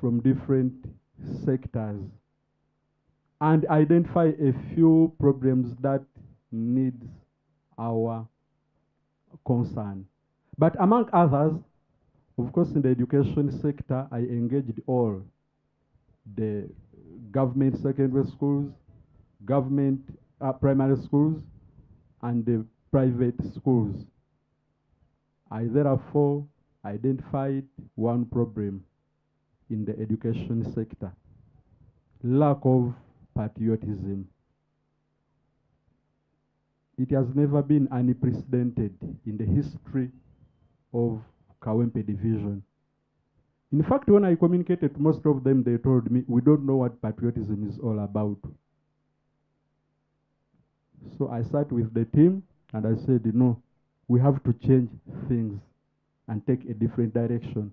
from different sectors and identify a few problems that need our concern. But among others, of course, in the education sector, I engaged all the government secondary schools, government primary schools, and the private schools. I therefore identified one problem in the education sector: lack of patriotism. It has never been unprecedented in the history of Kawempe Division. In fact, when I communicated to most of them, they told me, we don't know what patriotism is all about. So I sat with the team and I said, no, we have to change things and take a different direction.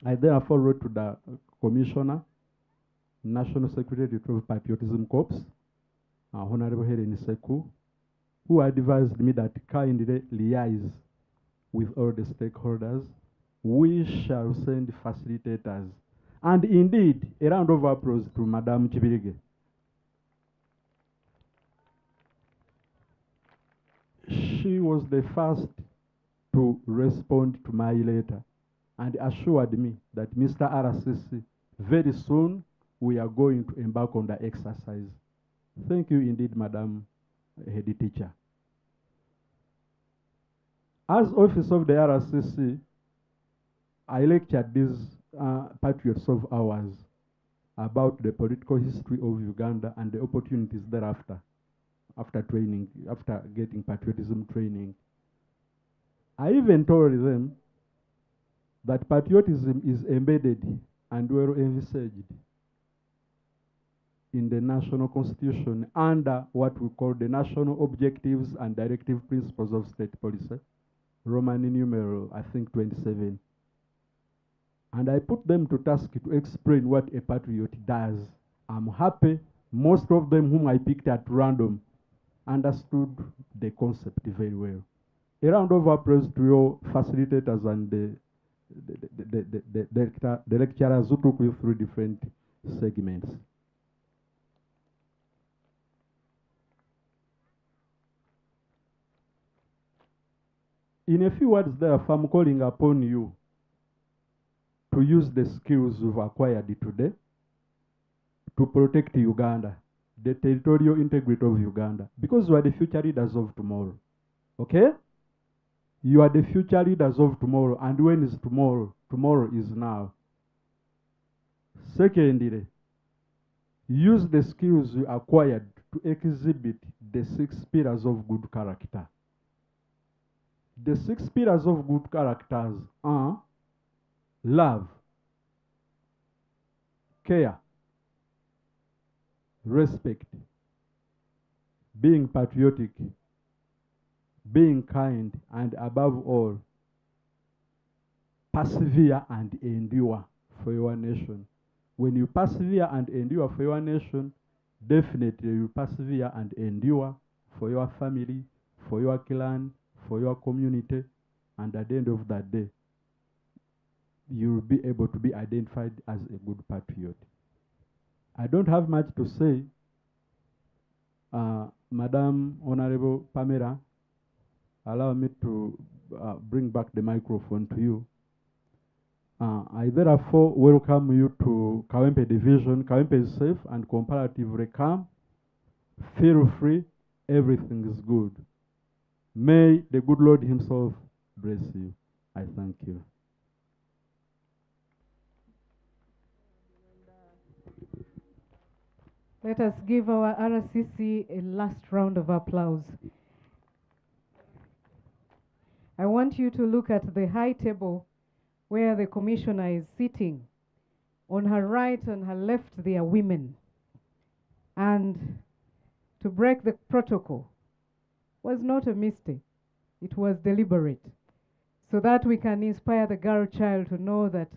I therefore wrote to the Commissioner, National Secretary of Patriotism Corps, Honorable Helen Seku, who advised me that kindly liaise with all the stakeholders. We shall send facilitators. And indeed, a round of applause to Madame Chibirige. She was the first to respond to my letter and assured me that Mr. RCC, very soon we are going to embark on the exercise. Thank you indeed, Madam Head Teacher. As Office of the RCC, I lectured these patriots of ours about the political history of Uganda and the opportunities thereafter, after getting patriotism training. I even told them that patriotism is embedded and well envisaged in the national constitution under what we call the National Objectives and Directive Principles of State Policy, Roman numeral, I think 27. And I put them to task to explain what a patriot does. I'm happy most of them whom I picked at random understood the concept very well. A round of applause to your facilitators and the lecturers who took you through different segments. In a few words, therefore, I'm calling upon you to use the skills you've acquired today to protect Uganda, the territorial integrity of Uganda, because you are the future leaders of tomorrow. Okay? You are the future leaders of tomorrow, and when is tomorrow? Tomorrow is now. Secondly, use the skills you acquired to exhibit the 6 pillars of good character. The 6 pillars of good characters are love, care, respect, being patriotic, being kind, and above all, persevere and endure for your nation. When you persevere and endure for your nation, definitely you persevere and endure for your family, for your clan, for your community, and at the end of that day, you'll be able to be identified as a good patriot. I don't have much to say. Madam Honorable Pamela, allow me to bring back the microphone to you. I therefore welcome you to Kawempe Division. Kawempe is safe and comparatively calm. Feel free, everything is good. May the good Lord himself bless you. I thank you. Let us give our RCC a last round of applause. I want you to look at the high table where the commissioner is sitting. On her right and her left, there are women. And to break the protocol was not a mistake. It was deliberate, so that we can inspire the girl child to know that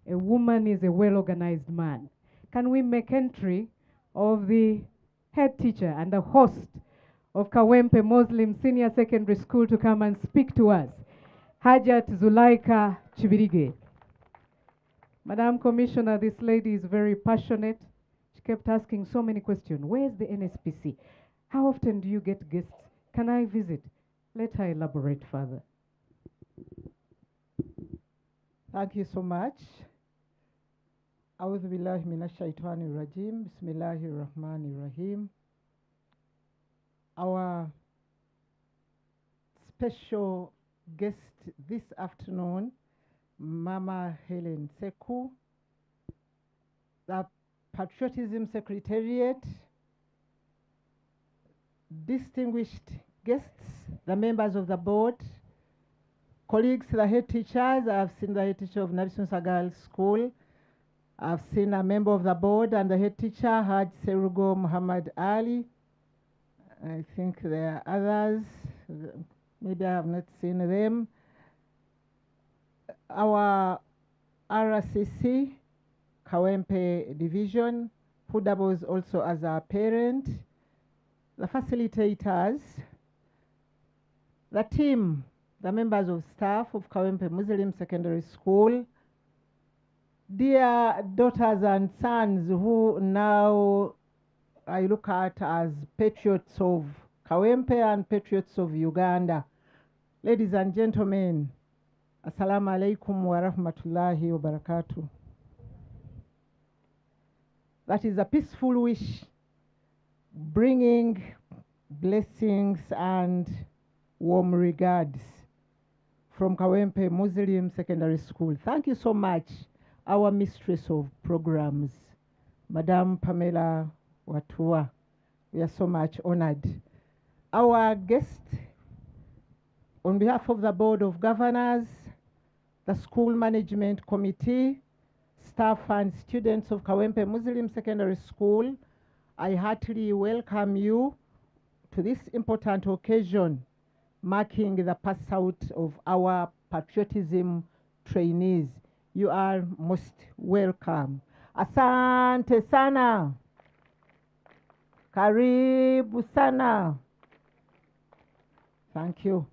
a woman is a well-organized man. Can we make entry of the head teacher and the host of Kawempe Muslim Senior Secondary School to come and speak to us, Hajat Zulaika Chibirige. Madam Commissioner, this lady is very passionate. She kept asking so many questions. Where's the NSPC? How often do you get guests? Can I visit? Let her elaborate further. Thank you so much. أعوذ بالله من الشيطان الرجيم بسم الله الرحمن الرحيم. Our special guest this afternoon, Mama Helen Seku, the Patriotism Secretariat, distinguished guests, the members of the board, colleagues, the head teachers. I've seen the head teacher of Nabisunsa Girls School. I've seen a member of the board and the head teacher, Haj Serugo Muhammad Ali. I think there are others. Maybe I have not seen them. Our RCC, Kawempe Division, who doubles also as our parent, the facilitators, the team, the members of staff of Kawempe Muslim Secondary School, dear daughters and sons who now I look at as patriots of Kawempe and patriots of Uganda. Ladies and gentlemen, Assalamu alaikum wa rahmatullahi wa barakatuh. That is a peaceful wish, bringing blessings and warm regards from Kawempe Muslim Secondary School. Thank you so much, our mistress of programs, Madam Pamela Watua. We are so much honored. Our guest, on behalf of the Board of Governors, the School Management Committee, staff and students of Kawempe Muslim Secondary School, I heartily welcome you to this important occasion marking the pass out of our patriotism trainees. You are most welcome. Asante sana. Karibu sana. Thank you.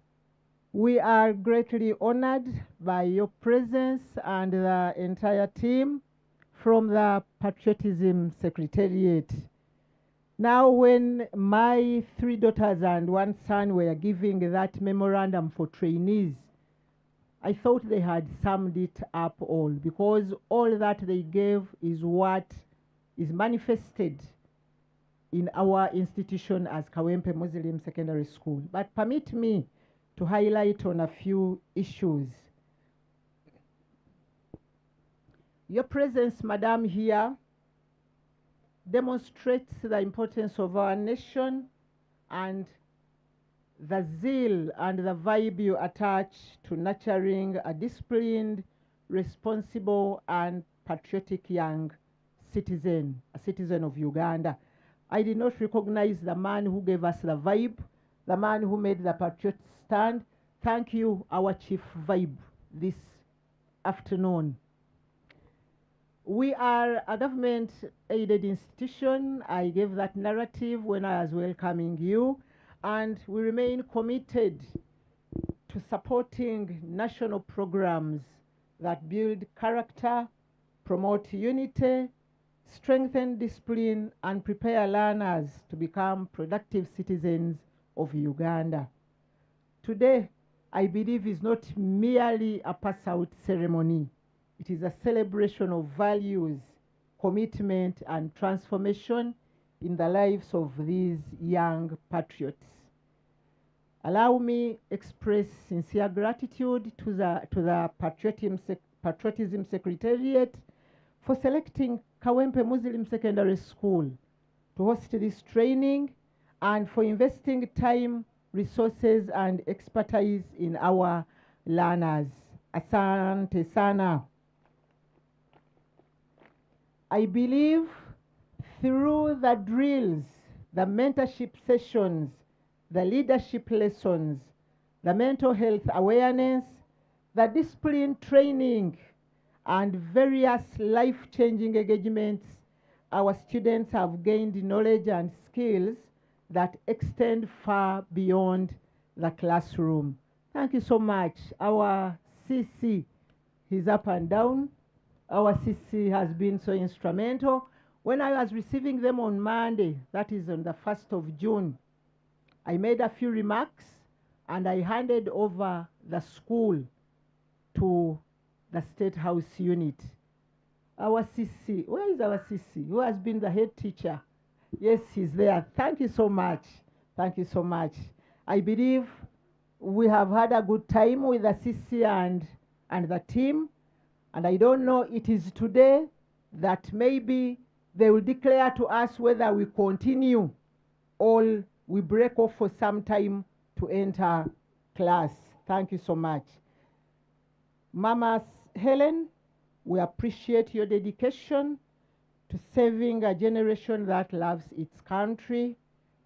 We are greatly honored by your presence and the entire team from the Patriotism Secretariat. Now, when my 3 daughters and 1 son were giving that memorandum for trainees, I thought they had summed it up all, because all that they gave is what is manifested in our institution as Kawempe Muslim Secondary School. But permit me to highlight on a few issues. Your presence, Madam, here demonstrates the importance of our nation and the zeal and the vibe you attach to nurturing a disciplined, responsible, and patriotic young citizen, a citizen of Uganda. I did not recognize the man who gave us the vibe, the man who made the patriot stand. Thank you, our chief vibe, this afternoon. We are a government-aided institution. I gave that narrative when I was welcoming you, and we remain committed to supporting national programs that build character, promote unity, strengthen discipline, and prepare learners to become productive citizens of Uganda. Today, I believe, is not merely a pass-out ceremony. It is a celebration of values, commitment, and transformation in the lives of these young patriots. Allow me express sincere gratitude to the Patriotism Secretariat for selecting Kawempe Muslim Secondary School to host this training and for investing time, resources, and expertise in our learners. Asante sana. I believe through the drills, the mentorship sessions, the leadership lessons, the mental health awareness, the discipline training, and various life-changing engagements, our students have gained knowledge and skills that extend far beyond the classroom. Thank you so much. Our CC, he's up and down. Our CC has been so instrumental. When I was receiving them on Monday, that is on the 1st of June, I made a few remarks and I handed over the school to the State House unit. Our Sisi, where is our Sisi? Who has been the head teacher? Yes, he's there. Thank you so much. Thank you so much. I believe we have had a good time with the Sisi and the team. And I don't know, it is today that maybe they will declare to us whether we continue or we break off for some time to enter class. Thank you so much. Mama Helen, we appreciate your dedication to saving a generation that loves its country,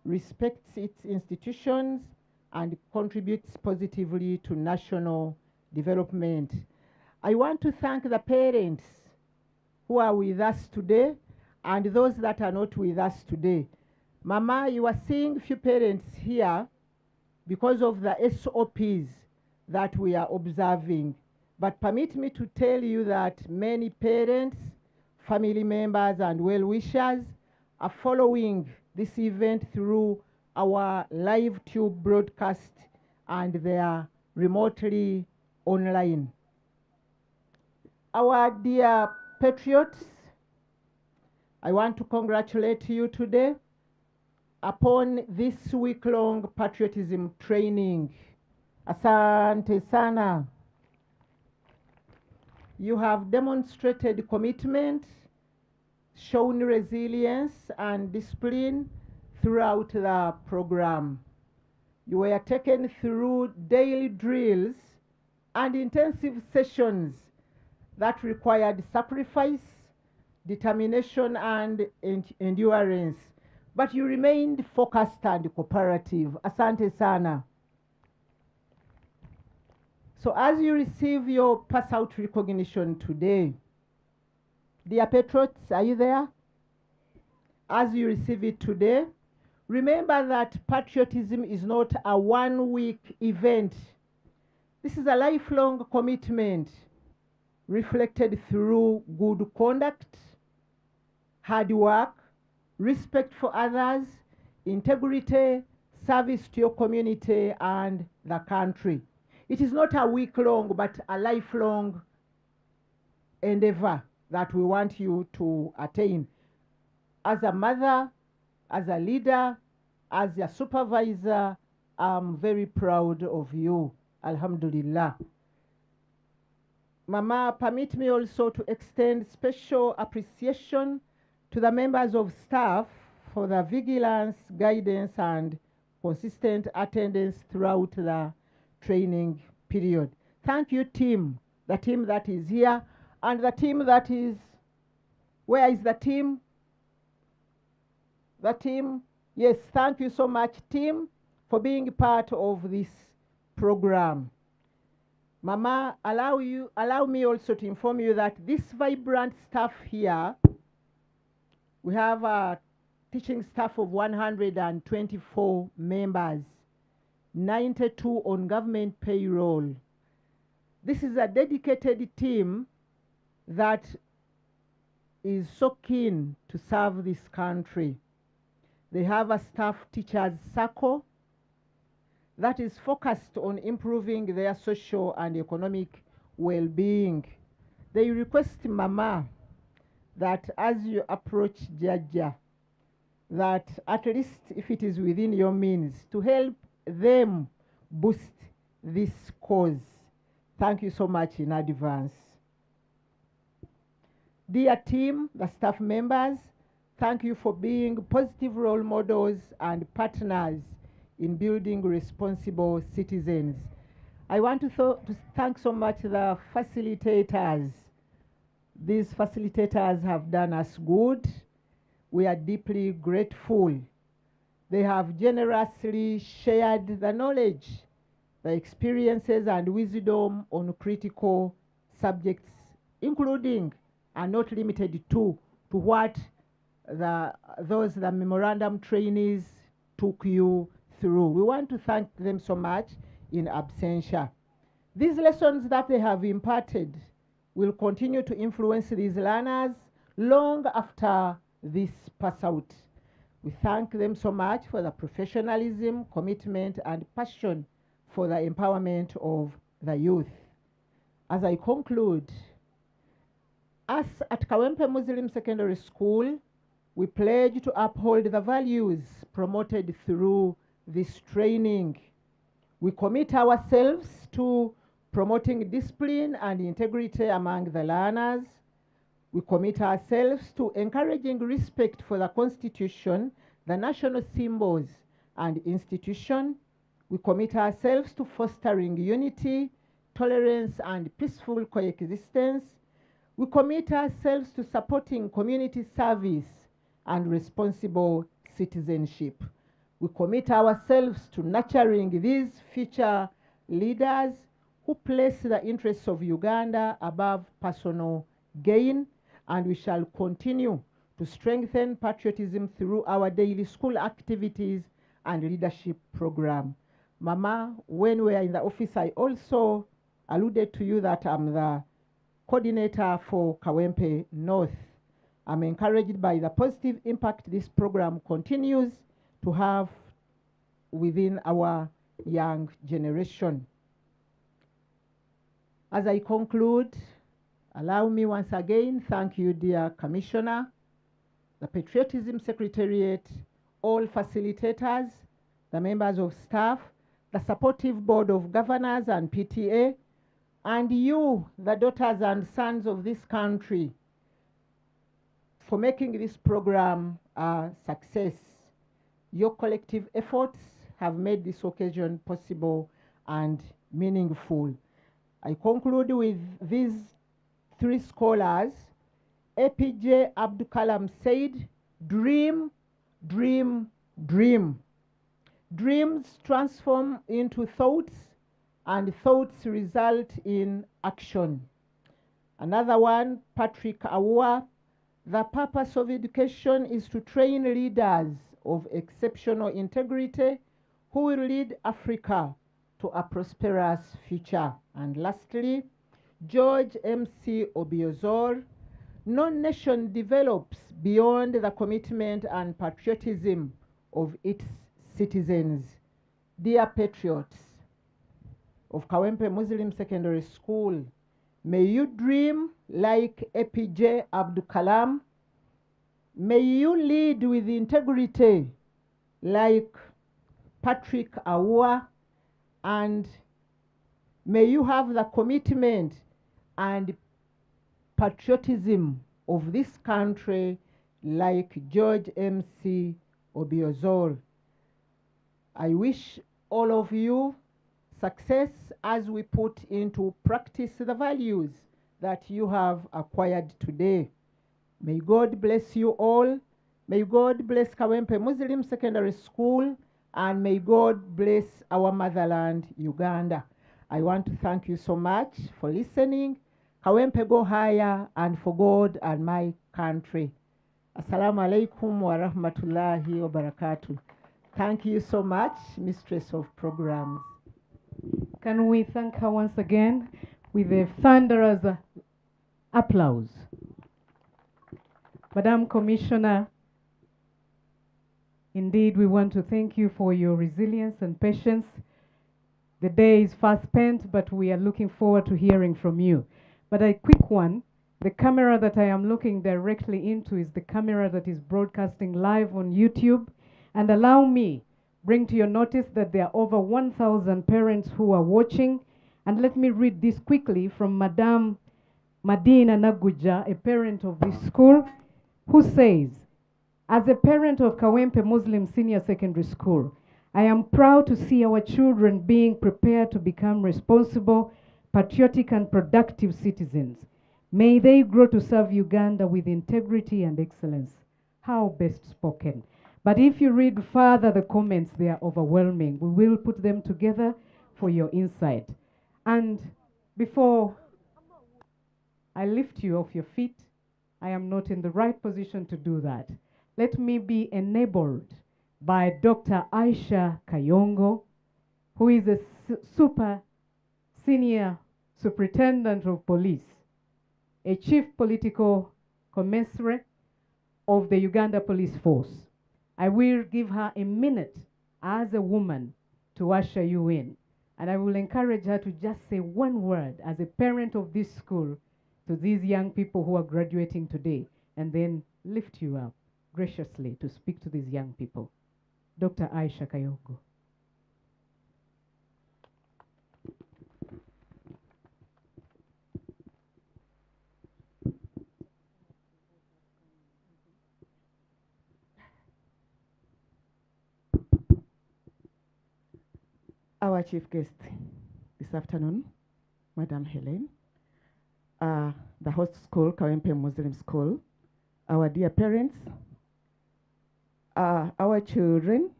respects its institutions, and contributes positively to national development. I want to thank the parents who are with us today and those that are not with us today. Mama, you are seeing few parents here because of the SOPs that we are observing. But permit me to tell you that many parents, family members, and well-wishers are following this event through our live tube broadcast, and they are remotely online. Our dear patriots, I want to congratulate you today upon this week-long patriotism training. Asante sana. You have demonstrated commitment, shown resilience and discipline throughout the program. You were taken through daily drills and intensive sessions that required sacrifice, determination, and endurance. But you remained focused and cooperative. Asante sana. So as you receive your pass-out recognition today, dear patriots, are you there? As you receive it today, remember that patriotism is not a one-week event. This is a lifelong commitment reflected through good conduct, hard work, respect for others, integrity, service to your community and the country. It is not a week-long, but a lifelong endeavor that we want you to attain. As a mother, as a leader, as a supervisor, I'm very proud of you. Alhamdulillah. Mama, permit me also to extend special appreciation to the members of staff for the vigilance, guidance, and consistent attendance throughout the training period. Thank you, team, the team that is here, and the team that is, where is the team? The team, yes, thank you so much, team, for being part of this program. Mama, allow me also to inform you that this vibrant staff here, we have a teaching staff of 124 members, 92 on government payroll. This is a dedicated team that is so keen to serve this country. They have a staff teachers circle that is focused on improving their social and economic well-being. They request Mama that as you approach Jaja, that at least if it is within your means, to help them boost this cause. Thank you so much in advance. Dear team, the staff members, thank you for being positive role models and partners in building responsible citizens. I want to thank so much the facilitators. These facilitators have done us good. We are deeply grateful. They have generously shared the knowledge, the experiences and wisdom on critical subjects, including and not limited to what the memorandum trainees took you through. We want to thank them so much in absentia. These lessons that they have imparted will continue to influence these learners long after this pass out. We thank them so much for the professionalism, commitment, and passion for the empowerment of the youth. As I conclude, Us at Kawempe Muslim Secondary School, we pledge to uphold the values promoted through this training. We commit ourselves to promoting discipline and integrity among the learners. We commit ourselves to encouraging respect for the Constitution, the national symbols, and institution. We commit ourselves to fostering unity, tolerance, and peaceful coexistence. We commit ourselves to supporting community service and responsible citizenship. We commit ourselves to nurturing these future leaders who place the interests of Uganda above personal gain, and we shall continue to strengthen patriotism through our daily school activities and leadership program. Mama, when we are in the office, I also alluded to you that I'm the coordinator for Kawempe North. I'm encouraged by the positive impact this program continues to have within our young generation. As I conclude, allow me once again thank you, dear Commissioner, the Patriotism Secretariat, all facilitators, the members of staff, the supportive board of governors and PTA, and you, the daughters and sons of this country, for making this program a success. Your collective efforts have made this occasion possible and meaningful. I conclude with these three scholars. APJ Abdul Kalam said, dream, dream, dream. Dreams transform into thoughts, and thoughts result in action. Another one, Patrick Awuah, the purpose of education is to train leaders of exceptional integrity who will lead Africa to a prosperous future. And lastly, George M.C. Obiozor, no nation develops beyond the commitment and patriotism of its citizens. Dear patriots of Kawempe Muslim Secondary School, may you dream like APJ Abdul Kalam. May you lead with integrity like Patrick Awuah, and may you have the commitment and patriotism of this country like George M.C. Obiozor. I wish all of you success as we put into practice the values that you have acquired today. May God bless you all. May God bless Kawempe Muslim Secondary School, and may God bless our motherland, Uganda. I want to thank you so much for listening. Kawempe go higher, and for God and my country. Assalamu alaikum wa rahmatullahi wa barakatuh. Thank you so much, Mistress of Programs. Can we thank her once again with a thunderous applause? Madam Commissioner, indeed we want to thank you for your resilience and patience. The day is fast spent, but we are looking forward to hearing from you. But a quick one, the camera that I am looking directly into is the camera that is broadcasting live on YouTube. And allow me bring to your notice that there are over 1,000 parents who are watching. And let me read this quickly from Madam Madina Naguja, a parent of this school, who says, as a parent of Kawempe Muslim Senior Secondary School, I am proud to see our children being prepared to become responsible, patriotic, and productive citizens. May they grow to serve Uganda with integrity and excellence. How best spoken. But if you read further the comments, they are overwhelming. We will put them together for your insight. And before I lift you off your feet, I am not in the right position to do that. Let me be enabled by Dr. Aisha Kayongo, who is a super senior superintendent of police, a chief political commissary of the Uganda Police Force. I will give her a minute as a woman to usher you in. And I will encourage her to just say one word as a parent of this school to to these young people who are graduating today and then lift you up graciously to speak to these young people. Dr. Aisha Kayongo. Our chief guest this afternoon, Madam Helen, the host school, Kawempe Muslim School, our dear parents, our children,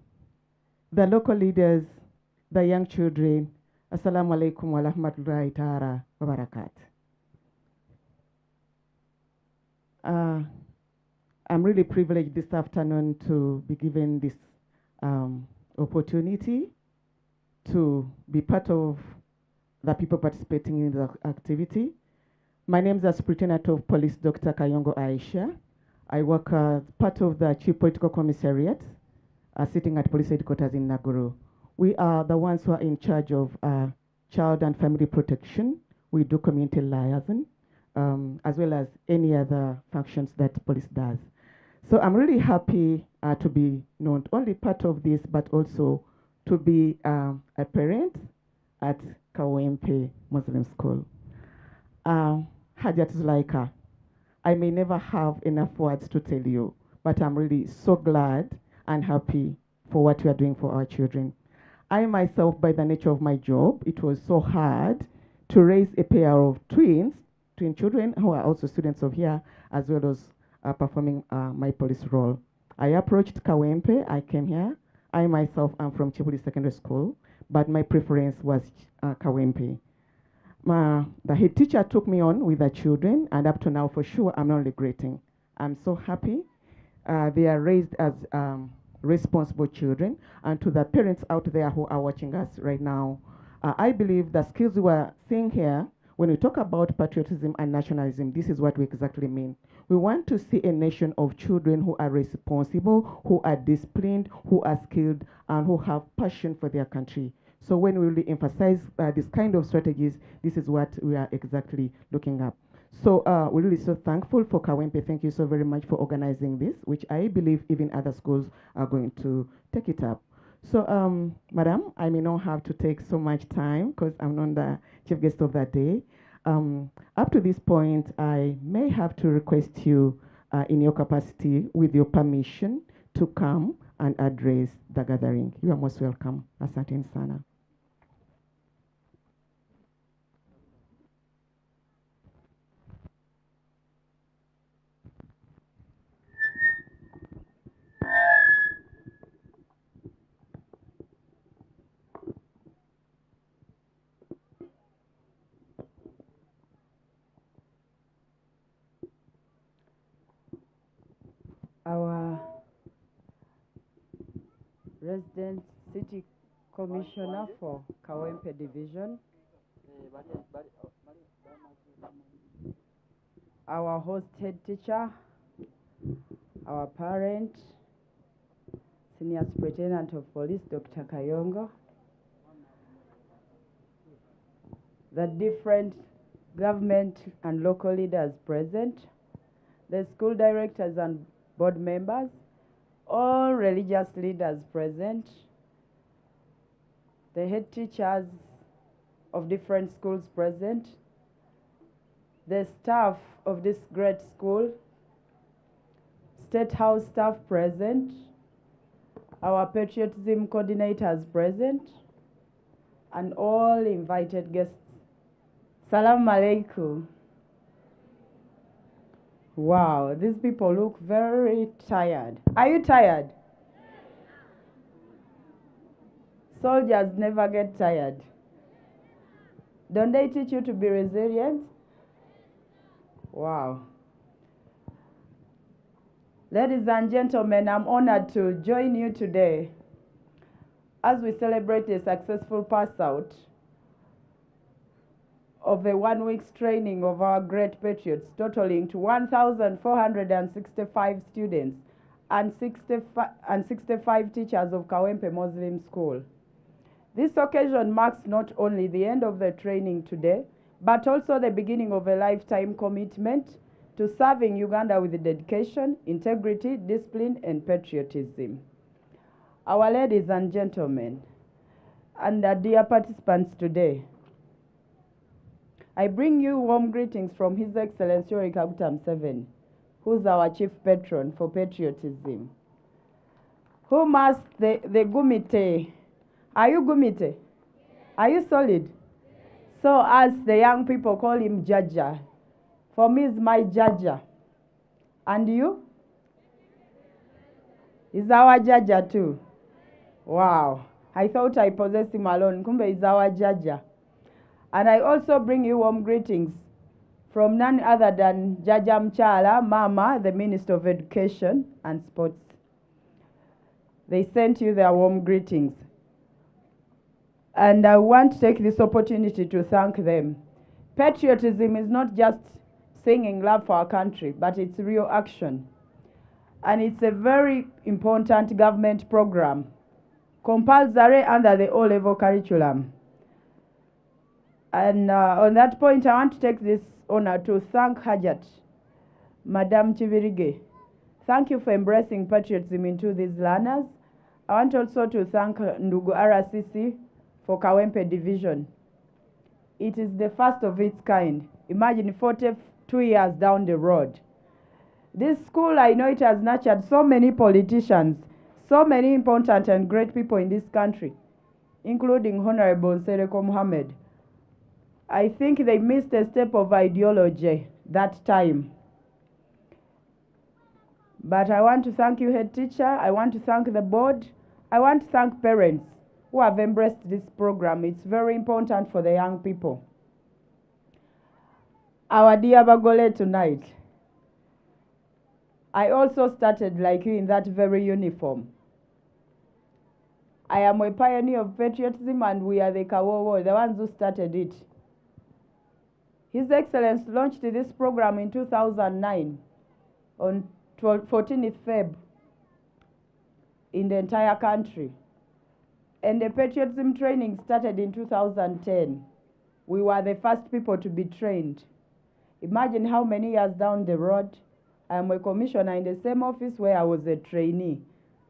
the local leaders, the young children, Assalamu alaikum wa rahmatullahi ta'ala wa barakat. I'm really privileged this afternoon to be given this opportunity to be part of the people participating in the activity. My name is the Superintendent of Police, Dr. Kayongo Aisha. I work as part of the Chief Political Commissariat, sitting at Police Headquarters in Naguru. We are the ones who are in charge of child and family protection. We do community liaison, as well as any other functions that police does. So I'm really happy to be not only part of this, but also to be a parent at Kawempe Muslim School. Hajat Zulaika, I may never have enough words to tell you, but I'm really so glad and happy for what we are doing for our children. I myself, by the nature of my job, it was so hard to raise a pair of twin children who are also students of here, as well as performing my police role. I approached Kawempe, I came here. I myself am from Chibuli Secondary School, but my preference was Kawempe. The head teacher took me on with the children, and up to now, for sure, I'm not regretting. I'm so happy. They are raised as responsible children. And to the parents out there who are watching us right now, I believe the skills we are seeing here, when we talk about patriotism and nationalism, this is what we exactly mean. We want to see a nation of children who are responsible, who are disciplined, who are skilled, and who have passion for their country. So when we really emphasize this kind of strategies, this is what we are exactly looking at. So we're really so thankful for Kawempe. Thank you so very much for organizing this, which I believe even other schools are going to take it up. So, Madam, I may not have to take so much time because I'm not the chief guest of that day. Up to this point, I may have to request you in your capacity, with your permission, to come and address the gathering. You are most welcome. Asante sana. Our resident city commissioner for Kawempe division, our host head teacher, our parent, senior superintendent of police, Dr. Kayongo, the different government and local leaders present, the school directors and board members, all religious leaders present, the head teachers of different schools present, the staff of this great school, State House staff present, our patriotism coordinators present, and all invited guests. Salam alaikum. Wow, these people look very tired. Are you tired? Soldiers never get tired. Don't they teach you to be resilient? Wow. Ladies and gentlemen, I'm honored to join you today as we celebrate a successful pass out of a 1 week's training of our great patriots, totaling to 1,465 students and 65 teachers of Kawempe Muslim School. This occasion marks not only the end of the training today, but also the beginning of a lifetime commitment to serving Uganda with dedication, integrity, discipline, and patriotism. Our ladies and gentlemen, and dear participants today, I bring you warm greetings from His Excellency Yoweri Kaguta Museveni, who's our chief patron for patriotism. Who must the Gumite? Are you Gumite? Are you solid? So as the young people call him Jaja. For me, it's my Jaja. And you? Is our Jaja too? Wow. I thought I possessed him alone. Kumbe is our Jaja. And I also bring you warm greetings from none other than Jaja Mchala, Mama, the Minister of Education and Sports. They sent you their warm greetings. And I want to take this opportunity to thank them. Patriotism is not just singing love for our country, but it's real action. And it's a very important government program, compulsory under the O-level curriculum. And on that point, I want to take this honor to thank Hajat, Madam Chivirige. Thank you for embracing patriotism into these learners. I want also to thank Ndugu RCC for Kawempe Division. It is the first of its kind. Imagine 42 years down the road. This school, I know it has nurtured so many politicians, so many important and great people in this country, including Honorable Sereko Mohammed. I think they missed a step of ideology that time. But I want to thank you, head teacher. I want to thank the board. I want to thank parents who have embraced this program. It's very important for the young people. Our dear Bagole tonight, I also started like you in that very uniform. I am a pioneer of patriotism, and we are the Kawowo, the ones who started it. His Excellency launched this program in 2009 on 14th Feb in the entire country. And the patriotism training started in 2010. We were the first people to be trained. Imagine how many years down the road, I am a commissioner in the same office where I was a trainee.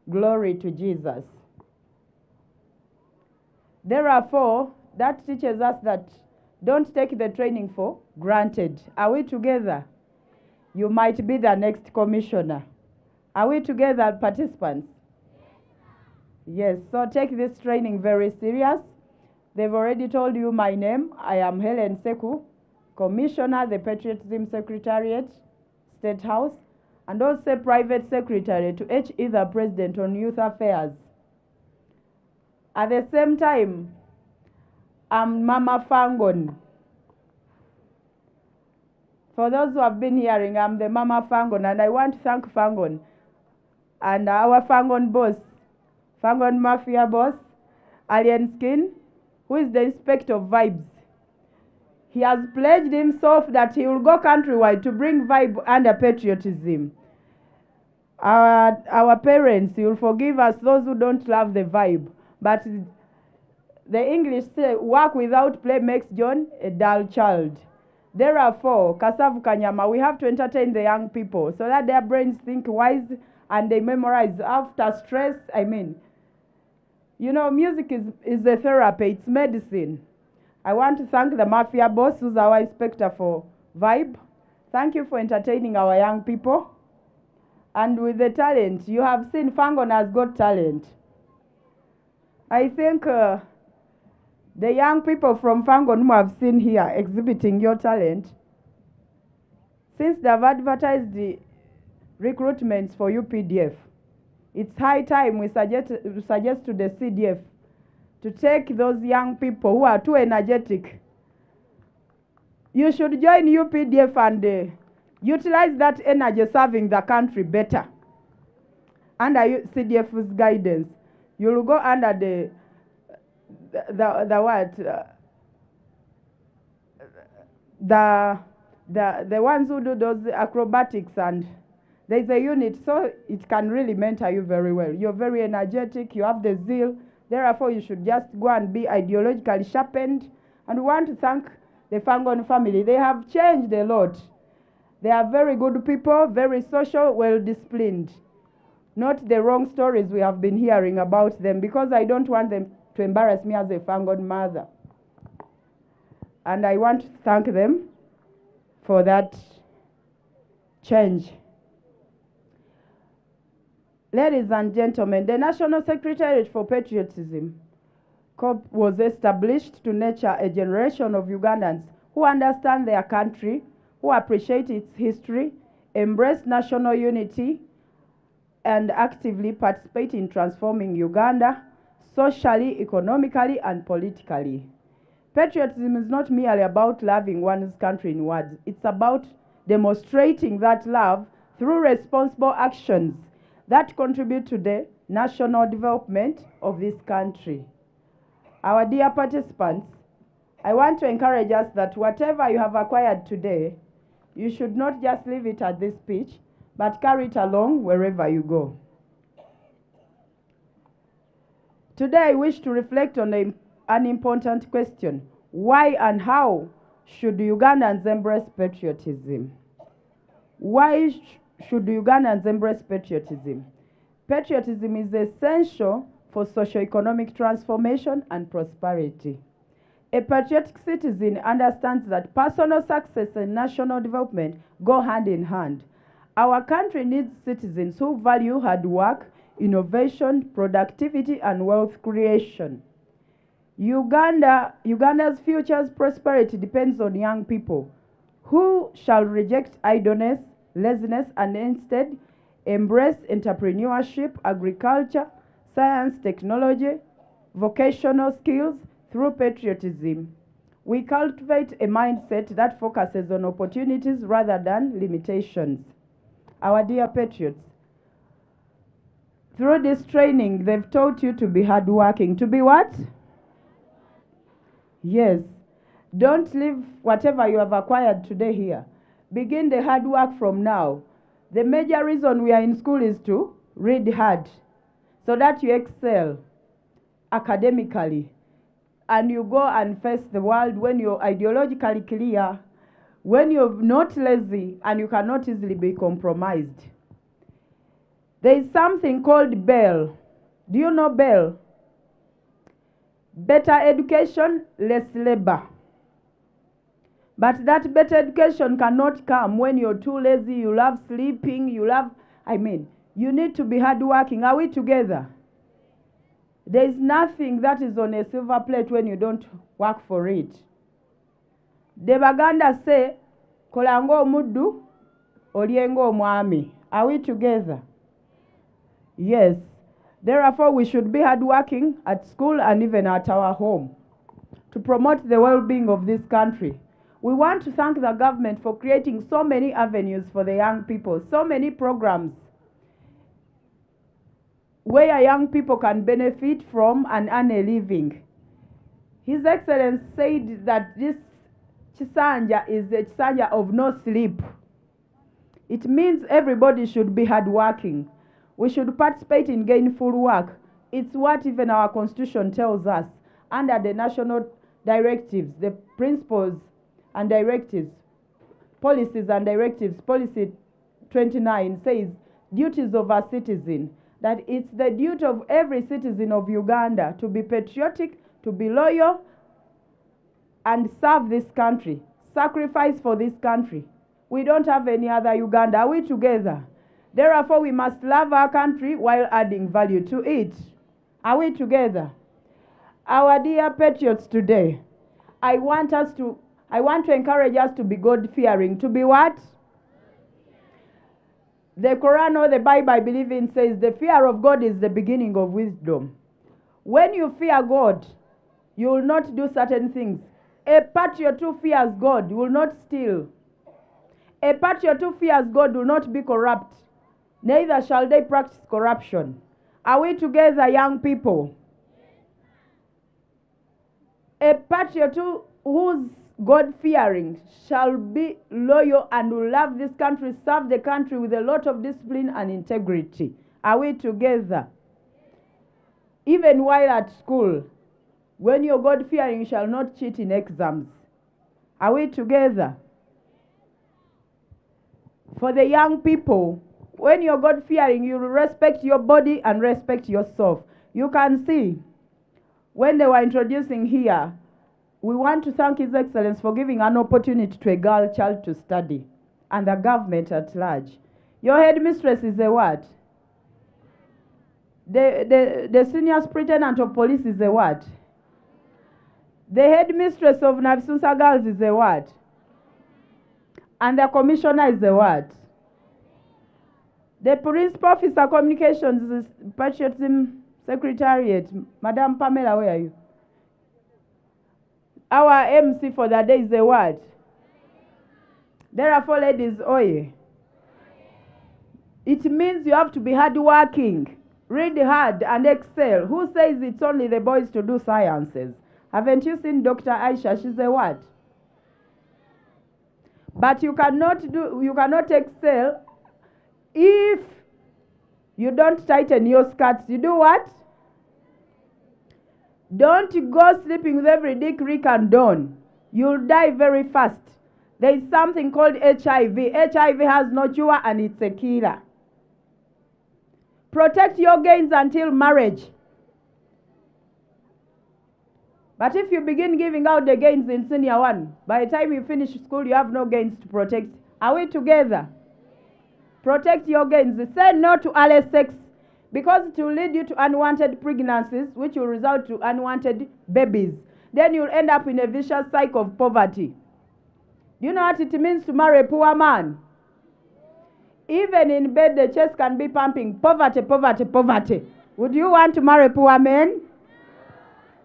Glory to Jesus. Therefore, that teaches us that don't take the training for granted. Are we together? You might be the next commissioner. Are we together, participants? Yes, so take this training very serious. They've already told you my name. I am Helen Seku, Commissioner, the Patriotism Secretariat, State House, and also Private Secretary to H. Either President on Youth Affairs. At the same time, I'm Mama Fangon. For those who have been hearing, I'm the Mama Fangon, and I want to thank Fangon and our Fangon boss, Fangon Mafia boss, Alien Skin, who is the inspector of vibes. He has pledged himself that he will go countrywide to bring vibe under patriotism. Our parents, you will forgive us those who don't love the vibe, but the English say, work without play makes John a dull child. Therefore, Kasavu Kanyama, we have to entertain the young people so that their brains think wise and they memorize after stress. Music is a therapy, it's medicine. I want to thank the Mafia boss, who's our inspector for vibe. Thank you for entertaining our young people. And with the talent, you have seen Fangon has got talent. I think the young people from Fangon who have seen here exhibiting your talent, since they have advertised the recruitments for UPDF, it's high time we suggest to the CDF to take those young people who are too energetic. You should join UPDF and utilize that energy serving the country better. Under CDF's guidance, you will go under the ones who do those acrobatics, and there's a unit, so it can really mentor you very well. You're very energetic, you have the zeal, therefore you should just go and be ideologically sharpened. And we want to thank the Fangon family. They have changed a lot. They are very good people, very social, well disciplined. Not the wrong stories we have been hearing about them, because I don't want them to embarrass me as a Fangon mother. And I want to thank them for that change. Ladies and gentlemen, the National Secretariat for Patriotism COP was established to nurture a generation of Ugandans who understand their country, who appreciate its history, embrace national unity, and actively participate in transforming Uganda socially, economically, and politically. Patriotism is not merely about loving one's country in words. It's about demonstrating that love through responsible actions that contribute to the national development of this country. Our dear participants, I want to encourage us that whatever you have acquired today, you should not just leave it at this speech, but carry it along wherever you go. Today I wish to reflect on an important question. Why and how should Ugandans embrace patriotism? Why should Ugandans embrace patriotism? Patriotism is essential for socio-economic transformation and prosperity. A patriotic citizen understands that personal success and national development go hand in hand. Our country needs citizens who value hard work, innovation, productivity, and wealth creation. Uganda's future's prosperity depends on young people who shall reject idleness, laziness, and instead embrace entrepreneurship, agriculture, science, technology, vocational skills through patriotism. We cultivate a mindset that focuses on opportunities rather than limitations. Our dear patriots, through this training, they've taught you to be hardworking. To be what? Yes. Don't leave whatever you have acquired today here. Begin the hard work from now. The major reason we are in school is to read hard so that you excel academically and you go and face the world when you're ideologically clear, when you're not lazy and you cannot easily be compromised. There is something called BEL. Do you know BEL? Better education, less labor. But that better education cannot come when you're too lazy, you love sleeping, you need to be hardworking. Are we together? There is nothing that is on a silver plate when you don't work for it. The Baganda say, Kolango Muddu, Oliengo Mwami. Are we together? Yes. Therefore, we should be hardworking at school and even at our home to promote the well-being of this country. We want to thank the government for creating so many avenues for the young people, so many programs where young people can benefit from and earn a living. His Excellency said that this Chisanja is a Chisanja of no sleep. It means everybody should be hardworking. We should participate in gainful work. It's what even our constitution tells us under the national directives, the principles and directives, policies and directives. Policy 29 says duties of a citizen, that it's the duty of every citizen of Uganda to be patriotic, to be loyal, and serve this country, sacrifice for this country. We don't have any other Uganda. Are we together? Therefore, we must love our country while adding value to it. Are we together? Our dear patriots today, I want to encourage us to be God-fearing. To be what? The Quran or the Bible I believe in says the fear of God is the beginning of wisdom. When you fear God, you will not do certain things. A patriot who fears God will not steal. A patriot who fears God will not be corrupt. Neither shall they practice corruption. Are we together, young people? A patriot who's God-fearing shall be loyal and will love this country, serve the country with a lot of discipline and integrity. Are we together? Even while at school, when you're God-fearing, you shall not cheat in exams. Are we together? For the young people, when you're God-fearing, you respect your body and respect yourself. You can see, when they were introducing here, we want to thank His Excellency for giving an opportunity to a girl child to study, and the government at large. Your headmistress is a what? The senior superintendent of police is a what? The headmistress of Navisusa Girls is a what? And the commissioner is a what? The principal officer communications is Patriotism Secretariat. Madam Pamela, where are you? Our MC for the day is a what? There are 4 ladies, oye. It means you have to be hardworking, read hard and excel. Who says it's only the boys to do sciences? Haven't you seen Dr. Aisha? She's a what? But you cannot excel if you don't tighten your skirts. You do what? Don't go sleeping with every Dick, Rick and Don. You'll die very fast. There is something called HIV. HIV has no cure and it's a killer. Protect your gains until marriage. But if you begin giving out the gains in senior 1, by the time you finish school, you have no gains to protect. Are we together? Protect your gains. Say no to early sex, because it will lead you to unwanted pregnancies, which will result to unwanted babies. Then you'll end up in a vicious cycle of poverty. Do you know what it means to marry a poor man? Even in bed, the chest can be pumping, poverty, poverty, poverty. Would you want to marry a poor man?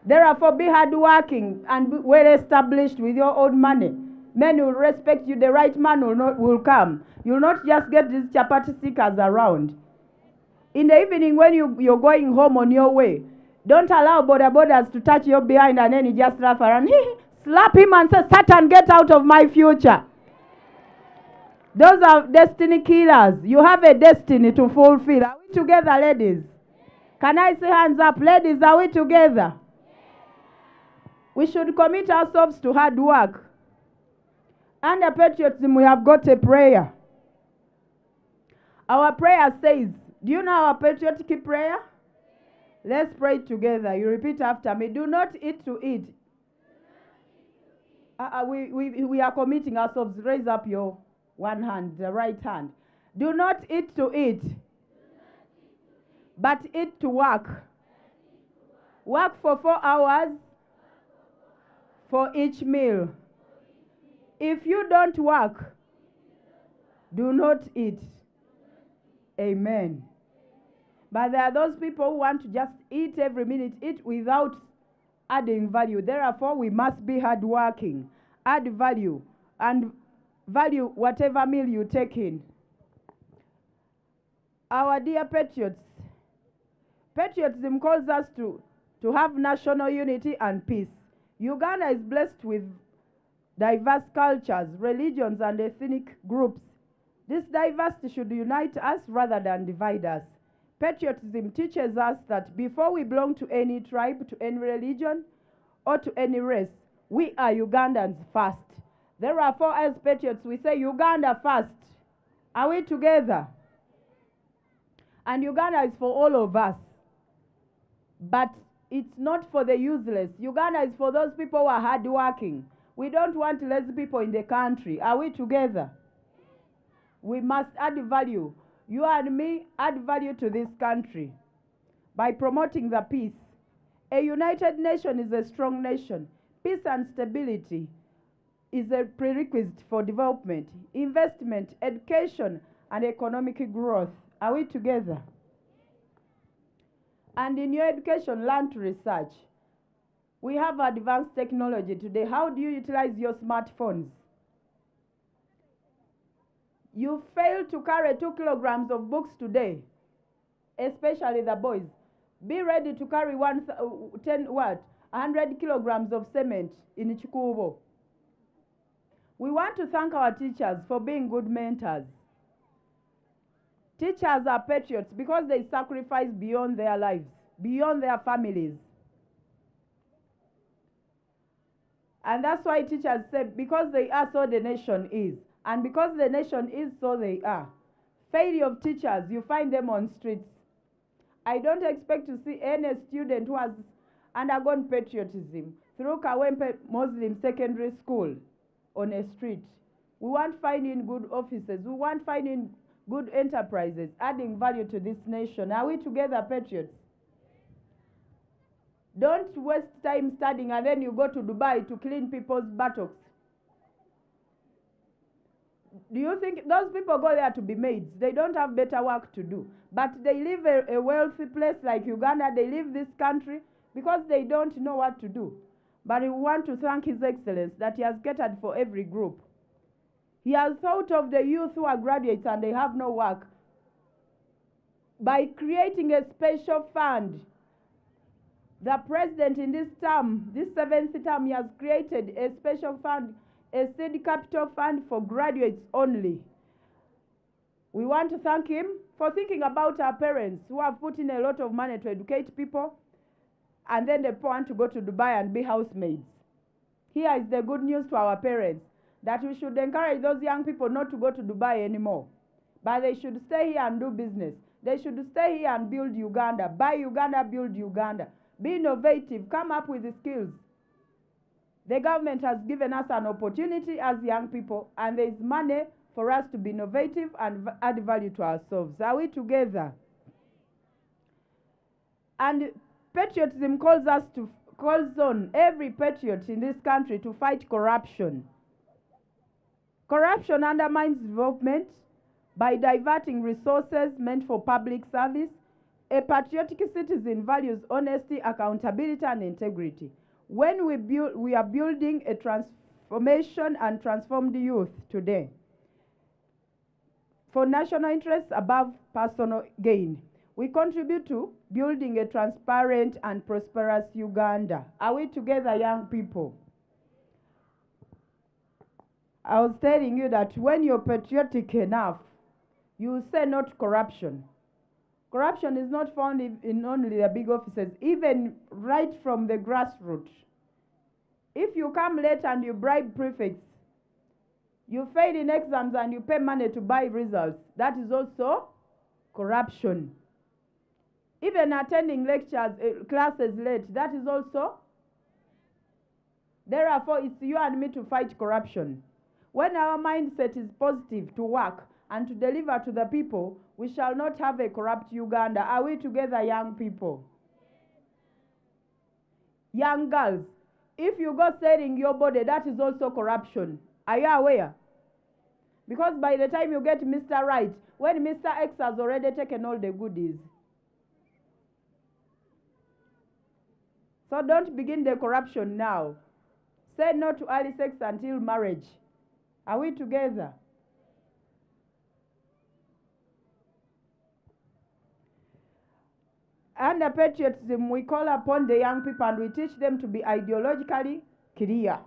Therefore, be hardworking and be well established with your own money. Men will respect you. The right man will come. You'll not just get these chapati seekers around. In the evening, when you're going home on your way, don't allow bodas to touch you behind and then you just laugh around. Slap him and say, Satan, get out of my future. Those are destiny killers. You have a destiny to fulfill. Are we together, ladies? Can I see hands up? Ladies, are we together? We should commit ourselves to hard work. Under patriotism, we have got a prayer. Our prayer says, do you know our patriotic prayer? Let's pray together. You repeat after me. Do not eat to eat. We are committing ourselves. Raise up your one hand, the right hand. Do not eat to eat, but eat to work. Work for 4 hours for each meal. If you don't work, do not eat. Amen. But there are those people who want to just eat every minute, eat without adding value. Therefore, we must be hardworking, add value, and value whatever meal you take in. Our dear patriots, patriotism calls us to have national unity and peace. Uganda is blessed with diverse cultures, religions, and ethnic groups. This diversity should unite us rather than divide us. Patriotism teaches us that before we belong to any tribe, to any religion, or to any race, we are Ugandans first. Therefore, as patriots, we say Uganda first. Are we together? And Uganda is for all of us. But it's not for the useless. Uganda is for those people who are hardworking. We don't want lazy people in the country. Are we together? We must add value. You and me add value to this country by promoting the peace. A united nation is a strong nation. Peace and stability is a prerequisite for development, investment, education, and economic growth. Are we together? And in your education, learn to research. We have advanced technology today. How do you utilize your smartphones? You fail to carry 2 kilograms of books today, especially the boys. Be ready to carry 100 kilograms of cement in Chikubo. We want to thank our teachers for being good mentors. Teachers are patriots because they sacrifice beyond their lives, beyond their families. And that's why teachers say, because they are, so the nation is. And because the nation is, so they are. Failure of teachers, you find them on streets. I don't expect to see any student who has undergone patriotism through Kawempe Muslim Secondary School on a street. We want finding good offices. We want finding good enterprises, adding value to this nation. Are we together, patriots? Don't waste time studying and then you go to Dubai to clean people's buttocks. Do you think those people go there to be maids? They don't have better work to do. But they live a wealthy place like Uganda. They leave this country because they don't know what to do. But we want to thank His Excellency that He has catered for every group. He has thought of the youth who are graduates and they have no work. By creating a special fund, the president in this term, this 7th term, he has created a special fund, a seed capital fund for graduates only. We want to thank him for thinking about our parents who have put in a lot of money to educate people, and then they want to go to Dubai and be housemaids. Here is the good news to our parents, that we should encourage those young people not to go to Dubai anymore, but they should stay here and do business. They should stay here and build Uganda. Buy Uganda, build Uganda. Be innovative, come up with the skills. The government has given us an opportunity as young people, and there is money for us to be innovative and add value to ourselves. Are we together? And patriotism calls on every patriot in this country to fight corruption. Corruption undermines development by diverting resources meant for public service. A patriotic citizen values honesty, accountability, and integrity. When we are building a transformation and transformed youth today for national interests above personal gain, we contribute to building a transparent and prosperous Uganda. Are we together, young people? I was telling you that when you're patriotic enough, you say no to corruption. Corruption is not found in only the big offices, even right from the grassroots. If you come late and you bribe prefects, you fail in exams and you pay money to buy results, that is also corruption. Even attending lectures, classes late, that is also. Therefore, it's you and me to fight corruption. When our mindset is positive to work and to deliver to the people, we shall not have a corrupt Uganda. Are we together, young people? Young girls, if you go selling your body, that is also corruption. Are you aware? Because by the time you get Mr. Right, when Mr. X has already taken all the goodies. So don't begin the corruption now. Say no to early sex until marriage. Are we together? Under patriotism, we call upon the young people and we teach them to be ideologically clear.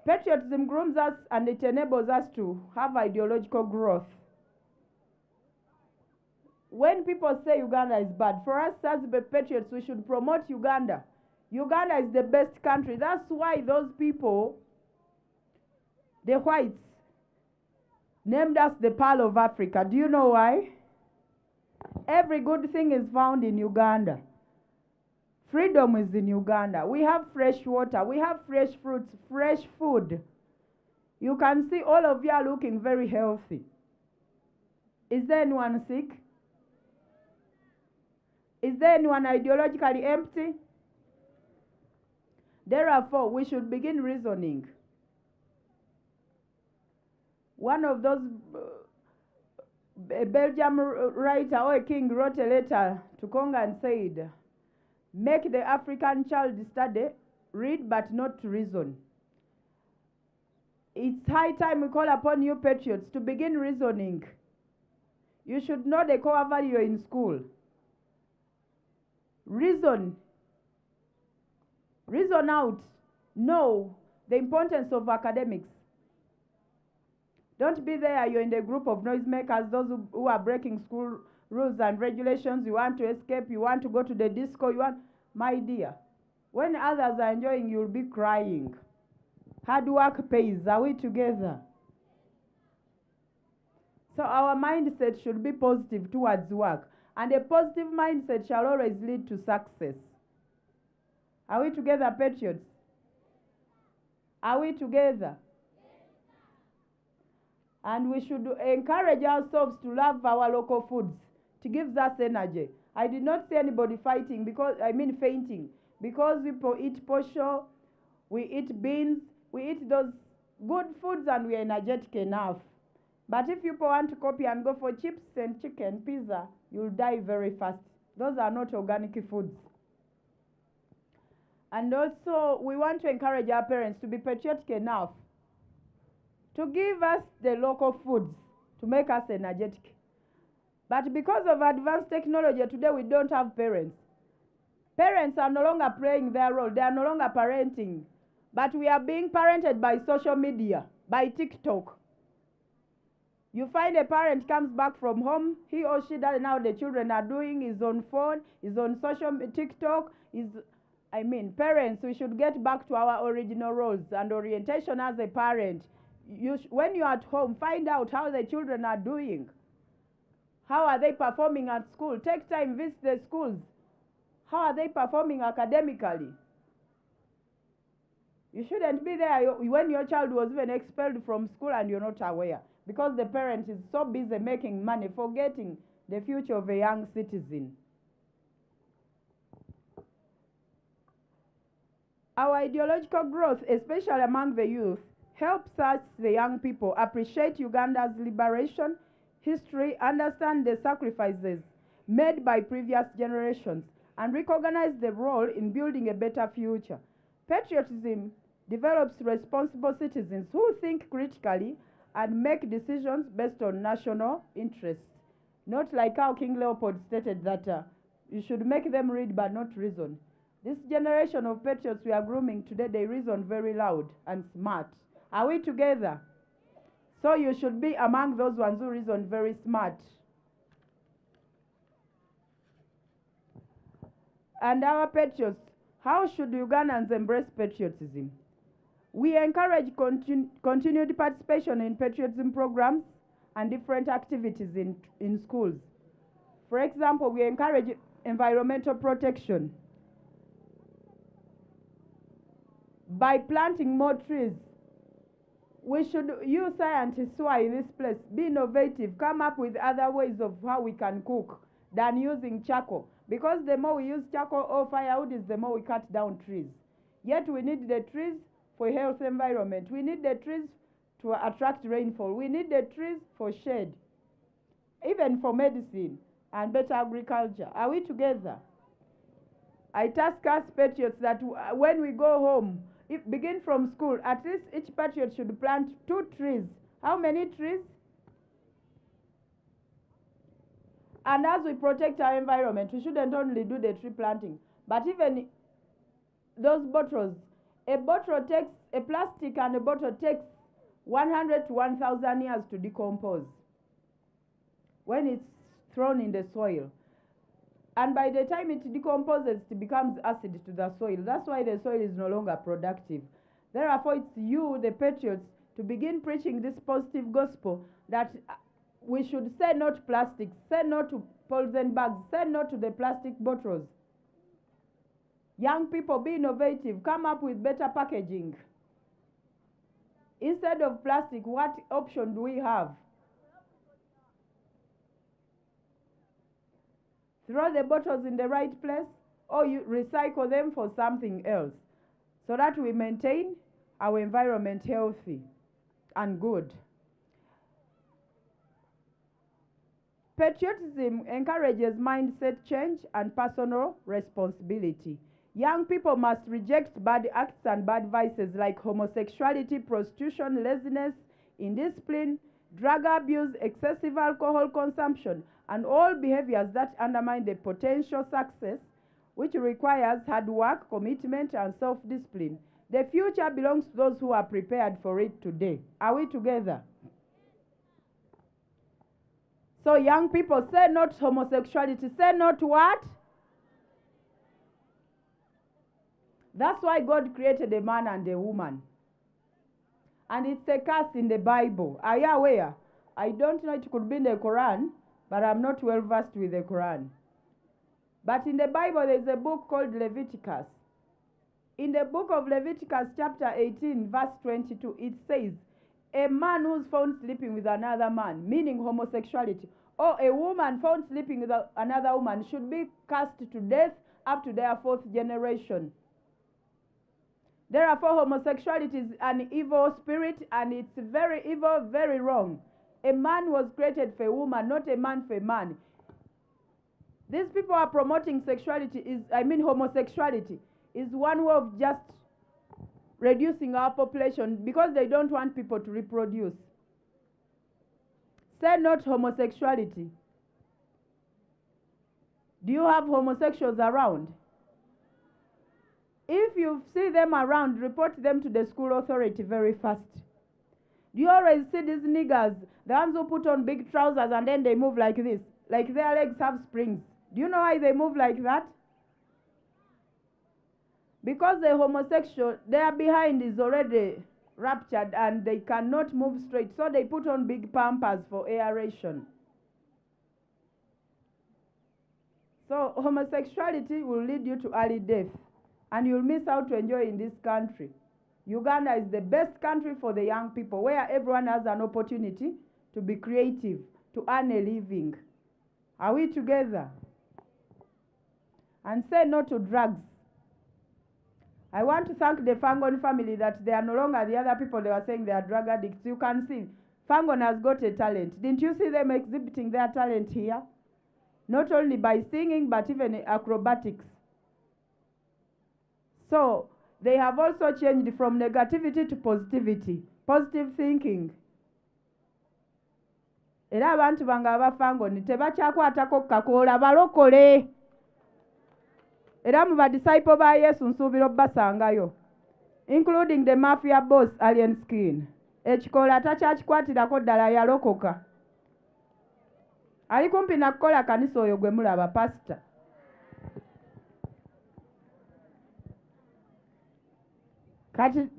Patriotism grooms us and it enables us to have ideological growth. When people say Uganda is bad, for us as the patriots, we should promote Uganda. Uganda is the best country. That's why those people, the whites, named us the Pearl of Africa. Do you know why? Every good thing is found in Uganda. Freedom is in Uganda. We have fresh water. We have fresh fruits, fresh food. You can see all of you are looking very healthy. Is there anyone sick? Is there anyone ideologically empty? Therefore, we should begin reasoning. One of those a Belgian writer or a king wrote a letter to Congo and said, make the African child study, read but not to reason. It's high time we call upon you patriots to begin reasoning. You should know the core value in school. Reason. Reason out. Know the importance of academics. Don't be there, you're in the group of noisemakers, those who are breaking school rules and regulations. You want to escape, you want to go to the disco, my dear. When others are enjoying, you'll be crying. Hard work pays. Are we together? So our mindset should be positive towards work. And a positive mindset shall always lead to success. Are we together, patriots? Are we together? And we should encourage ourselves to love our local foods. It gives us energy. I did not see anybody fainting, because people eat posho, we eat beans, we eat those good foods and we are energetic enough. But if people want to copy and go for chips and chicken, pizza, you'll die very fast. Those are not organic foods. And also, we want to encourage our parents to be patriotic enough to give us the local foods to make us energetic. But because of advanced technology, today we don't have parents. Parents are no longer playing their role. They are no longer parenting. But we are being parented by social media, by TikTok. You find a parent comes back from home, he or she doesn't know how the children are doing, is on phone, is on TikTok, parents, we should get back to our original roles and orientation as a parent. When you're at home, find out how the children are doing. How are they performing at school? Take time, visit the schools. How are they performing academically? You shouldn't be there when your child was even expelled from school and you're not aware, because the parent is so busy making money, forgetting the future of a young citizen. Our ideological growth, especially among the youth, helps us, the young people, appreciate Uganda's liberation history, understand the sacrifices made by previous generations, and recognize the role in building a better future. Patriotism develops responsible citizens who think critically and make decisions based on national interests. Not like how King Leopold stated that you should make them read but not reason. This generation of patriots we are grooming today, they reason very loud and smart. Are we together? So you should be among those ones who reason very smart. And our patriots, how should Ugandans embrace patriotism? We encourage continued participation in patriotism programs and different activities in schools. For example, we encourage environmental protection by planting more trees. We should, you scientists who are in this place, be innovative, come up with other ways of how we can cook than using charcoal. Because the more we use charcoal or firewood, the more we cut down trees. Yet we need the trees for a healthy environment. We need the trees to attract rainfall. We need the trees for shade, even for medicine and better agriculture. Are we together? I task us patriots that when we go home, begin from school, at least each patriot should plant 2 trees. How many trees? And as we protect our environment, we shouldn't only do the tree planting, but even those bottles. A plastic and a bottle takes 100 to 1,000 years to decompose when it's thrown in the soil. And by the time it decomposes, it becomes acid to the soil. That's why the soil is no longer productive. Therefore, it's you, the patriots, to begin preaching this positive gospel that we should say no to plastic, say no to polythene bags, say no to the plastic bottles. Young people, be innovative, come up with better packaging. Instead of plastic, what option do we have? Throw the bottles in the right place, or you recycle them for something else, so that we maintain our environment healthy and good. Patriotism encourages mindset change and personal responsibility. Young people must reject bad acts and bad vices like homosexuality, prostitution, laziness, indiscipline, drug abuse, excessive alcohol consumption, and all behaviors that undermine the potential success, which requires hard work, commitment, and self-discipline. The future belongs to those who are prepared for it today. Are we together? So young people, say no to homosexuality. Say no to what? That's why God created a man and a woman. And it's a curse in the Bible. Are you aware? I don't know, it could be in the Quran, but I'm not well versed with the Quran. But in the Bible, there's a book called Leviticus. In the book of Leviticus, chapter 18, verse 22, it says, a man who's found sleeping with another man, meaning homosexuality, or a woman found sleeping with another woman, should be cast to death up to their 4th generation. Therefore, homosexuality is an evil spirit, and it's very evil, very wrong. A man was created for a woman, not a man for a man. These people are promoting homosexuality is one way of just reducing our population because they don't want people to reproduce. Say not homosexuality. Do you have homosexuals around? If you see them around, report them to the school authority very fast. Do you always see these niggers, the ones who put on big trousers and then they move like this, like their legs have springs? Do you know why they move like that? Because the homosexual, their behind is already ruptured and they cannot move straight, so they put on big pampers for aeration. So homosexuality will lead you to early death, and you'll miss out to enjoy in this country. Uganda is the best country for the young people, where everyone has an opportunity to be creative, to earn a living. Are we together? And say no to drugs. I want to thank the Fangon family that they are no longer the other people they were saying they are drug addicts. You can see, Fangon has got a talent. Didn't you see them exhibiting their talent here? Not only by singing, but even acrobatics. So, they have also changed from negativity to positivity. Positive thinking. Era abantu bange abafangoni tebakyakwatako kakoola balokole. Era mu badisciple ba Yesu nsuubira obbasangayo, including the mafia boss Alien Skin. Ekikoola takyakikwatirako ddala, yalokoka. Ali kumpi na kukola kanisa oyo gwe mulaba, pastor. Kati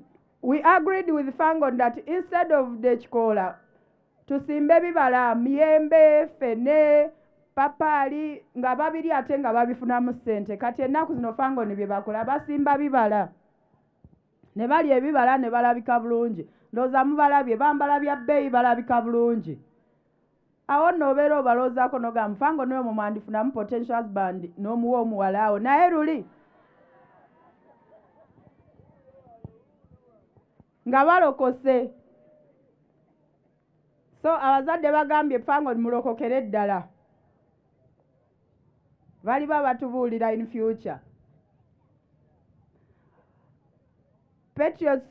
we agreed with Fangon that instead of the chikola, tusimbe bibala, miyembe, fene, papali, nga babiri ate nga babifunamu ssente. Kati ennaku zino Fangon bye bakola, basimba bibala. Ne balya ebibala ne balabika bulungi. Ndowooza mubalabye, bambala bya bbeeyi balabika bulungi. Awo nno obeera obaloozaako n'ogamba Fangon oyo mwandifunamu potential husband n'omuwa omuwala awo. Naye luli nga balokose. So abazadde bagambye Fangon mulokokere ddala. Baliba batubuulira in future. Patriots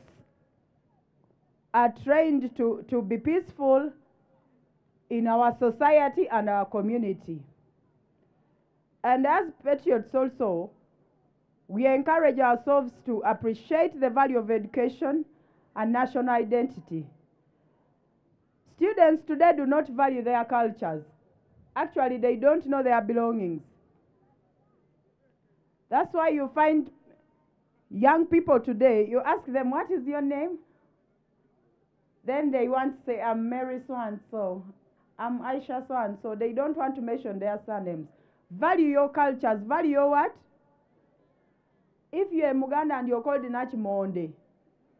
are trained to be peaceful in our society and our community. And as patriots also, we encourage ourselves to appreciate the value of education and national identity. Students today do not value their cultures. Actually, they don't know their belongings. That's why you find young people today, you ask them, what is your name? Then they want to say, I'm Mary so-and-so, I'm Aisha so-and-so. They don't want to mention their surnames. Value your cultures. Value your what? If you're a Muganda and you're called Nachimonde,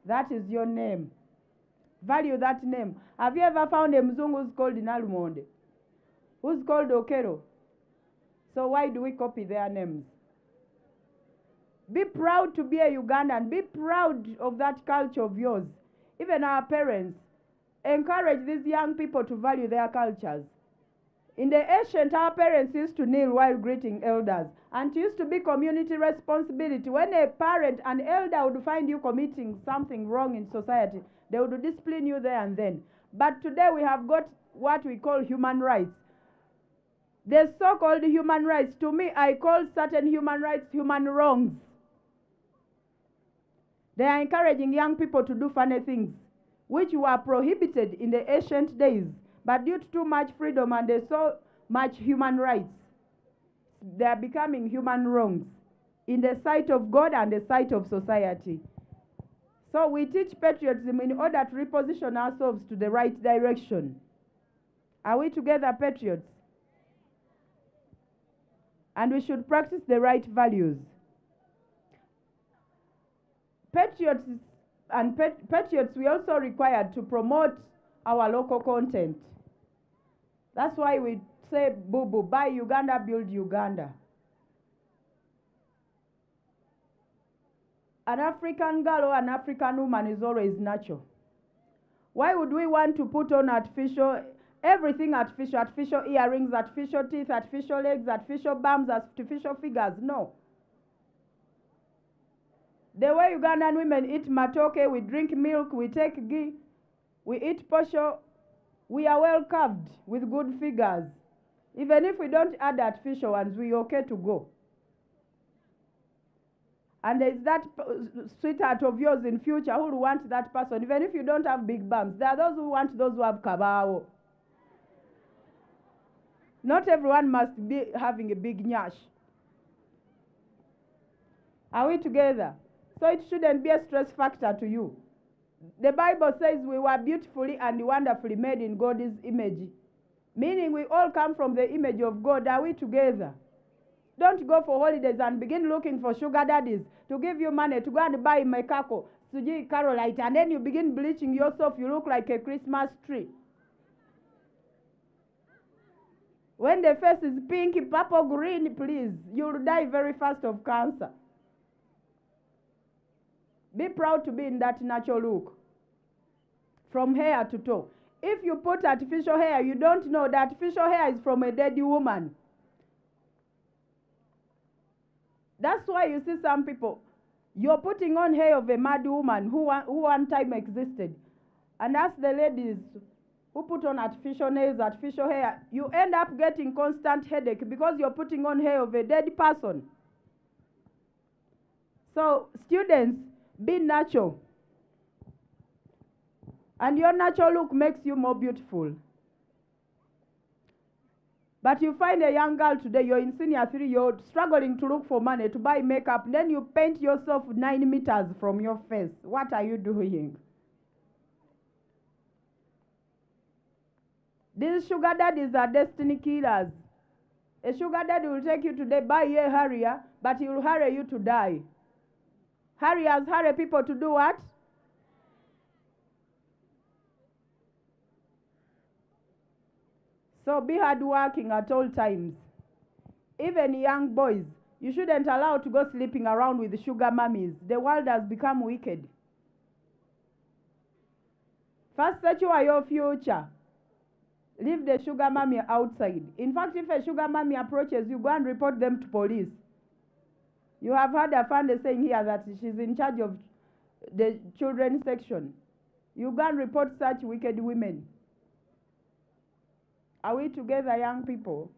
that is your name. Value that name. Have you ever found a Mzungu who's called Nalumonde? Who's called Okero? So why do we copy their names? Be proud to be a Ugandan. Be proud of that culture of yours. Even our parents, encourage these young people to value their cultures. In the ancient, our parents used to kneel while greeting elders. And it used to be community responsibility. When a parent, an elder would find you committing something wrong in society, they would discipline you there and then. But today we have got what we call human rights. The so-called human rights, to me, I call certain human rights human wrongs. They are encouraging young people to do funny things, which were prohibited in the ancient days. But due to too much freedom and so much human rights, they are becoming human wrongs. in the sight of God and the sight of society. So we teach patriotism in order to reposition ourselves to the right direction. Are we together, patriots? And we should practice the right values. Patriots, we also required to promote our local content. That's why we say, boo-boo, buy Uganda, build Uganda. An African girl or an African woman is always natural. Why would we want to put on everything artificial earrings, artificial teeth, artificial legs, artificial bums, artificial figures? No. The way Ugandan women eat matoke, we drink milk, we take ghee, we eat posho, we are well carved with good figures. Even if we don't add artificial ones, we're okay to go. And there's that sweetheart of yours in future who will want that person, even if you don't have big bums. There are those who want those who have kabao. Not everyone must be having a big nyash. Are we together? So it shouldn't be a stress factor to you. The Bible says we were beautifully and wonderfully made in God's image. Meaning we all come from the image of God. Are we together? Don't go for holidays and begin looking for sugar daddies to give you money to go and buy Mekako, Suji, Carolite, and then you begin bleaching yourself. You look like a Christmas tree. When the face is pink, purple, green, please, you'll die very fast of cancer. Be proud to be in that natural look. From hair to toe. If you put artificial hair, you don't know that artificial hair is from a dead woman. That's why you see some people, you're putting on hair of a mad woman who one time existed. And that's the ladies who put on artificial nails, artificial hair. You end up getting constant headache because you're putting on hair of a dead person. So, students, be natural. And your natural look makes you more beautiful. But you find a young girl today, you're in senior 3, you're struggling to look for money to buy makeup, then you paint yourself 9 meters from your face. What are you doing? These sugar daddies are destiny killers. A sugar daddy will take you today, buy a harrier, but he will hurry you to die. Harriers hurry people to do what? So be hardworking at all times. Even young boys, you shouldn't allow to go sleeping around with sugar mummies. The world has become wicked. First secure your future. Leave the sugar mummy outside. In fact, if a sugar mummy approaches you, go and report them to police. You have heard a friend saying here that she's in charge of the children's section. You go and report such wicked women. Are we together, young people?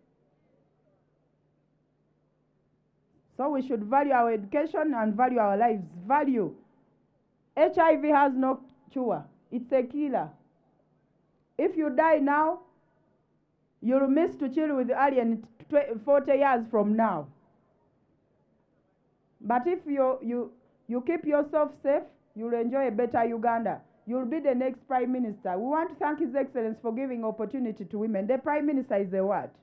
So we should value our education and value our lives. Value. HIV has no cure. It's a killer. If you die now, you'll miss to chill with the alien 40 years from now. But if you keep yourself safe, you'll enjoy a better Uganda. You'll be the next Prime Minister. We want to thank His Excellency for giving opportunity to women. The Prime Minister is a what?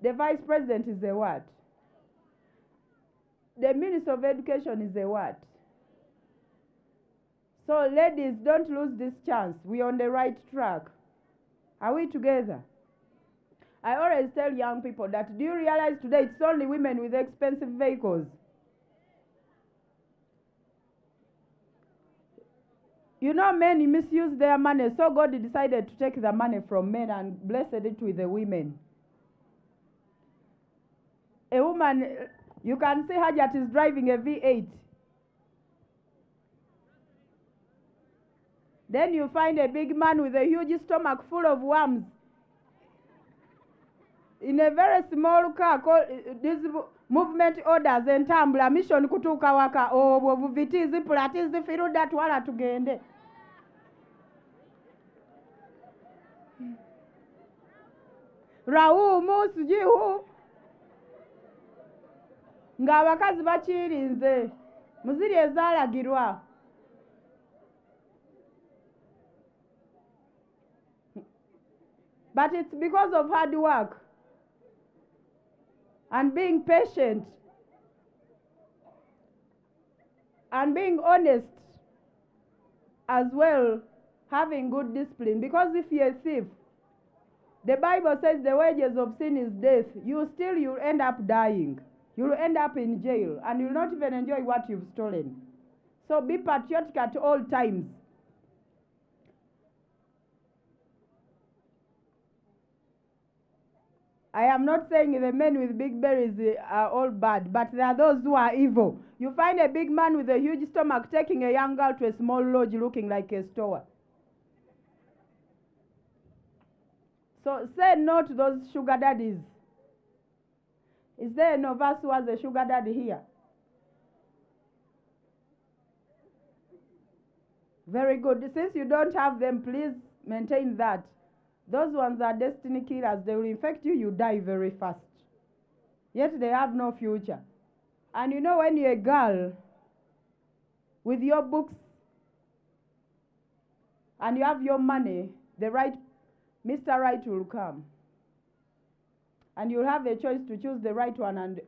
The Vice President is a what? The Minister of Education is a what? So ladies, don't lose this chance. We're on the right track. Are we together? I always tell young people that, do you realize today it's only women with expensive vehicles? You know, men misuse their money, so God decided to take the money from men and blessed it with the women. A woman, you can see Hajat is driving a V8. Then you find a big man with a huge stomach full of worms in a very small car called this movement orders and tambula mission kutuka waka obwo vitizi pulatizi firuda twala tugende. Raumu sijui who. ng'abakazi bakirinze muziri ezaalagirwa. But it's because of hard work and being patient and being honest as well, having good discipline. Because if you're a thief, the Bible says the wages of sin is death. You'll end up dying. You'll end up in jail and you'll not even enjoy what you've stolen. So be patriotic at all times. I am not saying the men with big bellies are all bad, but there are those who are evil. You find a big man with a huge stomach taking a young girl to a small lodge looking like a store. So say no to those sugar daddies. Is there any of us who has a sugar daddy here? Very good. Since you don't have them, please maintain that. Those ones are destiny killers. They will infect you, you die very fast. Yet they have no future. And you know, when you're a girl with your books and you have your money, the right Mr. Right will come. And you'll have a choice to choose the right one. And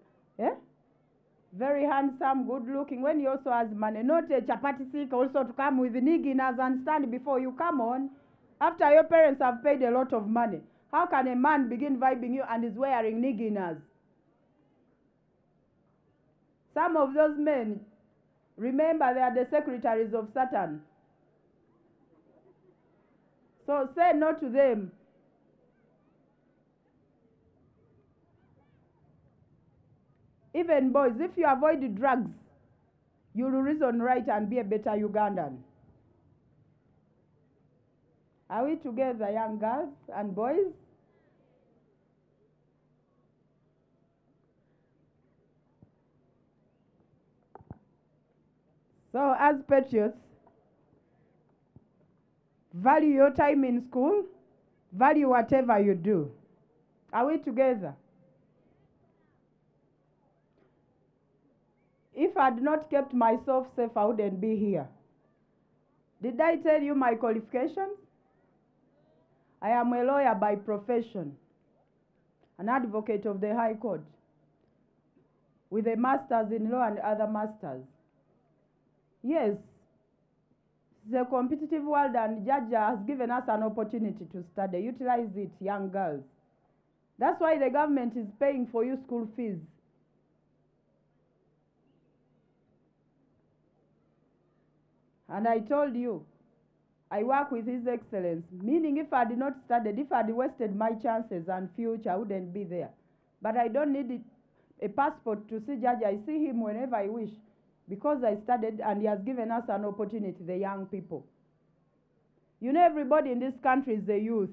very handsome, good looking, when he also has money. Not a chapati sick also to come with nigginas and stand before you. Come on. After your parents have paid a lot of money, how can a man begin vibing you and is wearing nigginas? Some of those men, remember, they are the secretaries of Satan. So say no to them. Even boys, if you avoid drugs, you will reason right and be a better Ugandan. Are we together, young girls and boys? So as patriots, value your time in school, value whatever you do. Are we together? If I had not kept myself safe, I wouldn't be here. Did I tell you my qualifications? I am a lawyer by profession, an advocate of the High Court, with a master's in law and other masters. Yes, it's a competitive world, and Jaja has given us an opportunity to study. Utilize it, young girls. That's why the government is paying for you school fees. And I told you, I work with His Excellency, meaning if I did not study, if I had wasted my chances and future, I wouldn't be there. But I don't need a passport to see Judge. I see him whenever I wish, because I studied and he has given us an opportunity, the young people. You know, everybody in this country is a youth.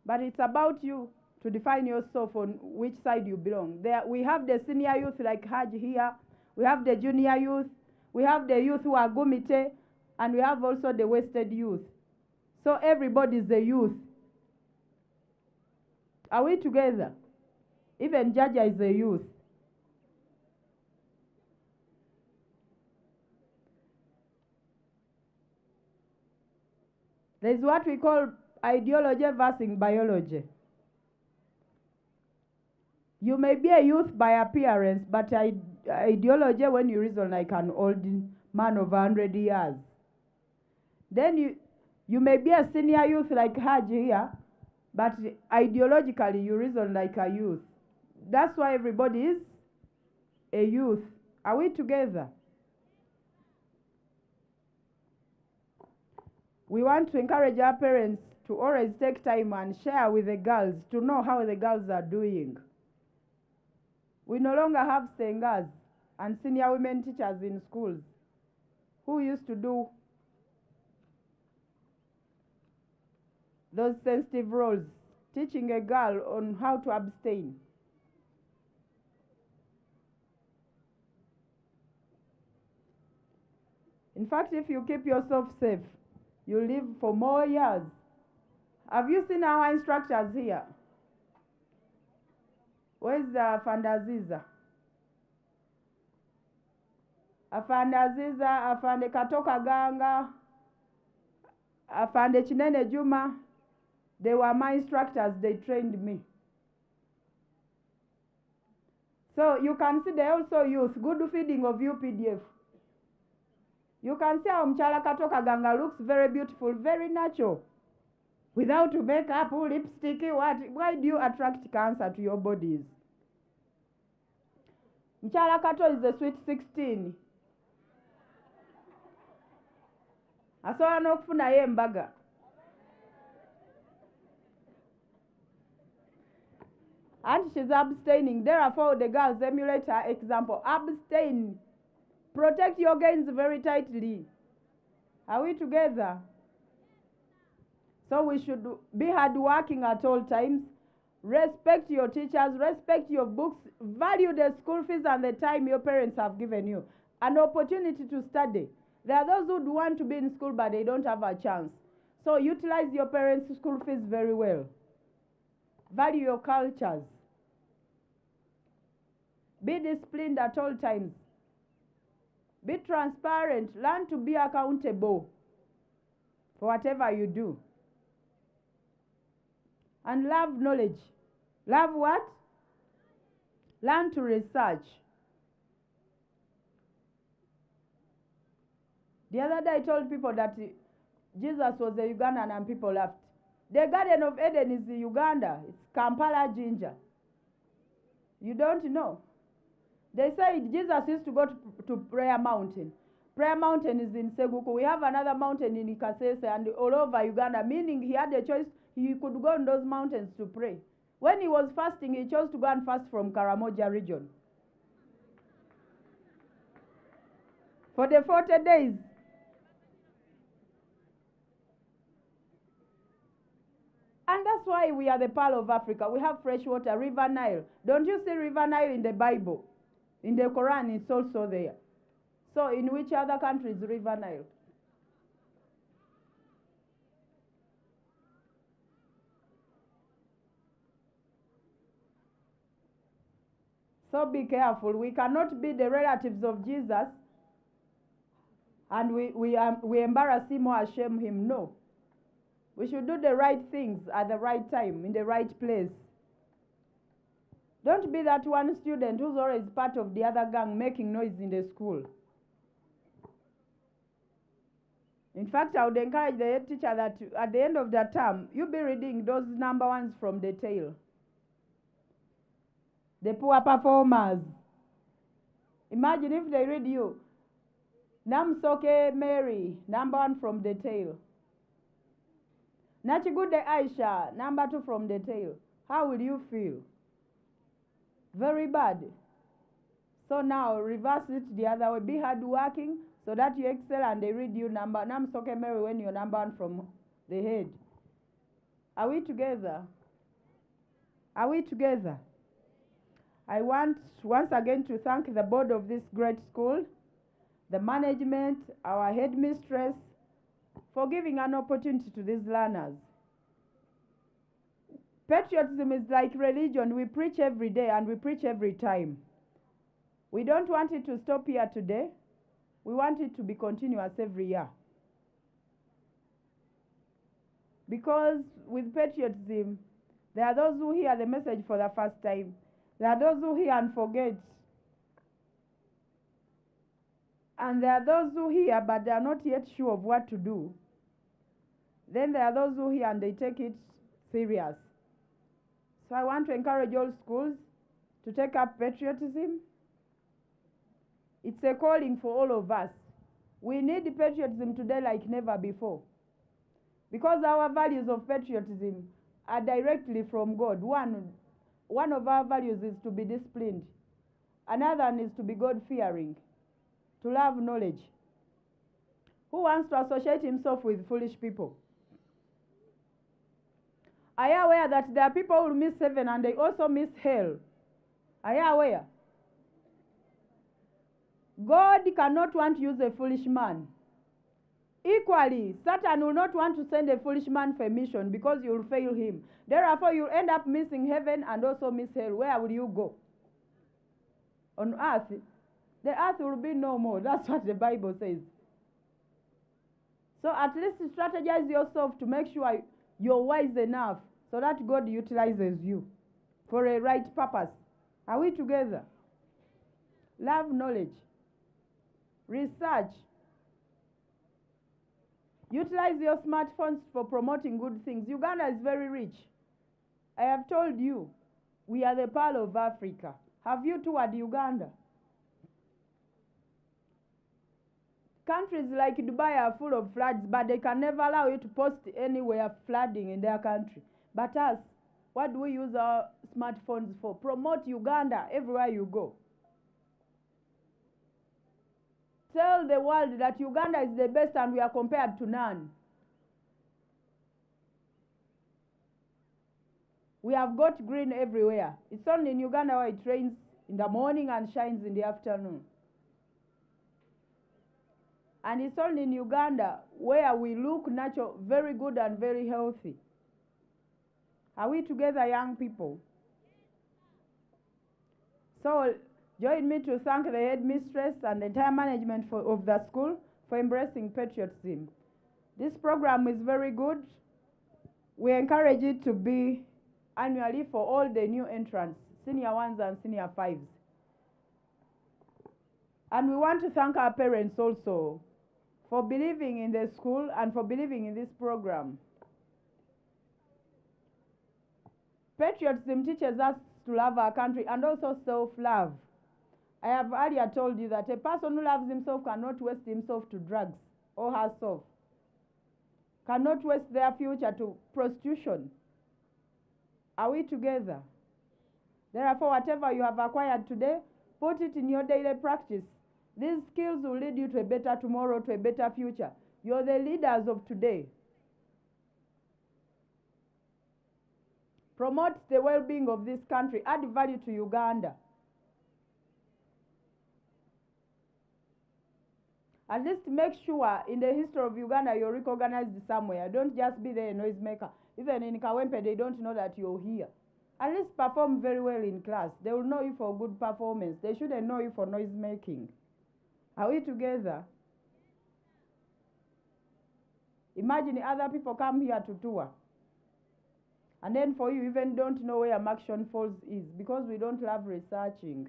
But it's about you to define yourself on which side you belong. We have the senior youth like Haj here. We have the junior youth. We have the youth who are Gumite. And we have also the wasted youth. So everybody is a youth. Are we together? Even Jaja is a youth. There's what we call ideology versus biology. You may be a youth by appearance, but ideology when you reason like an old man of 100 years. Then you may be a senior youth like Haj here, but ideologically you reason like a youth. That's why everybody is a youth. Are we together? We want to encourage our parents to always take time and share with the girls to know how the girls are doing. We no longer have singers and senior women teachers in schools who used to do those sensitive roles, teaching a girl on how to abstain. In fact, if you keep yourself safe, you live for more years. Have you seen our instructors here? Where's Fandaziza? Afande Aziza, Afande Katoka Ganga, Afande Chinene Juma, they were my instructors, they trained me. So you can see they also use good feeding of UPDF. You can see how Mchala Katoka Ganga looks very beautiful, very natural. Without makeup, lipstick, what? Why do you attract cancer to your bodies? Mchala Kato is the sweet 16. Asola n'okufuna ye embaga. And she's abstaining. Therefore, the girls emulate her example. Abstain. Protect your gains very tightly. Are we together? So we should be hardworking at all times. Respect your teachers. Respect your books. Value the school fees and the time your parents have given you. An opportunity to study. There are those who want to be in school but they don't have a chance. So utilize your parents' school fees very well. Value your cultures. Be disciplined at all times. Be transparent. Learn to be accountable for whatever you do. And love knowledge. Love what? Learn to research. The other day I told people that Jesus was a Ugandan and people laughed. The Garden of Eden is in Uganda. It's Kampala, Ginger. You don't know. They say Jesus used to go to Prayer Mountain. Prayer Mountain is in Seguku. We have another mountain in Ikasese and all over Uganda, meaning he had a choice. He could go on those mountains to pray. When he was fasting, he chose to go and fast from Karamoja region. For the 40 days. And that's why we are the pearl of Africa. We have fresh water, River Nile. Don't you see River Nile in the Bible? In the Quran, it's also there. So in which other country is River Nile? So be careful. We cannot be the relatives of Jesus and we embarrass him or shame him. No. We should do the right things at the right time, in the right place. Don't be that one student who's always part of the other gang making noise in the school. In fact, I would encourage the head teacher that at the end of the term, you be reading those number ones from the tail. The poor performers. Imagine if they read you, Namsoke Mary, number 1 from the tail. Nachigude Aisha, number 2 from the tail. How will you feel? Very bad. So now reverse it the other way. Be hardworking so that you excel and they read you Namsoke Mary when you're number 1 from the head. Are we together? Are we together? I want once again to thank the board of this great school, the management, our headmistress, for giving an opportunity to these learners. Patriotism is like religion. We preach every day and we preach every time. We don't want it to stop here today. We want it to be continuous every year. Because with patriotism, there are those who hear the message for the first time. There are those who hear and forget. And there are those who hear but they are not yet sure of what to do. Then there are those who hear and they take it serious. So I want to encourage all schools to take up patriotism. It's a calling for all of us. We need patriotism today like never before. Because our values of patriotism are directly from God. One of our values is to be disciplined. Another one is to be God-fearing, to love knowledge. Who wants to associate himself with foolish people? Are you aware that there are people who miss heaven and they also miss hell? Are you aware? God cannot want to use a foolish man. Equally, Satan will not want to send a foolish man for a mission because you will fail him. Therefore, you'll end up missing heaven and also miss hell. Where will you go? On earth. the earth will be no more. That's what the Bible says. So at least strategize yourself to make sure you're wise enough so that God utilizes you for a right purpose. Are we together? Love knowledge. Research. Utilize your smartphones for promoting good things. Uganda is very rich. I have told you, we are the pearl of Africa. Have you toured Uganda? Countries like Dubai are full of floods, but they can never allow you to post anywhere flooding in their country. But us, what do we use our smartphones for? Promote Uganda everywhere you go. Tell the world that Uganda is the best and we are compared to none. We have got green everywhere. It's only in Uganda where it rains in the morning and shines in the afternoon. And it's only in Uganda where we look natural, very good and very healthy. Are we together, young people? So join me to thank the headmistress and the entire management of the school for embracing patriotism. This program is very good. We encourage it to be annually for all the new entrants, senior ones and senior fives. And we want to thank our parents also for believing in the school and for believing in this program. Patriotism teaches us to love our country and also self-love. I have earlier told you that a person who loves himself cannot waste himself to drugs or herself, cannot waste their future to prostitution. Are we together? Therefore, whatever you have acquired today, put it in your daily practice. These skills will lead you to a better tomorrow, to a better future. You're the leaders of today. Promote the well-being of this country. Add value to Uganda. At least make sure in the history of Uganda you're recognized somewhere. Don't just be there a noisemaker. Even in Kawempe, they don't know that you're here. At least perform very well in class. They will know you for good performance. They shouldn't know you for noisemaking. Are we together? Imagine other people come here to tour. And then for you, even don't know where Action Falls is because we don't love researching.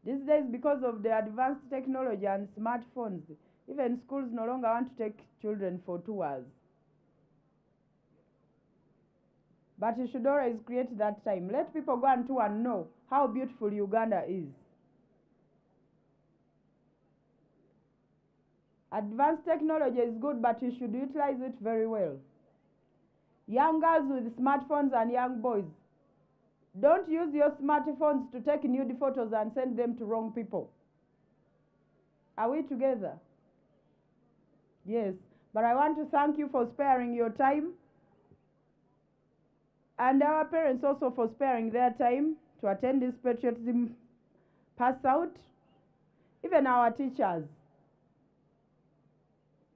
These days, because of the advanced technology and smartphones, even schools no longer want to take children for tours. But you should always create that time. Let people go and tour and know how beautiful Uganda is. Advanced technology is good, but you should utilize it very well. Young girls with smartphones and young boys, don't use your smartphones to take nude photos and send them to wrong people. Are we together? Yes. But I want to thank you for sparing your time, and our parents also for sparing their time to attend this patriotism pass out. Even our teachers.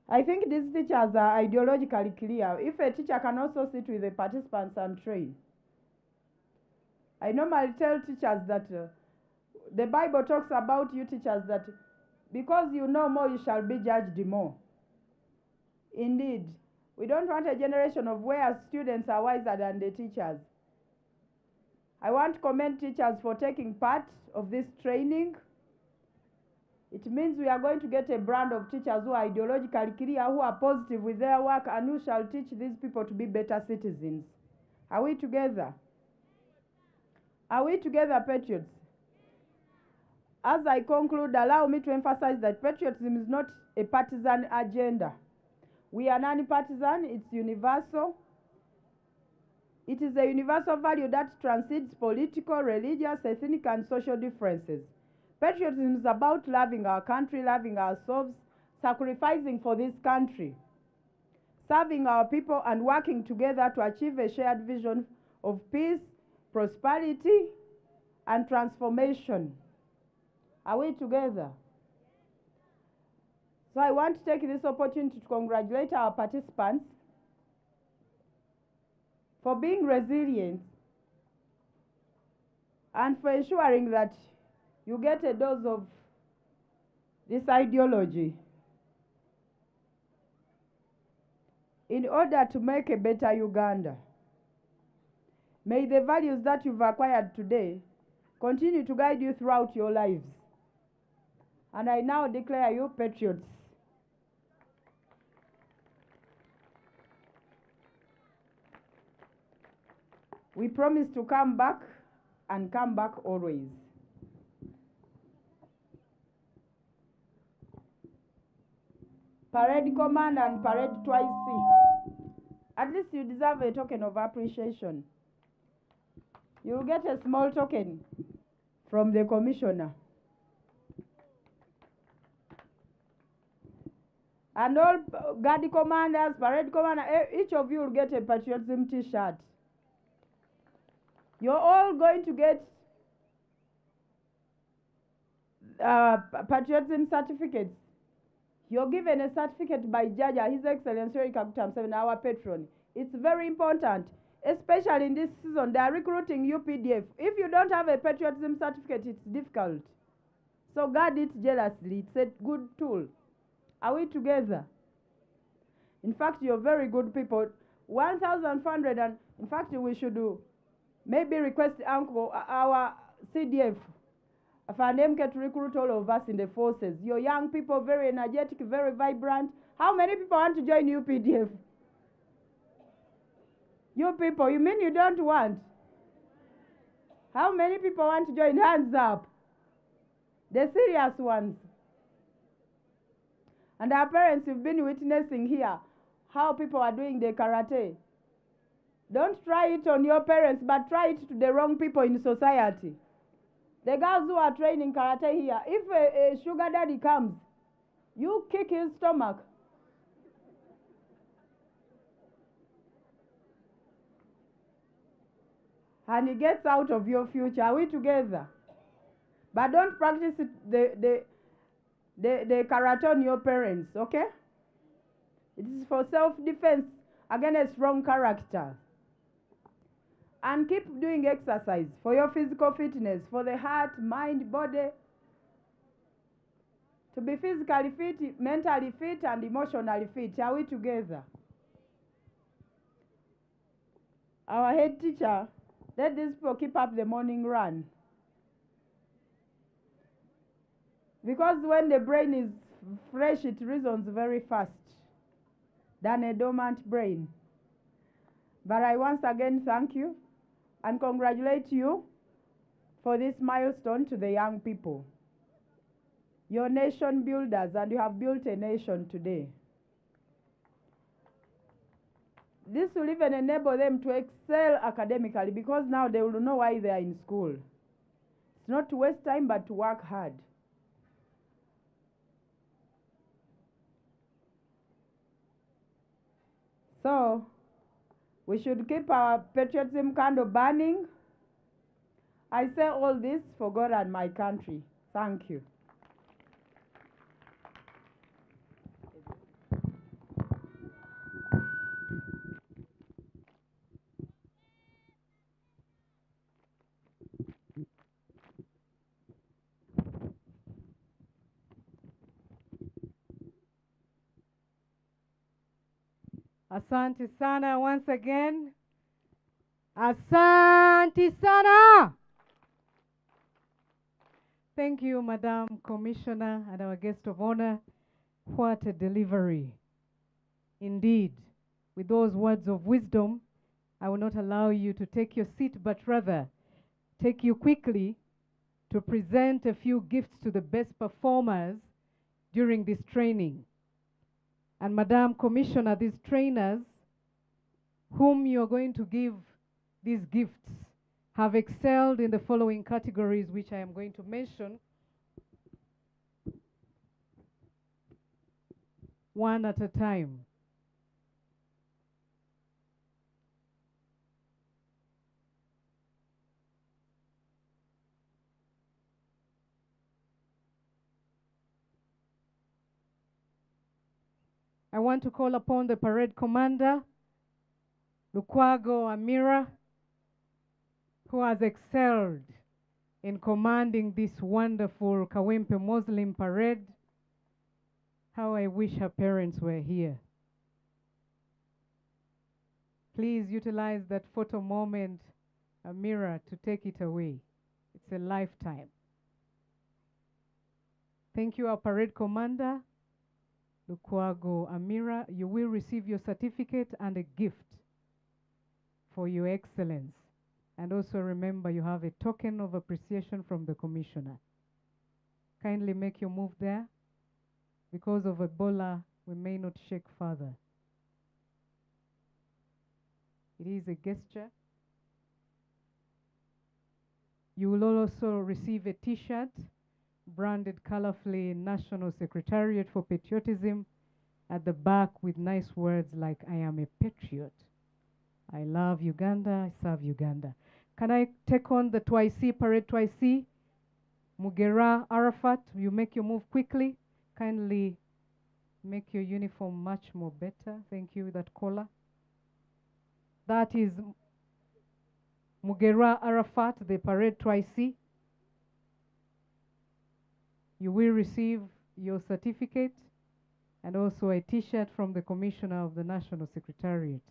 I think these teachers are ideologically clear. If a teacher can also sit with the participants and train. I normally tell teachers that the Bible talks about you teachers that because you know more, you shall be judged more. Indeed, we don't want a generation of where students are wiser than the teachers. I want to commend teachers for taking part of this training. It means we are going to get a brand of teachers who are ideologically clear, who are positive with their work, and who shall teach these people to be better citizens. Are we together? Are we together, patriots? As I conclude, allow me to emphasize that patriotism is not a partisan agenda. We are non-partisan, it's universal. It is a universal value that transcends political, religious, ethnic, and social differences. Patriotism is about loving our country, loving ourselves, sacrificing for this country, serving our people, and working together to achieve a shared vision of peace, prosperity, and transformation. Are we together? So I want to take this opportunity to congratulate our participants for being resilient and for ensuring that you get a dose of this ideology in order to make a better Uganda. May the values that you've acquired today continue to guide you throughout your lives. And I now declare you patriots. We promise to come back and come back always. Parade command and parade twice C. At least you deserve a token of appreciation. You'll get a small token from the commissioner. And all guard commanders, parade commander, each of you will get a patriotism t-shirt. You're all going to get patriotism certificates. You're given a certificate by Jaja, His Excellency Yoweri Kaguta Museveni, our patron. It's very important, especially in this season. They are recruiting UPDF. If you don't have a patriotism certificate, it's difficult. So guard it jealously. It's a good tool. Are we together? In fact, you're very good people. 1,400, and in fact, we should do. Maybe request Uncle, our CDF, FNMK, to recruit all of us in the forces. You're young people, very energetic, very vibrant. How many people want to join UPDF? You people, you mean you don't want? How many people want to join? Hands up. The serious ones. And our parents have been witnessing here how people are doing the karate. Don't try it on your parents, but try it to the wrong people in society. The girls who are training karate here, if a sugar daddy comes, you kick his stomach. And he gets out of your future. Are we together? But don't practice the karate on your parents, okay? It is for self-defense against wrong character. And keep doing exercise for your physical fitness, for the heart, mind, body. To be physically fit, mentally fit, and emotionally fit. Are we together? Our head teacher, let these people keep up the morning run. Because when the brain is fresh, it reasons very fast than a dormant brain. But I once again thank you and congratulate you for this milestone to the young people. You're nation builders, and you have built a nation today. This will even enable them to excel academically, because now they will know why they are in school. It's not to waste time, but to work hard. So, we should keep our patriotism candle burning. I say all this for God and my country. Thank you. Asante sana once again. Asante sana. Thank you, Madam Commissioner and our guest of honor. What a delivery. Indeed, with those words of wisdom, I will not allow you to take your seat, but rather take you quickly to present a few gifts to the best performers during this training. And Madam Commissioner, these trainers whom you are going to give these gifts have excelled in the following categories, which I am going to mention one at a time. I want to call upon the parade commander, Lukwago Amira, who has excelled in commanding this wonderful Kawempe Muslim parade. How I wish her parents were here. Please utilize that photo moment, Amira, to take it away. It's a lifetime. Thank you, our parade commander, Lukwago Amira. You will receive your certificate and a gift for your excellence. And also remember, you have a token of appreciation from the commissioner. Kindly make your move there. Because of Ebola, we may not shake further. It is a gesture. You will also receive a t-shirt branded colorfully National Secretariat for Patriotism at the back with nice words like, I am a patriot. I love Uganda, I serve Uganda. Can I take on the Twaisi, Parade Twaisi? Mugera Arafat, you make your move quickly. Kindly make your uniform much more better. Thank you, that collar. That is Mugera Arafat, the Parade Twaisi. You will receive your certificate and also a t-shirt from the Commissioner of the National Secretariat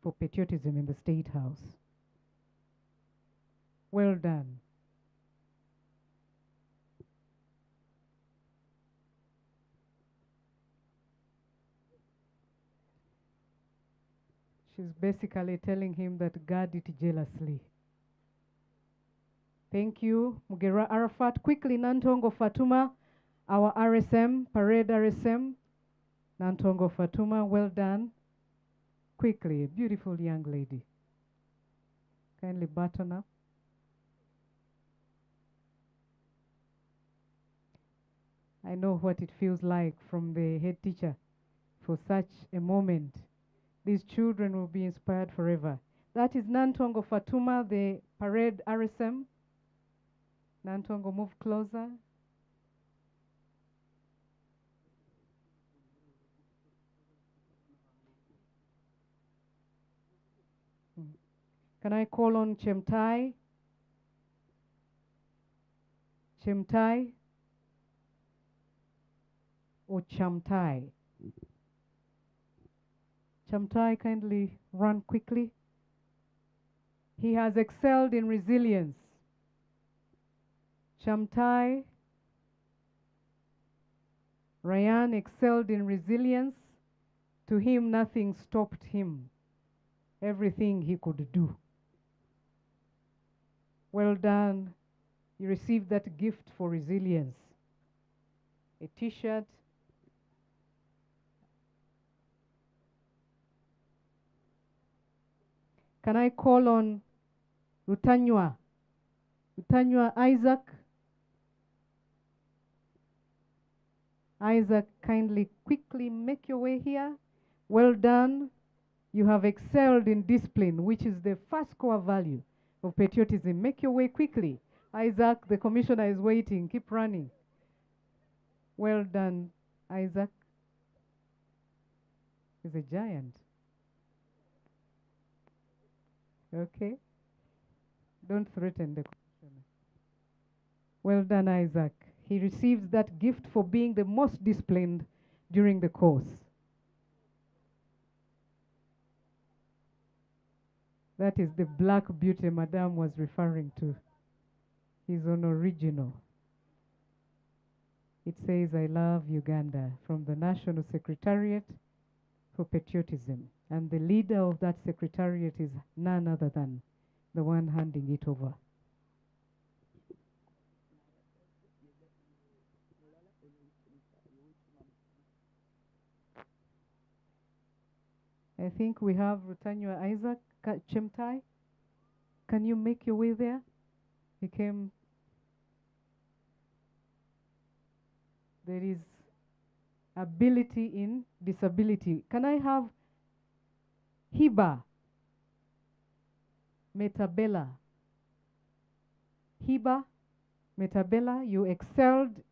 for Patriotism in the State House. Well done. She's basically telling him that guard it jealously. Thank you, Mugera Arafat. Quickly, Nantongo Fatuma, our RSM, Parade RSM. Nantongo Fatuma, well done. Quickly, a beautiful young lady. Kindly button up. I know what it feels like from the head teacher for such a moment. These children will be inspired forever. That is Nantongo Fatuma, the Parade RSM. Nantongo, move closer. Can I call on Chemtai? Chemtai? Or Chamtai? Chamtai, kindly run quickly. He has excelled in resilience. Chamtai, Ryan excelled in resilience. To him, nothing stopped him. Everything he could do. Well done. You received that gift for resilience. A t-shirt. Can I call on Rutanywa? Rutanywa Isaac? Isaac, kindly quickly make your way here. Well done. You have excelled in discipline, which is the first core value of patriotism. Make your way quickly. Isaac, the commissioner is waiting. Keep running. Well done, Isaac. He's a giant. Okay. Don't threaten the commissioner. Well done, Isaac. He receives that gift for being the most disciplined during the course. That is the black beauty Madame was referring to. He's an original. It says, I love Uganda, from the National Secretariat for Patriotism. And the leader of that secretariat is none other than the one handing it over. I think we have Rutanywa Isaac Chemtai. Can you make your way there? He came. There is ability in disability. Can I have Hiba Metabella? Hiba Metabella, you excelled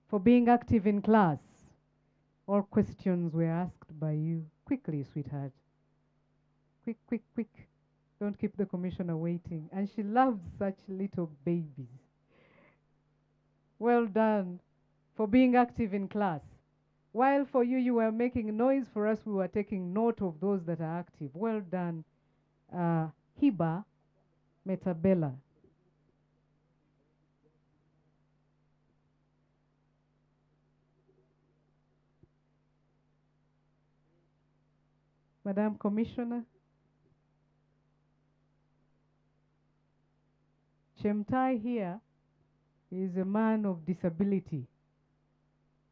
for being active in class. All questions were asked by you. Quickly, sweetheart. Quick, quick, quick. Don't keep the commissioner waiting. And she loves such little babies. Well done for being active in class. While for you, you were making noise, for us, we were taking note of those that are active. Well done, Hiba Metabella. Madam Commissioner. Chemtai here is a man of disability,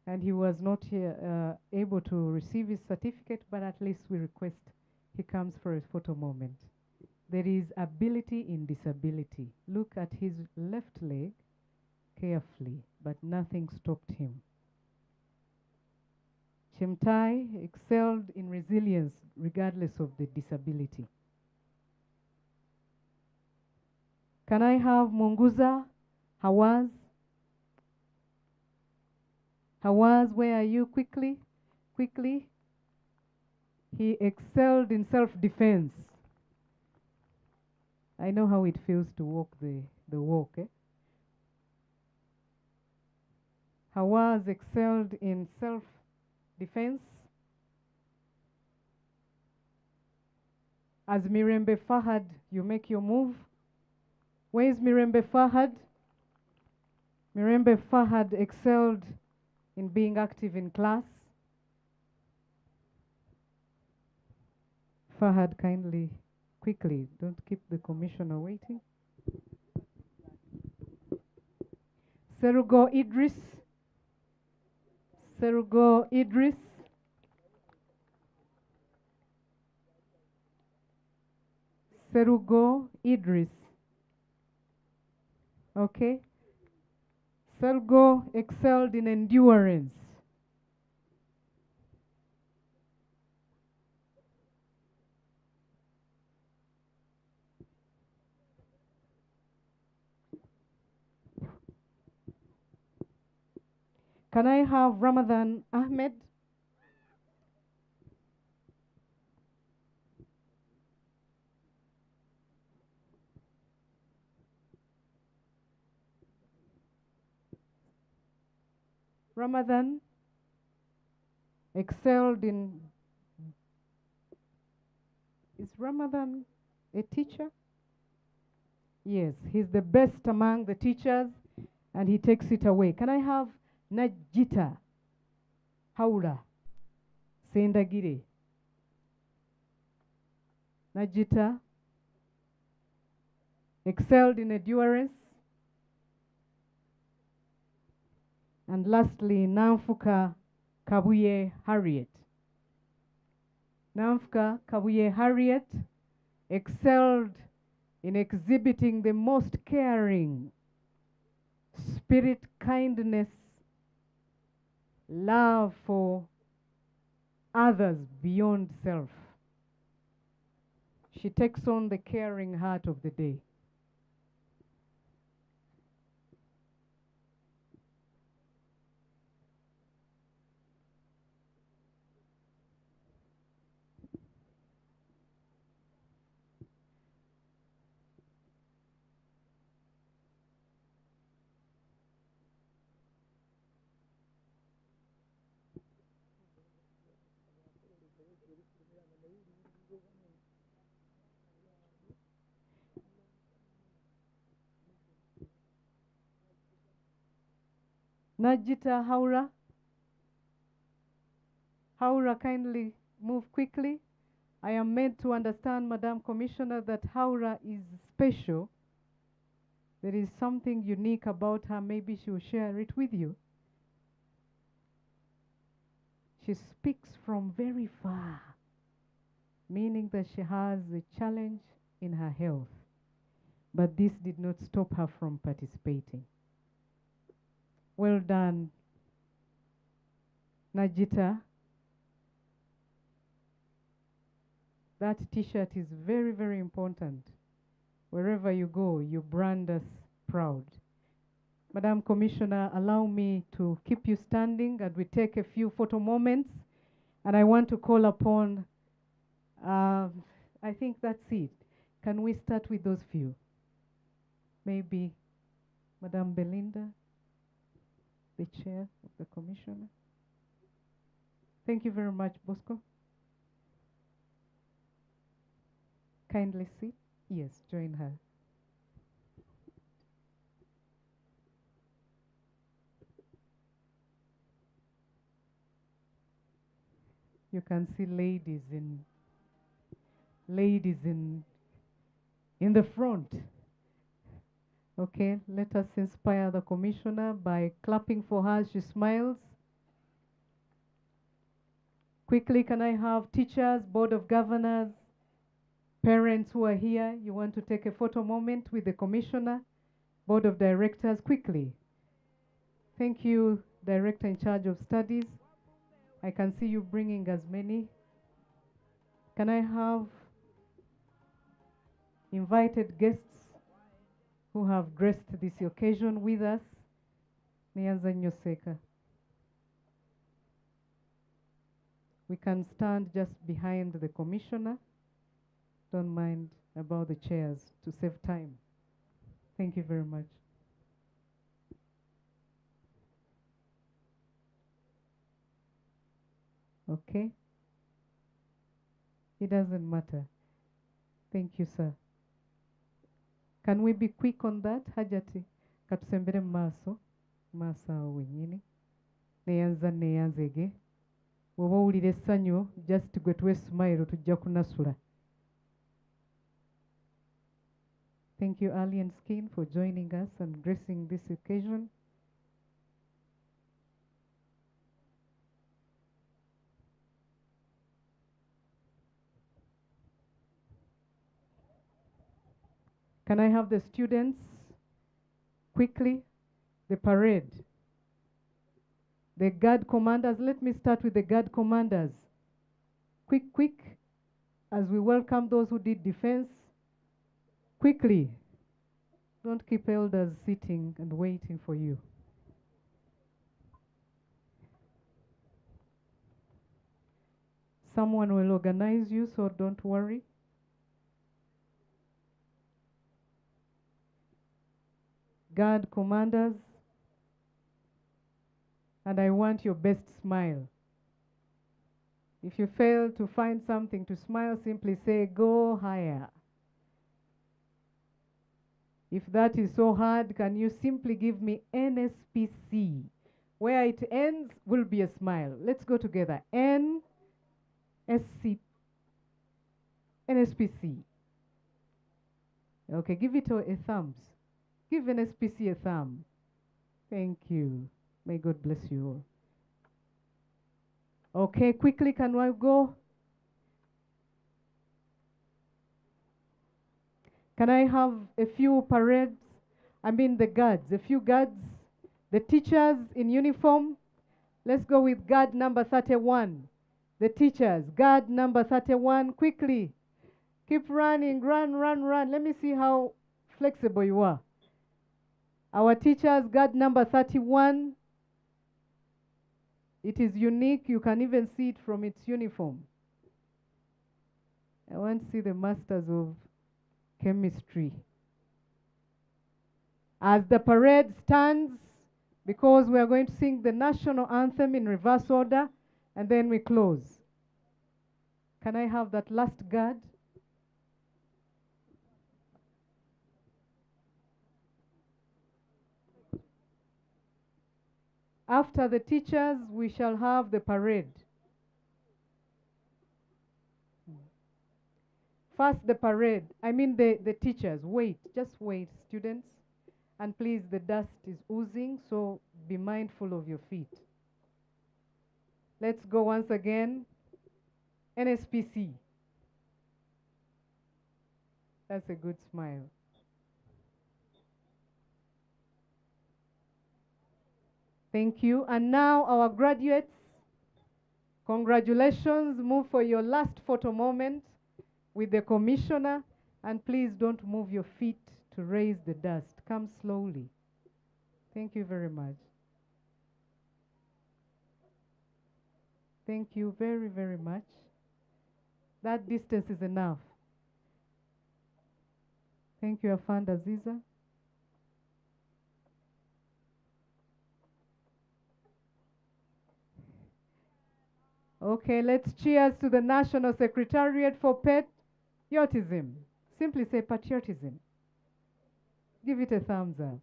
and he was not here, able to receive his certificate, but at least we request he comes for a photo moment. There is ability in disability. Look at his left leg carefully, but nothing stopped him. Chemtai excelled in resilience regardless of the disability. Can I have Munguza Hawaz? Hawaz, where are you? Quickly, quickly. He excelled in self-defense. I know how it feels to walk the walk. Hawaz excelled in self-defense. As Mirembe Fahad, you make your move. Where is Mirembe Fahad? Mirembe Fahad excelled in being active in class. Fahad, kindly, quickly, don't keep the commissioner waiting. Serugo Idris. Serugo Idris. Serugo Idris. Okay. Sergo excelled in endurance. Can I have Ramadan Ahmed? Ramadan excelled in. Is Ramadan a teacher? Yes, he's the best among the teachers, and he takes it away. Can I have Najita Haura Sendagire? Najita excelled in endurance. And lastly, Namfuka Kabuye Harriet. Namfuka Kabuye Harriet excelled in exhibiting the most caring spirit, kindness, love for others beyond self. She takes on the caring heart of the day. Najita Haura. Haura, kindly move quickly. I am made to understand, Madam Commissioner, that Haura is special. There is something unique about her. Maybe she will share it with you. She speaks from very far, meaning that she has a challenge in her health. But this did not stop her from participating. Well done, Najita. That t-shirt is very, very important. Wherever you go, you brand us proud. Madam Commissioner, allow me to keep you standing and we take a few photo moments. And I want to call upon, I think that's it. Can we start with those few? Maybe Madam Belinda? the chair of the commissioner. Thank you very much, Bosco. Kindly sit. Yes, join her. You can see ladies in the front. Okay, let us inspire the commissioner by clapping for her. She smiles. Quickly, can I have teachers, board of governors, parents who are here? You want to take a photo moment with the commissioner, board of directors, quickly. Thank you, director in charge of studies. I can see you bringing as many. Can I have invited guests who have graced this occasion with us? Nianza Nyoseka. We can stand just behind the commissioner. Don't mind about the chairs to save time. Thank you very much. Okay? It doesn't matter. Thank you, sir. Can we be quick on that? Hajati, katusembere maso, masa wenyini. Neyanzege. Woba owulira essanyu, just gwe tuwe smile tujja kunasula. Thank you, Alien Skin, for joining us and gracing this occasion. Can I have the students quickly? The parade. The guard commanders. Let me start with the guard commanders. Quick, as we welcome those who did defense. Quickly. Don't keep elders sitting and waiting for you. Someone will organize you, so don't worry. Guard commanders, and I want your best smile. If you fail to find something to smile, simply say, go higher. If that is so hard, can you simply give me NSPC? Where it ends will be a smile. Let's go together. NSPC. Okay, give it a thumbs. Give NSPC a thumb. Thank you. May God bless you all. Okay, quickly, can I go? Can I have a few parades? I mean the guards, a few guards. The teachers in uniform. Let's go with guard number 31. The teachers, guard number 31, quickly. Keep running, run. Let me see how flexible you are. Our teachers, guard number 31. It is unique. You can even see it from its uniform. I want to see the masters of chemistry. As the parade stands, because we are going to sing the national anthem in reverse order, and then we close. Can I have that last guard? After the teachers, we shall have the parade. First the parade, I mean the teachers. Wait, just wait, students. And please, the dust is oozing, so be mindful of your feet. Let's go once again. NSPC. That's a good smile. Thank you. And now our graduates, congratulations. Move for your last photo moment with the commissioner. And please don't move your feet to raise the dust. Come slowly. Thank you very much. Thank you very, very much. That distance is enough. Thank you, Afand Aziza. Okay, let's cheers to the National Secretariat for Patriotism. Simply say patriotism. Give it a thumbs up.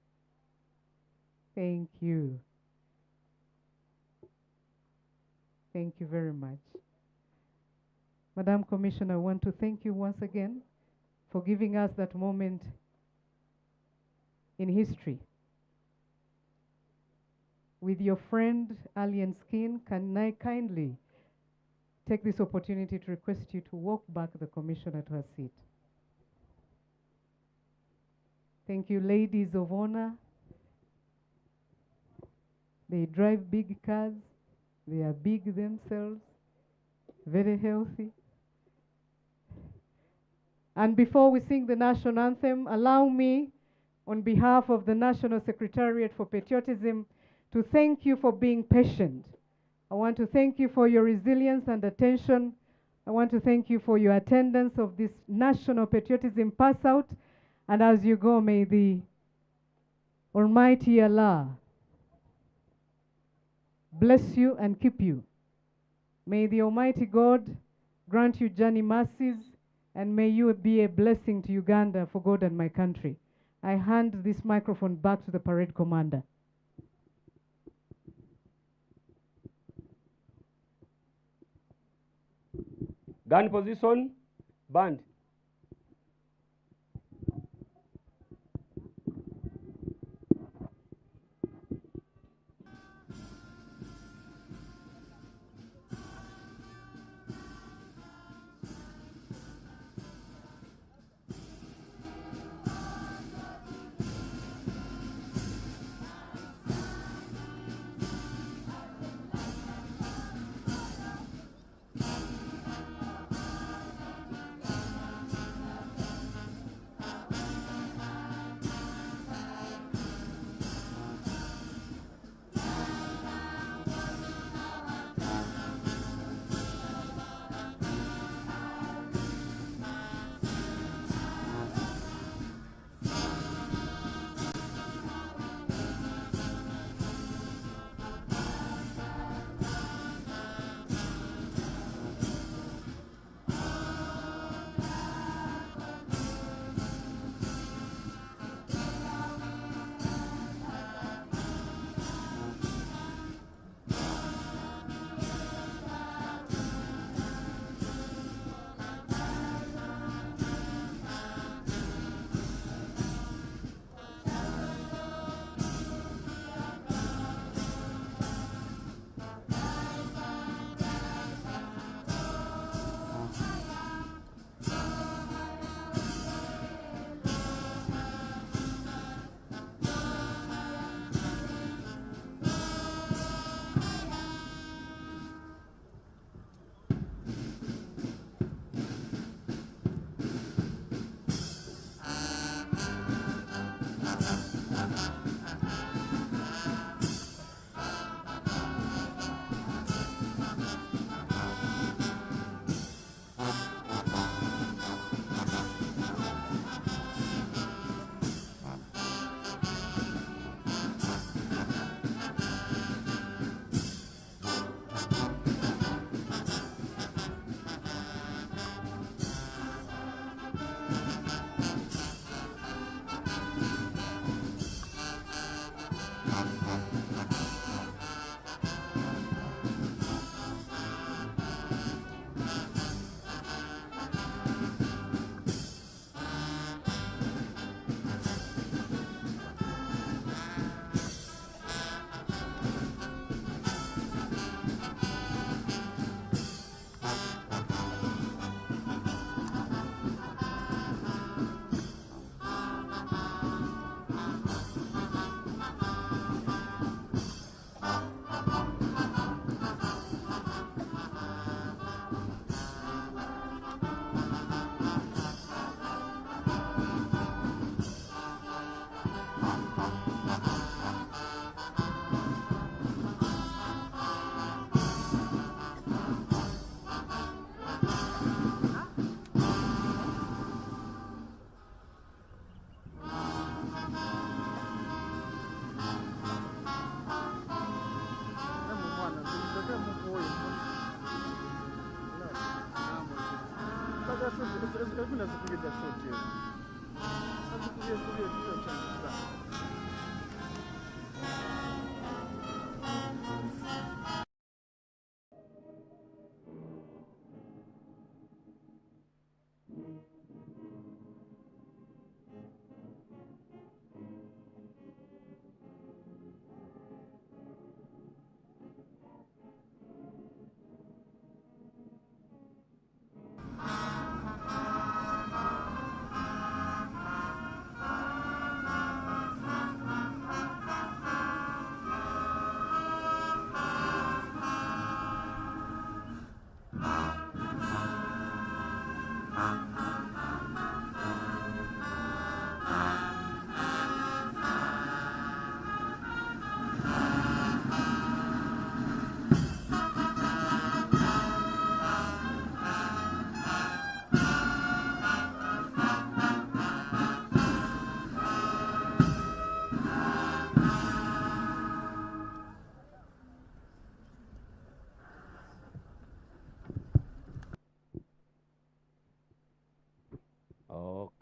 Thank you. Thank you very much. Madam Commissioner, I want to thank you once again for giving us that moment in history. With your friend, Alien Skin, can I kindly take this opportunity to request you to walk back the commissioner to her seat. Thank you, ladies of honor. They drive big cars. They are big themselves, very healthy. And before we sing the national anthem, allow me, on behalf of the National Secretariat for Patriotism, to thank you for being patient. I want to thank you for your resilience and attention. I want to thank you for your attendance of this National Patriotism Pass Out. And as you go, may the Almighty Allah bless you and keep you. May the Almighty God grant you journey mercies, and may you be a blessing to Uganda for God and my country. I hand this microphone back to the parade commander. Gun position, band.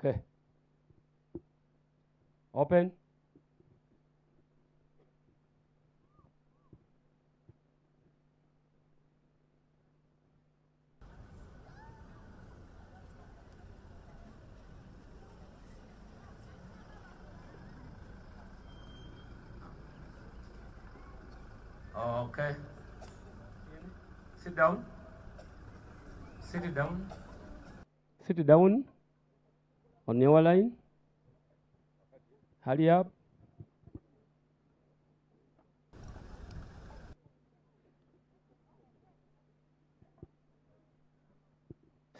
Okay. Open. Okay. Sit down. Sit down. Sit down on your line. Hurry up.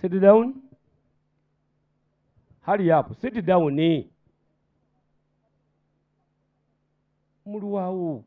Sit down. Hurry up. Sit down. Muluau.